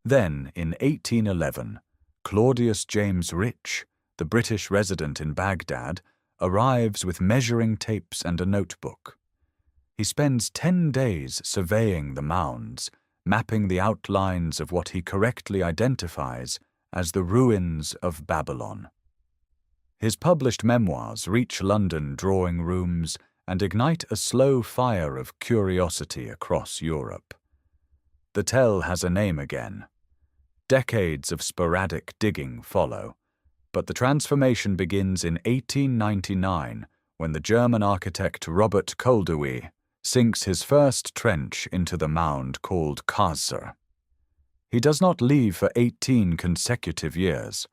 Then, in 1811, Claudius James Rich, the British resident in Baghdad, arrives with measuring tapes and a notebook. He spends 10 days surveying the mounds, mapping the outlines of what he correctly identifies as the ruins of Babylon. His published memoirs reach London drawing rooms and ignite a slow fire of curiosity across Europe. The tell has a name again. Decades of sporadic digging follow, but the transformation begins in 1899 when the German architect Robert Koldewey sinks his first trench into the mound called Kaiser. He does not leave for 18 consecutive years.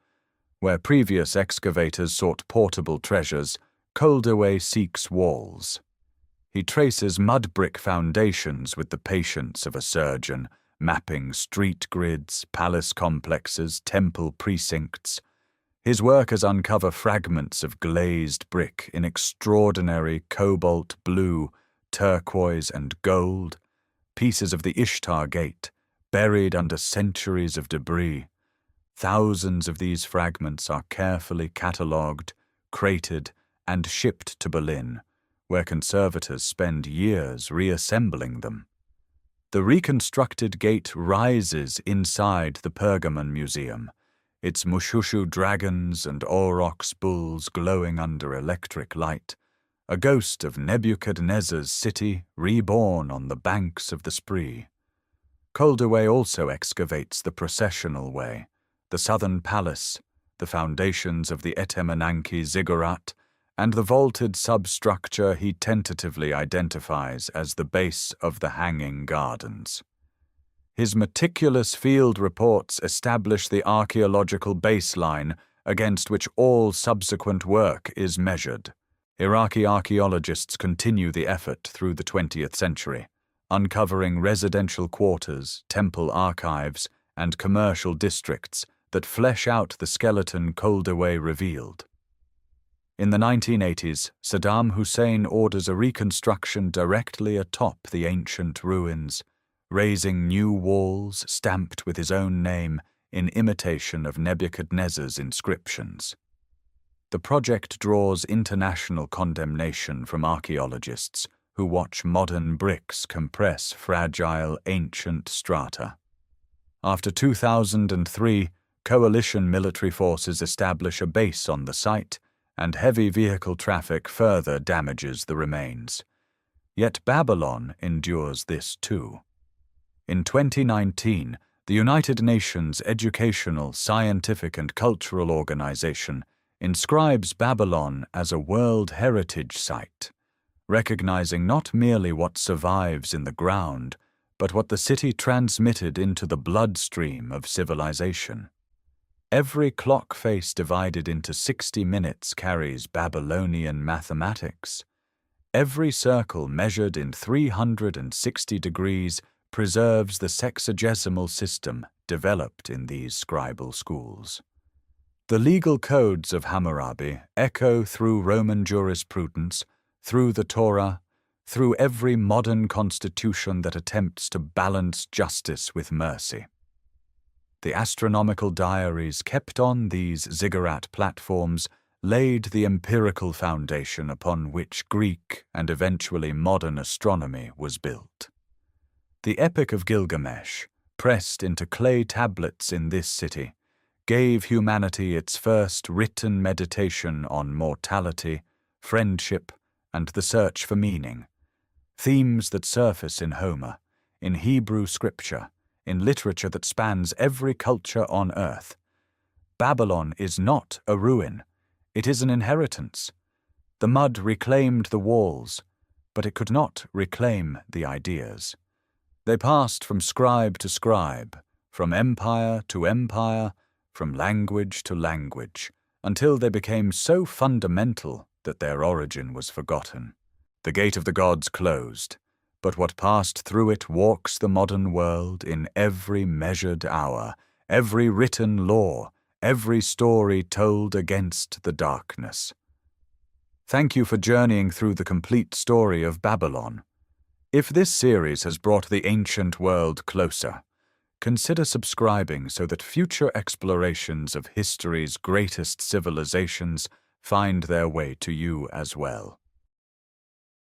Where previous excavators sought portable treasures, Koldewey seeks walls. He traces mud brick foundations with the patience of a surgeon, mapping street grids, palace complexes, temple precincts. His workers uncover fragments of glazed brick in extraordinary cobalt blue, turquoise, and gold, pieces of the Ishtar Gate, buried under centuries of debris. Thousands of these fragments are carefully catalogued, crated, and shipped to Berlin, where conservators spend years reassembling them. The reconstructed gate rises inside the Pergamon Museum, its Mushushu dragons and aurochs bulls glowing under electric light, a ghost of Nebuchadnezzar's city reborn on the banks of the Spree. Koldewey also excavates the processional way, the southern palace, the foundations of the Etemenanke ziggurat, and the vaulted substructure he tentatively identifies as the base of the Hanging Gardens. His meticulous field reports establish the archaeological baseline against which all subsequent work is measured. Iraqi archaeologists continue the effort through the 20th century, uncovering residential quarters, temple archives, and commercial districts that flesh out the skeleton Koldewey revealed. In the 1980s, Saddam Hussein orders a reconstruction directly atop the ancient ruins, raising new walls stamped with his own name in imitation of Nebuchadnezzar's inscriptions. The project draws international condemnation from archaeologists who watch modern bricks compress fragile ancient strata. After 2003, coalition military forces establish a base on the site, and heavy vehicle traffic further damages the remains. Yet Babylon endures this too. In 2019, the United Nations Educational, Scientific and Cultural Organization inscribes Babylon as a World Heritage Site, recognizing not merely what survives in the ground, but what the city transmitted into the bloodstream of civilization. Every clock face divided into 60 minutes carries Babylonian mathematics. Every circle measured in 360 degrees preserves the sexagesimal system developed in these scribal schools. The legal codes of Hammurabi echo through Roman jurisprudence, through the Torah, through every modern constitution that attempts to balance justice with mercy. The astronomical diaries kept on these ziggurat platforms laid the empirical foundation upon which Greek and eventually modern astronomy was built. The Epic of Gilgamesh, pressed into clay tablets in this city, gave humanity its first written meditation on mortality, friendship, and the search for meaning, themes that surface in Homer, in Hebrew scripture, in literature that spans every culture on earth. Babylon is not a ruin, it is an inheritance. The mud reclaimed the walls, but it could not reclaim the ideas. They passed from scribe to scribe, from empire to empire, from language to language, until they became so fundamental that their origin was forgotten. The gate of the gods closed, but what passed through it walks the modern world in every measured hour, every written law, every story told against the darkness. Thank you for journeying through the complete story of Babylon. If this series has brought the ancient world closer, consider subscribing so that future explorations of history's greatest civilizations find their way to you as well.